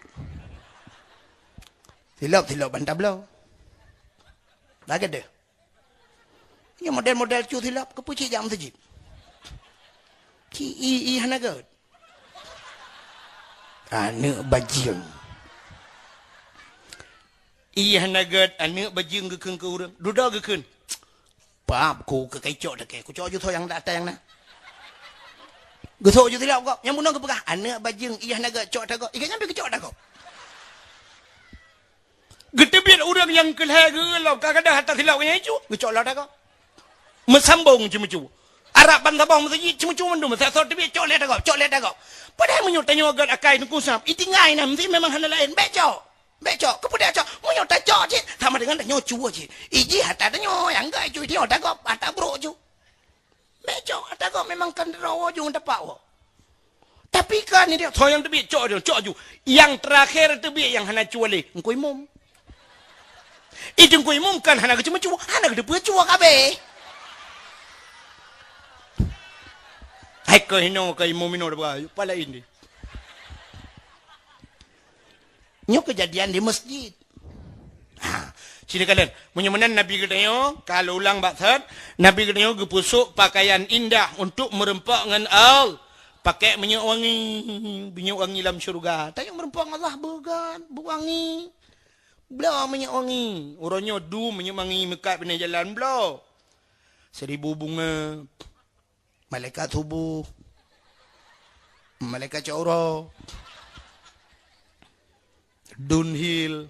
Silap bantah belau. Lagi deh. Ini model-model cu silap ke pucik jam masjid. Ci hanagat. Anak bajing. Hanagat anak bajing gekeng ke urang. Duda gekeng. Pap ku ke kecok dak ke. Ku cok je yang datang yang na. Gosok je silap kau. Yang bunang ke pegah. Anak bajing. Iya naga cok tak kau. Ikan nyampe ke cok tak kau. Getebit orang yang kelih gelap. Kadang-kadang hantar silap yang itu. Gecok lah tak kau. Mesambung cuma-cuma. Arab bantabang masjid cuma-cuma mendung. Saya sort tebit cok lihat tak kau. Cok lihat tak kau. Padahal menyutanya agak akai nunggu sap. Itingai nak. Mesti memang hana lain. Becok. Kemudian cok. Menyutai cok je. Sama dengan tanya cua je. Iji hatta tanya. Yang gak cuy. Dia tak kau. Hatta bro je. Becok, tak kau memang kan rawa jung dapat awak. Tapi kan ni dia, so yang terbit cok ju. Yang terakhir terbit yang hana cua le, engkau imum. Itu engkau imum kan hana cuma cua, hana kena cua kabe. Hai kau hino kau imum ino dah pala ini. Nyo kejadian di masjid. Ha, sini kalian, menyamanan Nabi katanya, kalau ulang baksat, Nabi katanya gepusuk pakaian indah untuk merempak dengan pakai minyak wangi dalam syurga. Tanya merempak Allah berwangi. Belah minyak wangi. Orangnya minyak wangi mekat pindah jalan belah. 1000 bunga. Malaikat subuh. Malaikat caura. Dunhill.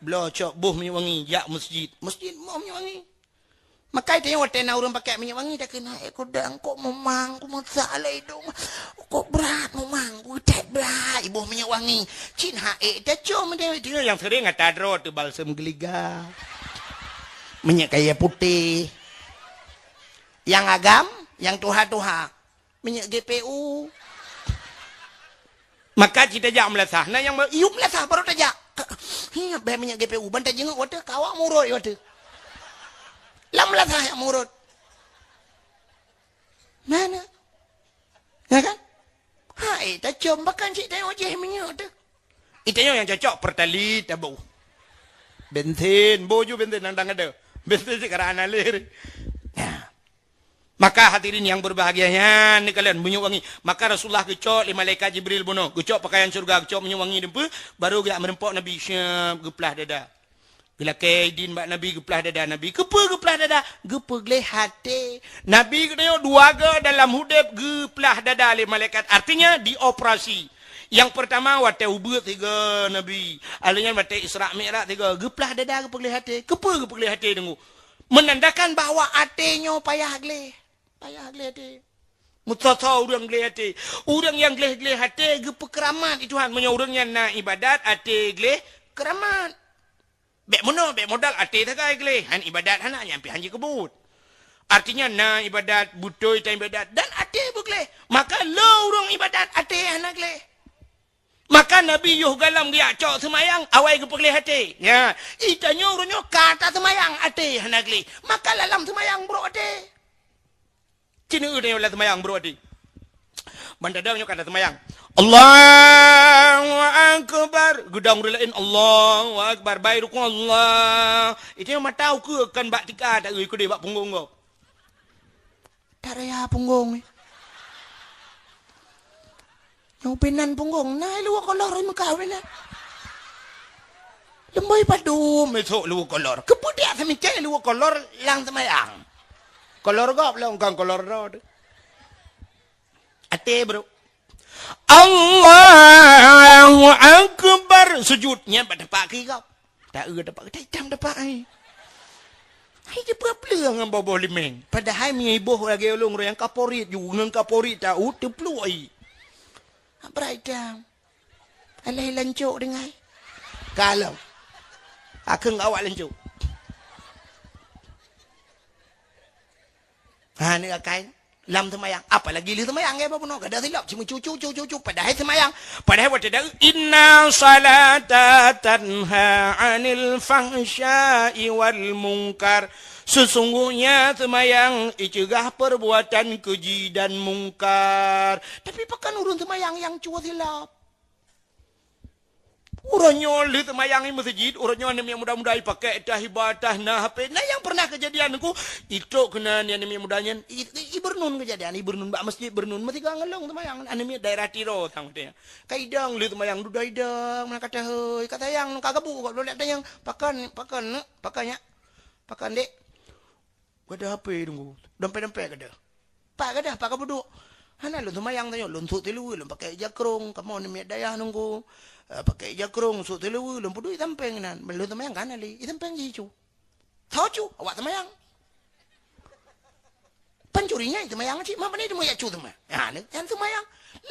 Belah cak buh minyak wangi. Ya masjid. Masjid mau minyak wangi. Makai tanya waktu nak orang pakai minyak wangi dah kena aku dah kok memang aku masalah hidung kok berat memang aku tak berat ibu minyak wangi cin hae dah cuma dia yang sering kata dro tu balsam geliga minyak kayu putih yang agam yang tuha minyak GPU maka kita jak melasah nah yang iup melasah baru tajak hiya be minyak GPU bantai jenguk water kawak murut water lam lah saya murut. Mana? Ya kan? Hai, tak coba kan cik tengok je minyak tu. Itu yang cocok pertali tabu. Bensin, boju bensin nandang ada. Bensin sekarang analir. Ya. Maka hadirin yang berbahagianya ni kalian minyak wangi. Maka Rasulullah kecok lima malaikat Jibril bunuh. Kecok pakaian syurga, kecok minyak wangi dempu, baru dia merempok Nabi syam geplah dada. Bila kaidin bak Nabi geplah dada Nabi. Kepa geplah dada? Gepa geleh hati. Nabi kena dua ga dalam hudib geplah dada oleh malaikat. Artinya dioperasi. Yang pertama waktu ubud 3 Nabi. Alanya waktu Isra' Mi'raj 3. Geplah dada gepa geleh hati. Kepa gepa geleh hati tunggu. Menandakan bahawa hatinya payah geleh. Payah geleh hati. Mutasa orang geleh hati. Orang yang geleh hati gepa keramat. Itu Tuhan. Punya orang yang nak ibadat hati geleh keramat. Bek modal ati takai geleh. Han ibadat hana nyampi hanji kebut. Artinya na ibadat butuh ita ibadat dan ati bugleh. Maka lo urang ibadat ati hana geleh. Maka Nabi yuh galam dia cok semayang awai ke pegleh hati. Ya, itanya urangnya kata semayang ati hana geleh. Maka lalam semayang bro ati. Cina urang lalam semayang bro ati. Bandadangnya kata semayang. Allahu Akbar. Gudang relain Allahu Akbar. Baik rukun Allah. Itu yang matau ke akan bak tika tak ikut dia bak punggung kau. Tak raya punggung ni. Yang penan punggung. Nah, luar kolor ni muka penan. Lembai padu. Mesok luar kolor. Kemudian semicai luar kolor lang semayang. Kolor gop lah. Bukan kolor rod. Ate bro. Allahu Akbar. Sujudnya pada pagi kau. Tak dapat kita hitam dapat ai. Hai dia berpela dengan bawah limeng. Padahal mi ibuh lagi ulung yang kaporit ju nang kaporit tahu teplu ai. Braidam. Alai lancuk dengan. Kalau akeng awak lancuk. Ha ni kain. Lam semayang. Apalagi li semayang apa pun. Kada silap. Cuma cucu. Padahal semayang. Padahal waktu dah. Inna salata tanha anil fahsya'i wal munkar. Sesungguhnya semayang icegah perbuatan keji dan mungkar. Tapi pakan urun semayang yang cua silap. Orangnya li semayang di masjid, orangnya ni yang muda-muda pakai dah ibadah nah HP. Nah yang pernah kejadian aku, itu kena ni yang mudanya ibernun kejadian, ibernun bak masjid bernun mesti kau ngelong semayang. Anemi daerah Tiro tang dia. Kaidang li semayang du daidang, mana kata heuy, kata yang kagabu kau boleh ada yang pakannya. Pakan dek. Ada HP tunggu. Dompet ada. Pak ada, pak kabuduk. Hana lu semayang tanya, lu untuk tilu, lu pakai jakrong, kamu ni dayah nunggu. Pakai jakrong so telewu lem pudu itampeng nan belum temayang kan ali itampeng jicu tahu cu awak temayang pencurinya itu temayang cik mana dia mau ya cu temayang ya ni yang temayang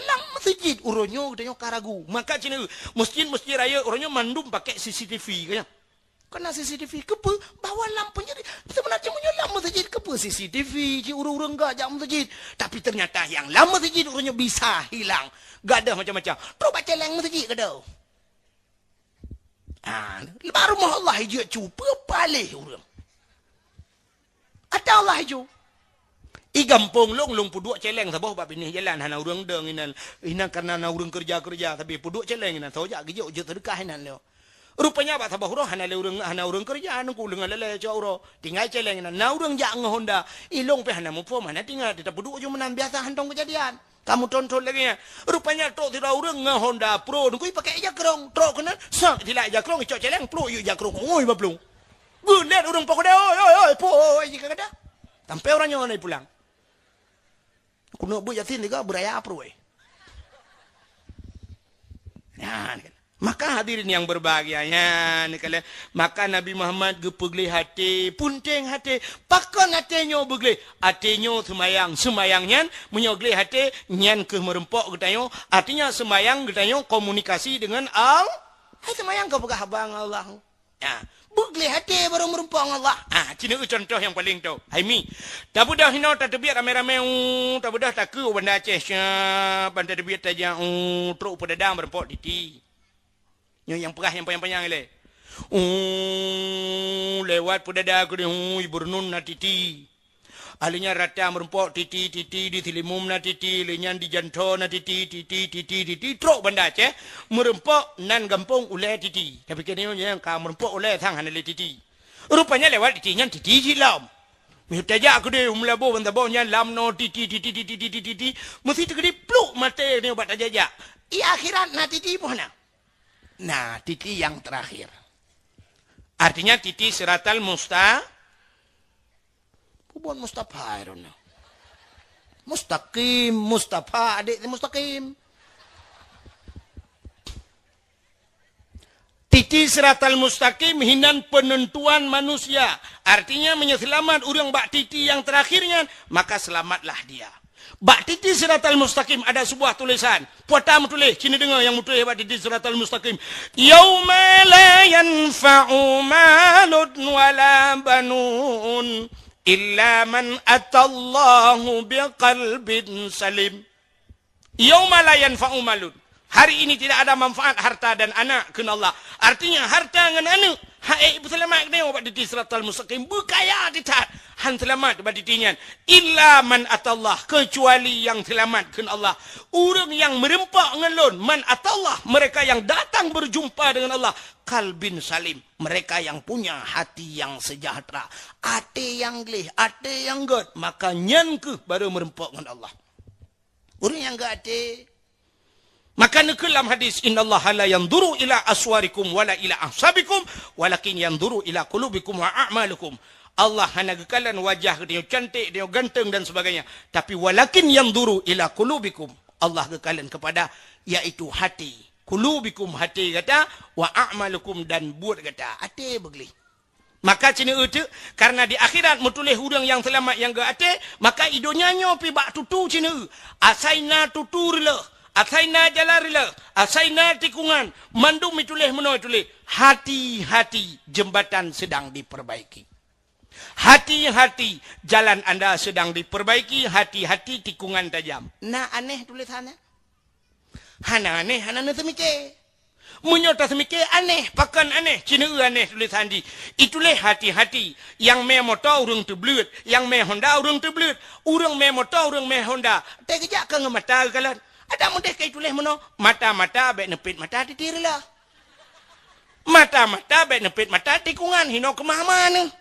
lang masjid uronyo katanya karagu maka cina masjid raya uronyo mandum pakai CCTV kaya Kena CCTV. Kepa bawa lampu jadi. Sebenarnya punya lama masjid. Kepa CCTV. Cik urang-urang gak jam masjid. Tapi ternyata yang lama masjid urangnya bisa hilang. Gak ada macam-macam. Terus baca leng masjid ke dah. Baru mah Allah hijau cuba palih urang. Ada Allah hijau. Gampung long puduk celeng sabah bab ini jalan hana urang deng inan karena na urang kerja tapi puduk celeng inan soja gejo je sedekah inan leo. Rupanya apa sabah urang hana urang kerja anu ku lengan lele coro tinggal celeng inan na urang jak ngehonda ilong pe hana mupo mana tinggal di puduk je menan biasa hantong kejadian. Kamu tonton lagi ya. Rupanya truk tidak urang ngehonda pro nu kui pakai jakrong truk kena sak tilak jakrong cok celeng pro yu jakrong oi bablung. Gulet urang pokok oi po oi jika kada. Sampai orangnya ngai pulang. Kuno bu yatin juga beraya apa we? Ya, maka hadirin yang berbahagia ya, maka Nabi Muhammad gepegli hati, punting hati, pakon hatinya begli, hatinya semayangnya menyogli hati nyan ke merempok getanyo, artinya semayang getanyo komunikasi dengan Allah, semayang ke begah bang Allah, ya. Begli hati baru merumpang Allah. Cina contoh yang paling tu. Haimi. Tak budah hino tak terbiat rame-rame. Tak budah tak ke benda Aceh. Benda terbiat saja. Truk pedadang berempok titi. Yang perah yang panjang-panjang le. Lewat pedadang ke dia. Ibu renun na titi. Alinya rata merempok titi di tilimum na titi, linyan di janto na titi truk benda Aceh merempok nan gampung ulai titi. Tapi kini yang ka merempok ulai thang hanale titi. Rupanya lewat titinya titi jilam. Mihtaja aku dia umlabo benda bawnya lam no titi mesti tegedi pluk mate ni obat aja. I akhirat na titi pohna. Nah, titi yang terakhir. Artinya titi siratal Bukan Mustafa Iron. Mustaqim, Mustafa, adik mustaqim. Titi siratal mustaqim hinan penentuan manusia. Artinya menyelamat orang bak titi yang terakhirnya, maka selamatlah dia. Bak titi siratal mustaqim ada sebuah tulisan. Puatam tulis, sini dengar yang mutulis bak titi siratal mustaqim. Yauma la yanfa'u malun wala banun. Illa man atallahu biqalbin salim. Yauma la yanfa'u malun. Hari ini tidak ada manfaat harta dan anak kena Allah. Artinya harta dengan anak haik berselamat kena obat di siratal mustaqim berkaya ditat han selamat obat ditinyan. Illa man atallah kecuali yang selamat kena Allah. Orang yang merempak dengan lon man atallah mereka yang datang berjumpa dengan Allah kalbin salim. Mereka yang punya hati yang sejahtera. Hati yang gelih, hati yang god. Maka nyan ke baru merempak dengan Allah. Orang yang gak hati. Maka dalam hadis, innallaha la yanzuru ila aswarikum wala ila ahsabikum walakin yanzuru ila qulubikum wa a'malukum. Allah hanya gekalan wajah dia cantik, dia ganteng dan sebagainya. Tapi walakin yanzuru ila qulubikum. Allah gekalan kepada yaitu hati. Qulubikum hati kata, wa a'malukum dan buat kata. Hati begli. Maka cina itu karena di akhirat mutulih hurang yang selamat yang gak hati, maka idonya nyopi bak tutu cina. Asaina tuturlah. Asaina jalarila, asaina tikungan, mandum itulih menoi tulih. Hati-hati jembatan sedang diperbaiki. Hati-hati jalan anda sedang diperbaiki, hati-hati tikungan tajam. Nah aneh tulisannya. Hana aneh, hana semikir. Menyota semikir aneh, pakan aneh, cina aneh tulisan di. Itulah hati-hati. Yang me motor urung terbelut, yang me Honda urung terbelut. Urung me motor, urung me Honda. Tak kejak ke mata kalan. Ada mudah kayak tulis mana? Mata-mata baik nepit mata ditirilah. Mata-mata baik nepit mata tikungan hino kemah mana?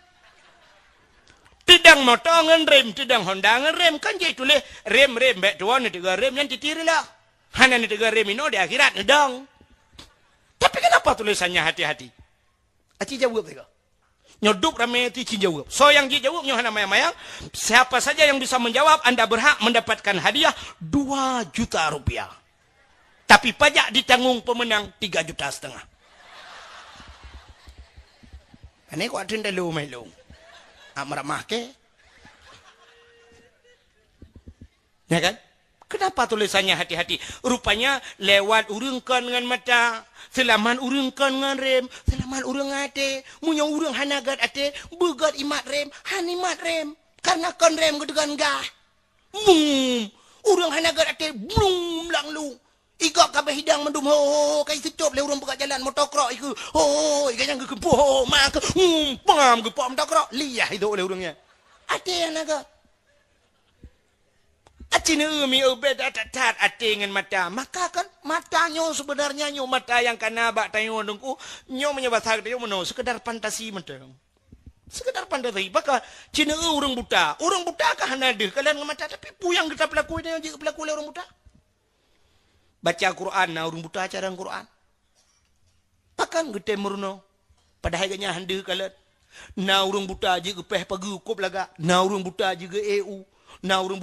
Tidang motor ngan rem, tidang Honda ngan rem kan jadi tulis rem baik tuan ni tiga rem yang ditirilah. Hana ni tiga rem hino di akhirat nedang. Tapi kenapa tulisannya hati-hati? Aci jawab juga. Nyodup ramai itu jawab. So yang dijawab nyohana mayang-mayang, siapa saja yang bisa menjawab, anda berhak mendapatkan hadiah 2 juta rupiah. Tapi pajak ditanggung pemenang 3,5 juta. Ini kok ada lu melu. Amramah ke? Ya kan? Kenapa tulisannya hati-hati? Rupanya lewat urungkan dengan mata. Selaman urang kan ngan rem, selaman urang ate, munyong urang hanagat ate, begat imat rem, hanimat rem. Karena kon rem gedegan gah. Urang hanagat ate, blum lang lu. Igak kabeh hidang mendum ho kai secup le urang begat jalan motokrok iku. Ho iganyang ke ho mak pam ke pom motokrok. Liah itu oleh urangnya. Ate yang naga. Acina mi beda tat ate dengan mata. Maka kan matanya sebenarnya nyo mata yang kana bak tayo nungku nyo menyebasa dia meno sekedar fantasi mata. Sekedar fantasi. Maka cina urang buta. Urang buta kah nade kalian mata tapi puyang kita pelaku dia jika pelaku oleh orang buta. Baca Quran na urang buta acara Quran. Pakan gede murno. Pada harganya hande kalian. Na urang buta je gepeh pagi kop laga. Na urang buta je ge EU. Na urang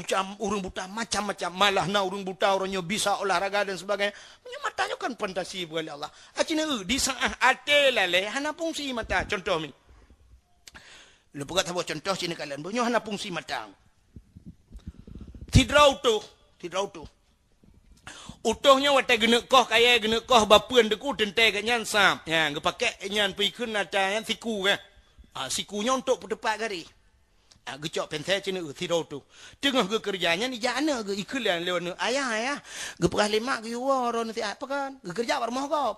buta macam-macam. Malah na urang buta orangnya bisa olahraga dan sebagainya. Matanya kan fantasi oleh Allah. Acina di saah ate lale hana fungsi mata. Contoh ni. Lu pegat apa contoh sini kalian. Bunyo hana fungsi mata. Tidrau tu. Utuhnya watai genek koh kaya genek koh bapuan deku tentai kat nyan sam. Ya, gepakai nyan pergi kun ada yang siku kan. Sikunya untuk berdepak gari. Gecok pensai cina tirau tu. Tengah ke kerjanya ni jana ke ikulan lewan ayah. Geperah lemak ke yuwa orang nanti apa kan? Kerja rumah kau.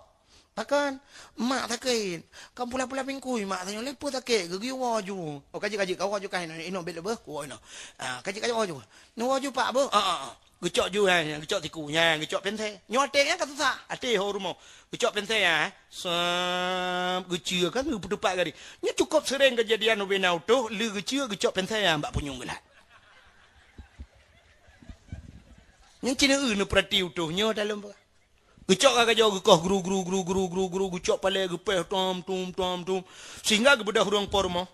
Pakan mak takin. Kamu pula pingkui mak tanya lepo takin. Ge yuwa ju. Oh kaji kau ju kain ino bel be ko ino. Kaji ju. No ju pak be. Gecok ju gecok tikunya, gecok pensai. Nyoteknya kata sa. Ate ho rumah. Gecok pensai ya. Gecia kan berdepak gari. Nya cukup sering kejadian benau tu, le gecia gecok pensai ya mbak punyung gelat. Nya cina nu perhati utuh nyo dalam ba. Gecok kagak jauh gekoh guru gecok pale gepeh tom. Sehingga gebedah urang pormo.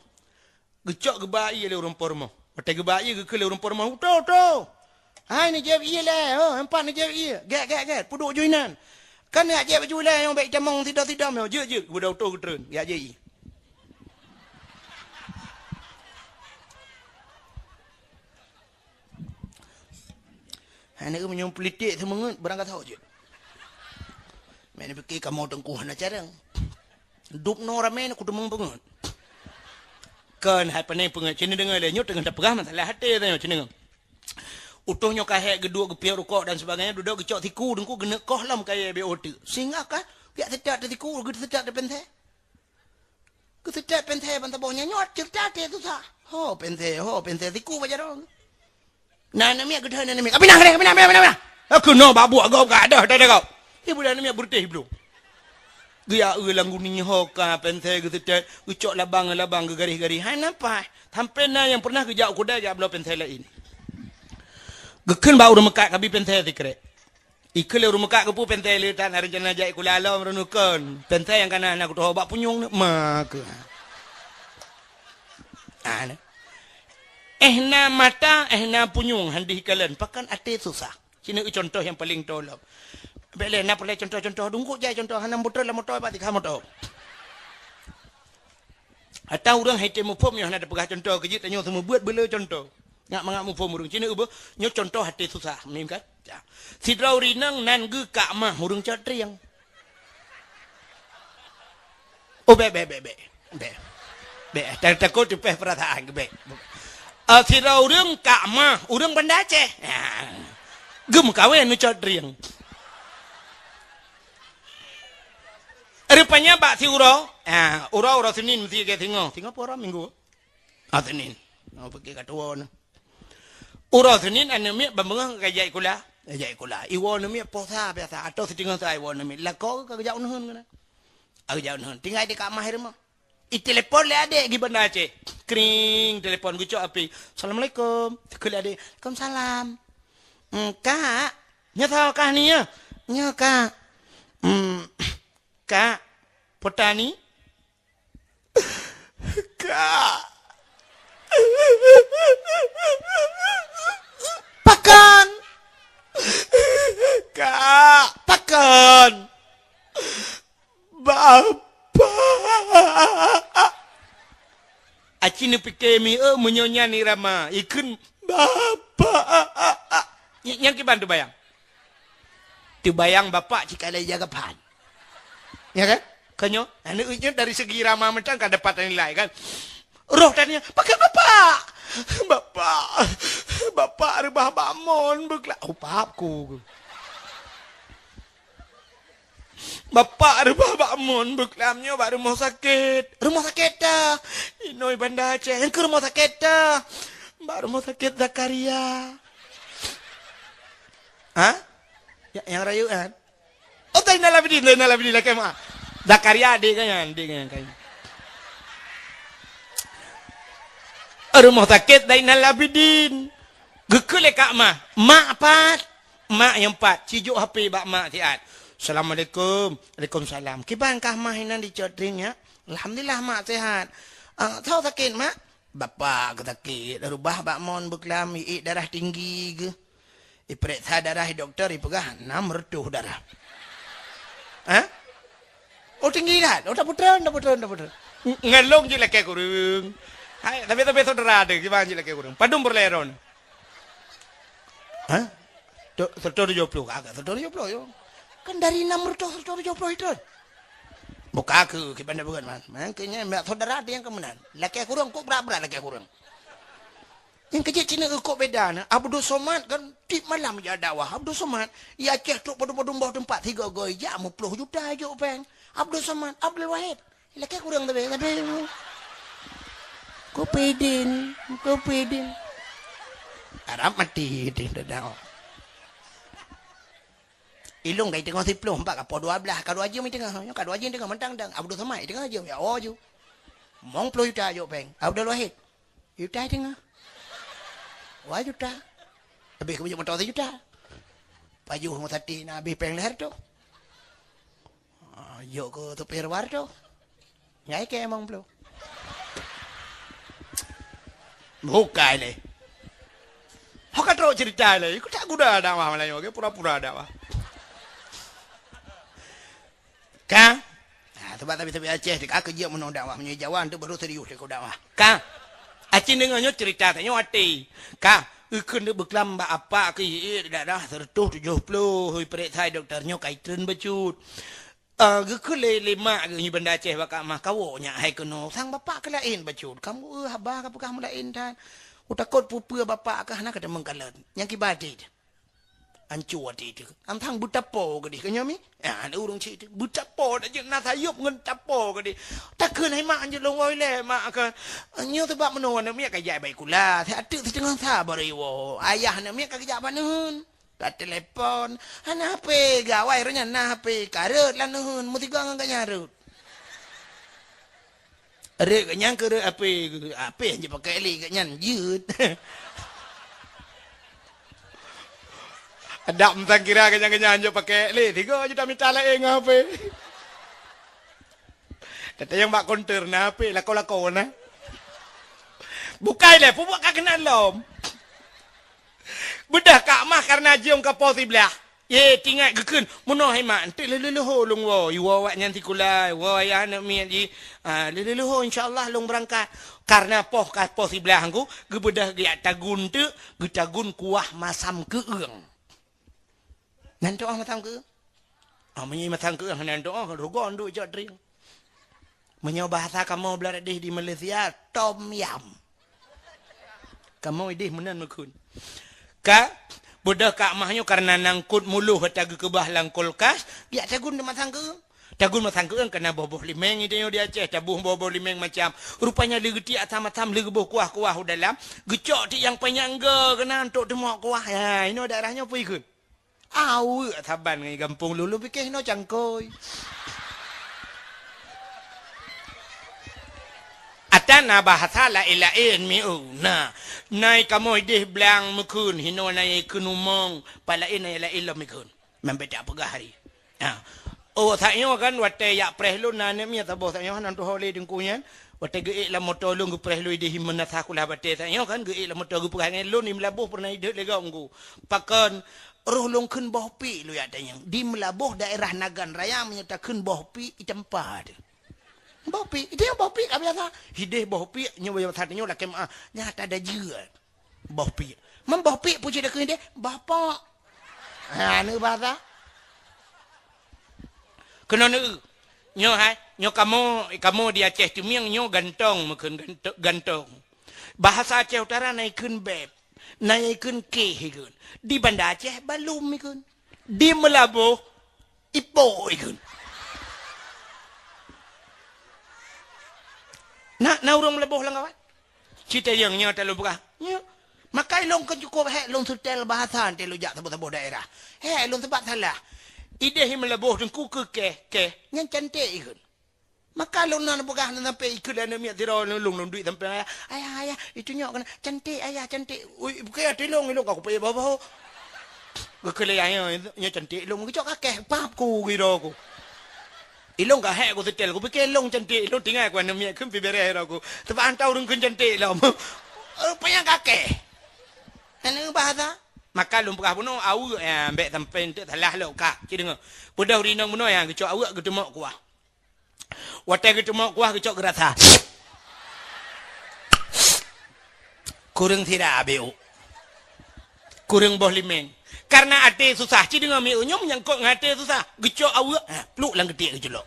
Gecok gebai le urang pormo. Pate gebai ge ke le urang pormo. Utuh. Hai ni jeb iya lah. Empat ni jeb iya. Get. Puduk joinan. Kan nak jeb baju lah yang baik jamong tidak. Je. Budak auto keteren. Ya je. Anak menyong politik semangat berangkat tahu je. Mana fikir kamu tengkuh nak carang. Dup no ramen aku demang banget. Kan hai panai pengat cina dengar le nyut dengan tak pegah masalah hati tanya cina. Utuhnya kahek gedua gepiak rukuk dan sebagainya duduk gecok tiku dengku genek koh lam kaya BOT. Sehingga kan pihak sedak tiku gede sedak de pentai. Ke sedak pentai banta bawanya nyot cerita tu sah. Ho pentai tiku baca dong. Nah namanya gede namanya. Kapina. Aku no babu agak gak ada kau. Ibu dah namanya berteh belum. Gaya langgu ni ho ka pentai ke sedak gecok labang ke garis-garis. Hai nampak. Sampai na yang pernah kejak kuda jak belum pentai lain. Gekun bau rumah kak kabi pentai tikre. Ikut le rumah kak kepu pentai le tan hari jana jai kula alam renukun. Pentai yang kana nak tu bak punyung mak. Na mata na punyung handi kalian pakan ate susah. Sini contoh yang paling tolong. Bele na boleh contoh dungku jai contoh hanam botol la motor ba tikah motor. Atau orang hete mu pom yang ada pegah contoh kejit tanya semua buat bela contoh. Ngak mangak mu pom urung cina ubo nyo contoh hati susah mim kan. Sidrau rinang nan ge kak mah urung catriang. Oh be. Takut dipeh perasaan ke be. Sidrau ring kak mah urung banda Aceh. Gem kawen nu catriang. Rupanya bak si urau. Urau Senin mesti ke tengok pora minggu. Senin. Pergi kat tuan. Urau Senin anami bambang kajai kula. Iwan nami posa biasa atau setinggal saya iwan nami. Lakau ke jauh nuhun kana. Jauh nuhun. Tinggal di kat mahir mah. Telepon le adik di Banda Aceh. Kring telepon gucok api. Assalamualaikum. Kula adik. Waalaikumsalam. Kak, nya tahu kah ni ya? Nya kak. Kak, petani. Kak. Pakan. Kak, pakan. Bapa. Acini pikemi menyonya ni Rama. Ikun bapa. Yang kiban tu bayang. Tu bayang bapak jika ada jaga pan. Ya kan? Kanyo, anaknya dari segi ramah macam kan dapat nilai kan. Roh tanya, pakai bapak. Bapak rebah bangun berkelak. Oh, papku. Bapak rebah bangun berkelamnya baru rumah sakit. Rumah sakit dah. Inoi Banda Aceh. Ke rumah sakit dah. Baru rumah sakit Zakaria. Hah? Yang rayu kan? Oh, Zainal Abidin lah kemah. Zakaria adik kan? Rumah sakit Zainal Abidin. Gekele kak mak empat. Mak yang empat. Cijuk HP bak mak siat. Assalamualaikum. Waalaikumsalam. Kibankah mah hinan dicodring ya? Alhamdulillah mak sehat. Tahu sakit mak? Bapak sakit. Rubah bak mon beklam darah tinggi ke. Periksa darah doktor ipegah 6 reduh darah. Hah? Oh tinggi dah. Oh dah putra. Ngelong je laki kurang. Hai, tapi saudara ada gimana je laki kurang. Padum berleron. Hah? 170 agak 170 yo. Kan dari 6 reduh 170 itu. Buka aku kibanda bukan man. Makanya mbak saudara ada yang kemenan. Laki kurang kok berat laki kurang. Yang kecil Cina kok beda na. Abdul Somad kan tip malam je dakwah. Abdul Somad ia Aceh tu pada bawah tempat 3 goi ja 10 juta je peng. Abdul Somad, Abdul Wahid. Laki kurang tapi kau pedin. Arab mati di dakwah. Ilung kai tengah 10 4 kapal 12 kadu aja mi tengah. Kadu aja tengah mentang dang. Abdul Somad tengah aja ya oh ju. Mong 10 juta je peng. Abdul Wahid. Juta tengah. Wah juta. Lebih ke motor juta. Baju rumah tadi nak habis peng leher tu. Yuk ke tepi luar tu. Nyai ke emang belum. Bukan ni. Hok kata cerita ni. Aku tak guna dakwah Melayu. Okay? Pura-pura dakwah. Kang. Sebab tapi Aceh. Aku kerja menang dakwah. Menyai Jawa. Itu baru serius aku dakwah. Kang. Acing dengannya cerita tanya hati. Kang, kena berkelam apa ke dah 170 periksa doktornya kaitan becut. Gekule lima ke Banda Aceh bakak mah kawonya hai kena sang bapak ke lain becut. Kamu habah ke kamu lain dan utakut pupa bapak ke nak ada mengkalan. Yang kibadi. Ancur itu. Antang butapo ke dia kenyami. Ada urung cik butapo dah je nak sayup ngan tapo ke dia. Tak kena mak anje longoi le mak ke. Nyo sebab menon nak miak kajai baik kula. Saya ada setengah sabar iwo. Ayah nak miak kajak panun. Tak telefon. Ana HP gawai renya na HP karut lah nuhun. Mesti gua ngan nyarut. Rek nyang ke HP je pakai li kat nyan jut. Ada mentang kira kenyang-kenyang je pakai le 3 juta minta lain dengan HP. Kata yang mak konter na HP lako-lako na. Bukai le pupuk kak kena lom. Bedah kak mah karena jiong ka pos sebelah. Ye tinggal gekun muno hai mak ente lele ho long wo iwo wak nyanti kulai wo ya nak mi ji lele ho insyaallah long berangkat karena poh ka pos sebelah aku gebedah ge tagun tu getagun kuah masam keung. Nanti orang matang ke? Menyai matang ke? Nanti orang rogon duk jat drink. Menyau bahasa kamu belajar di Malaysia, Tom Yam. Kamu idih menan mekun. Ka, budak kak mahnya karena nangkut muluh hataga kebah lang kulkas, dia tagun di matang ke? Tagun matang ke kena boboh limeng itu dia Aceh, tabuh boboh limeng macam. Rupanya legeti atam-atam legeboh kuah-kuah dalam. Gecok ti yang penyangga kena untuk demok kuah. Ya, ini daerahnya apa ikut? Taban ngai kampung lulu fikir no cangkoi. Atana bahasa la ilain miuna. Nai kamu idih belang mekun hino nai kunumong palain nai la ilam mekun. Membeda apa hari. Oh taknya kan wate yak prehlu nane mi tabo taknya nan tu hole dengkunya. Wate ge la motor lu prehlu idih himna sakulah bate taknya kan ge la motor gu perangai lu ni melabuh pernah idih lega nggu. Pakan roh longkeun boh pi lu ya tanya di melabuh daerah Nagan Raya menyatakan boh pi di tempat boh pi itu yang boh pi ka biasa hideh boh pi nya wa tanya la kem nyata ada jeur boh pi mem boh pi puji dak hideh bapak nu bahasa kena nu Nyo hai, nyo kamu di Aceh tu miang nyo gantong mungkin gantong. Bahasa Aceh Utara naikun beb, naikun ke ikun. Di Banda Aceh balum ikun. Di Melabuh ipo ikun. Na urang Melabuh lang kawan. Cita yang nyo telu buka. Nyo makai long kan cukup long sutel bahasa telu jak tabu-tabu daerah. Long sebab salah. Ide him Melabuh dengku ke yang cantik ikun. Maka long nan buka sampai ikut dan miat tiro long duit sampai ayah itu nyok kan cantik ayah cantik. Ui bukan ada long aku pay bawah. Gekele ayah nya cantik long kecok kakek papku gitu aku. Ilong ka hek aku setel aku pikir long cantik long tinggal aku nan miat kun pibere aku. Sebab antau deng kun cantik lah. Rupanya kakek. Ana bahasa maka lum pekah puno au ambek sampai tak salah lo kak. Ci dengar. Budak rinang puno yang kecok awak gedemak kuah. Watai gedemak kuah kecok gerasa. Kurang tidak abiu. Kurang boh limen. Karena ate susah. Ci dengar mi unyo menyangkut ngate susah. Kecok awak peluk lang getik kecelok.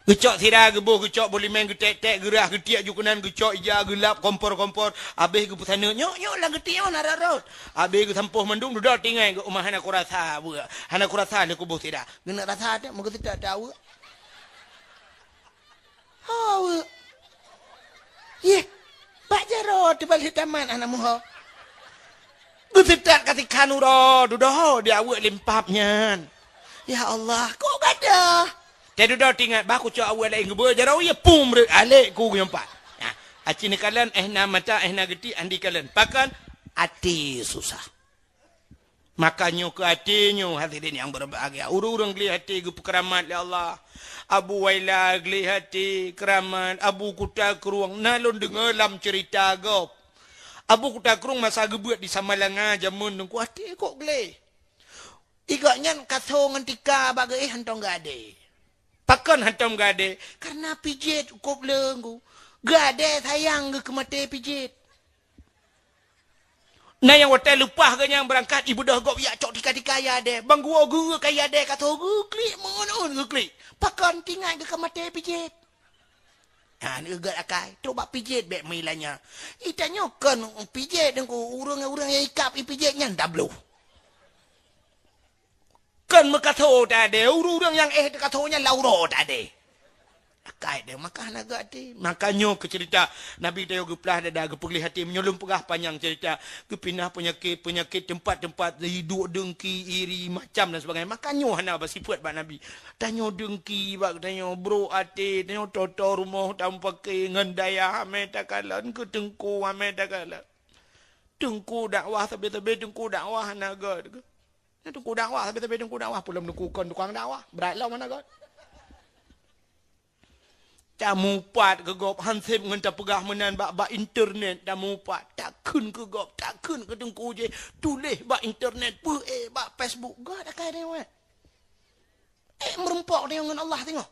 Gecok sira gebo gecok boleh main getek-tek gerah getiak jukunan gecok ija gelap kompor-kompor habis ke pusana nyok lah getik on ararot habis ke sampuh mendung duduk tinggal ke rumah hana ku rasa apa hana ku rasa le kubuh sira gena rasa ada muka tidak tahu hawa ye bak jaro di balik taman anak muha getetak kati kanuro duduk dia awak limpapnya ya Allah kok gada Tedu dah tinggal baku cak awal lain gebur jarau ya pum alik ku nyampak. Nah, acini kalian na mata na geti andi kalian. Pakan hati susah. Makanya ke hatinya hadirin yang berbahagia. Urang geli hati ke keramat ya Allah. Abu Waila geli hati keramat. Abu Kuta Keruang nalon dengar dalam cerita gop. Abu Kuta Keruang masa gebuat di Samalanga jamun nungku hati kok geli. Igaknya kasong ngantika bagai hantong gade. Pakan hantam gade karena pijit kop lenggu gade sayang ke mate pijit nah yang hotel lupa ke yang berangkat ibu dah gop ya cok tika ya de bang gua guru kaya de kata guru klik mengon klik pakan tinggal ke mate pijit nah ni gak akai coba pijit bek milanya itanya kan pijit dengku urang-urang yang ikap pijitnya dablu kan mekato tadi urang yang katonya lauro tadi akai dia makan agak tadi makanya ke cerita Nabi dia geplah ada gepegli hati menyolong pegah panjang cerita kepinah penyakit tempat-tempat hidup dengki iri macam dan sebagainya makanya hana bersifat bak Nabi tanya dengki bak tanya bro ate tanya toto rumah tanpa pakai ngendaya ame takalan ke tengku ame takalan tengku dakwah tapi tengku dakwah hana agak tengku dakwah tapi tengku dakwah pula menukukkan tukang dakwah beratlah mana god tamu pat ke gop hansip ngenta pegah menan bak internet tamu pat takun ke gop takun ke tengku je tulis bak internet pu bak Facebook god akai dia merempok dia dengan Allah tengok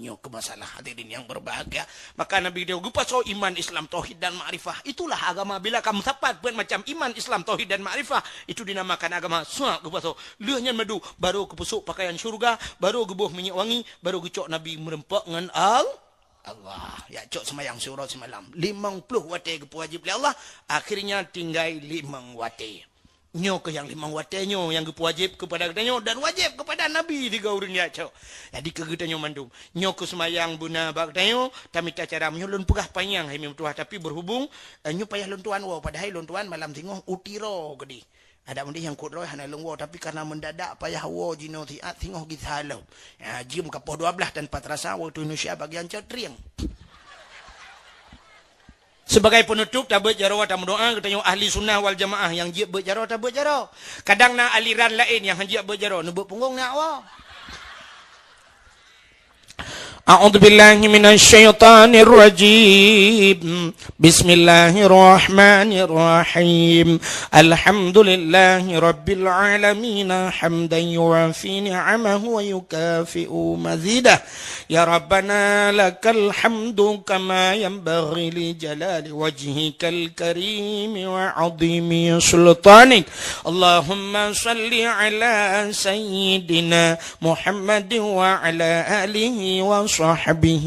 nyok ke masalah hadirin yang berbahagia maka Nabi dia pasal iman Islam tauhid dan makrifah itulah agama bila kamu sapat buat macam iman Islam tauhid dan makrifah itu dinamakan agama suak ke pasal leuhnya madu baru ke pusuk pakaian syurga baru gebuh minyak wangi baru gecok Nabi merempok dengan Allah ya cok semayang surau semalam 50 wate ke wajib oleh Allah akhirnya tinggal 5 wate nyo ke yang 5 watenyo yang wajib kepada katanya dan wajib kepada Nabi 3 orang ya cok jadi ke katanya mandum nyo ke semayang buna bak katanya kami tak cara menyulun pegah panjang hai tuah tapi berhubung nyo payah lontuan wa padahal lontuan malam tengok utiro gedi ada mendih yang kut roy hana lengwo tapi karena mendadak payah wo jino tiat tengok gitu halau ya jim kapoh 12 dan 4 rasa waktu Indonesia bagian cetriang sebagai penutup tak berjaro tak berdoa katanya ahli sunnah wal jamaah yang jiat berjaro tak berjaro kadang na aliran lain yang jiat berjaro nebuk punggung nak wa أعوذ بالله من الشيطان الرجيم بسم الله الرحمن الرحيم الحمد لله رب العالمين حمدا يوافي نعمه ويكافئ مزيده يا ربنا لك الحمد كما ينبغي لجلال وجهك الكريم وعظيم سلطانك اللهم صل على سيدنا محمد وعلى آله وصحبه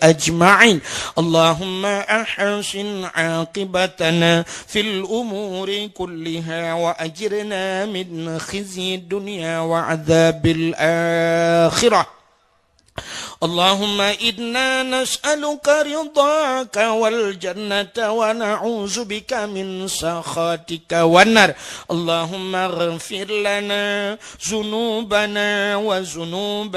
أجمعين اللهم أحسن عاقبتنا في الأمور كلها وأجرنا من خزي الدنيا وعذاب الآخرة اللهم إنا نسألك رضاك والجنة ونعوذ بك من سخطك والنار اللهم اغفر لنا ذنوبنا وذنوب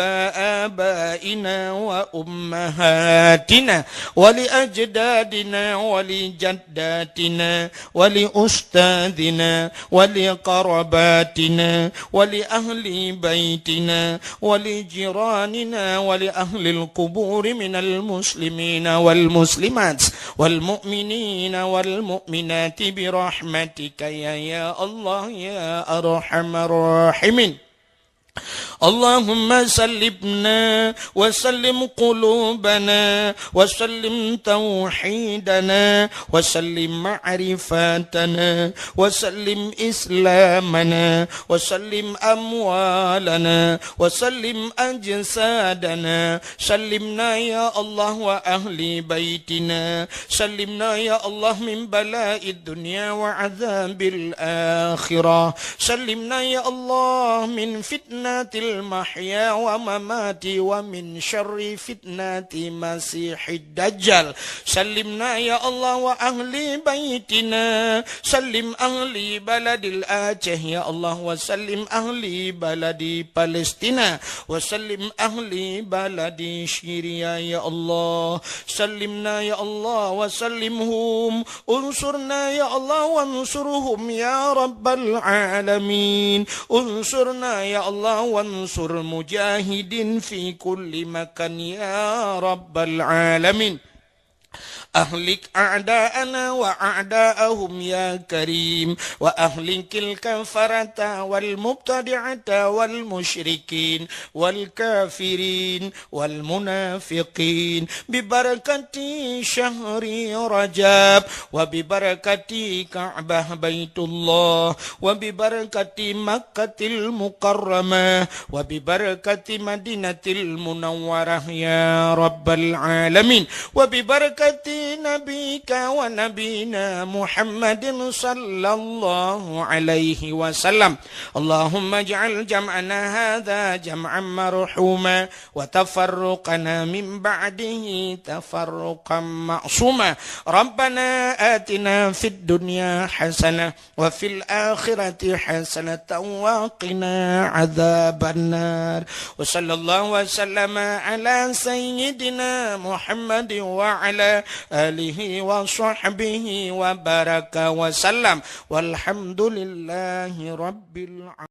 آبائنا وأمهاتنا ولأجدادنا ولجداتنا ولأستاذنا ولقرباتنا ولأهل بيتنا ولجيراننا ولأهل القبور من المسلمين والمسلمات والمؤمنين والمؤمنات برحمتك يا الله يا أرحم الراحمين اللهم سلمنا وسلم قلوبنا وسلم توحيدنا وسلم معرفاتنا وسلم إسلامنا وسلم أموالنا وسلم أجسادنا سلمنا يا الله وأهل بيتنا سلمنا يا الله من بلاء الدنيا وعذاب الآخرة سلمنا يا الله من فتنة المحيا وممات ومن شر فتنة مسيح الدجال سلمنا يا الله وأهل بيتنا سلم أهل بلد الآجه يا الله وسلم أهل بلد فلسطين وسلم أهل بلد سوريا يا الله سلمنا يا الله وسلمهم انصرنا يا الله وانصرهم يا رب العالمين انصرنا يا الله وانصر مجاهد في كل مكان يا رب العالمين أهلك أعداءنا وأعداءهم يا كريم وأهلك الكفرة والمبتدعة والمشركين والكافرين والمنافقين ببركة شهر رجب وببركة كعبة بيت الله وببركة مكة المكرمة وببركة مدينة المنورة يا رب العالمين وببركة نبيك ونبينا محمد صلى الله عليه وسلم اللهم اجعل جمعنا هذا جمعا مرحوما وتفرقنا من بعده تفرقا معصوما ربنا آتنا في الدنيا حسنة وفي الآخرة حسنة وقنا عذاب النار وصلى الله وسلم على سيدنا محمد وعلى آله وصحبه وبارك وسلم والحمد لله رب العالمين.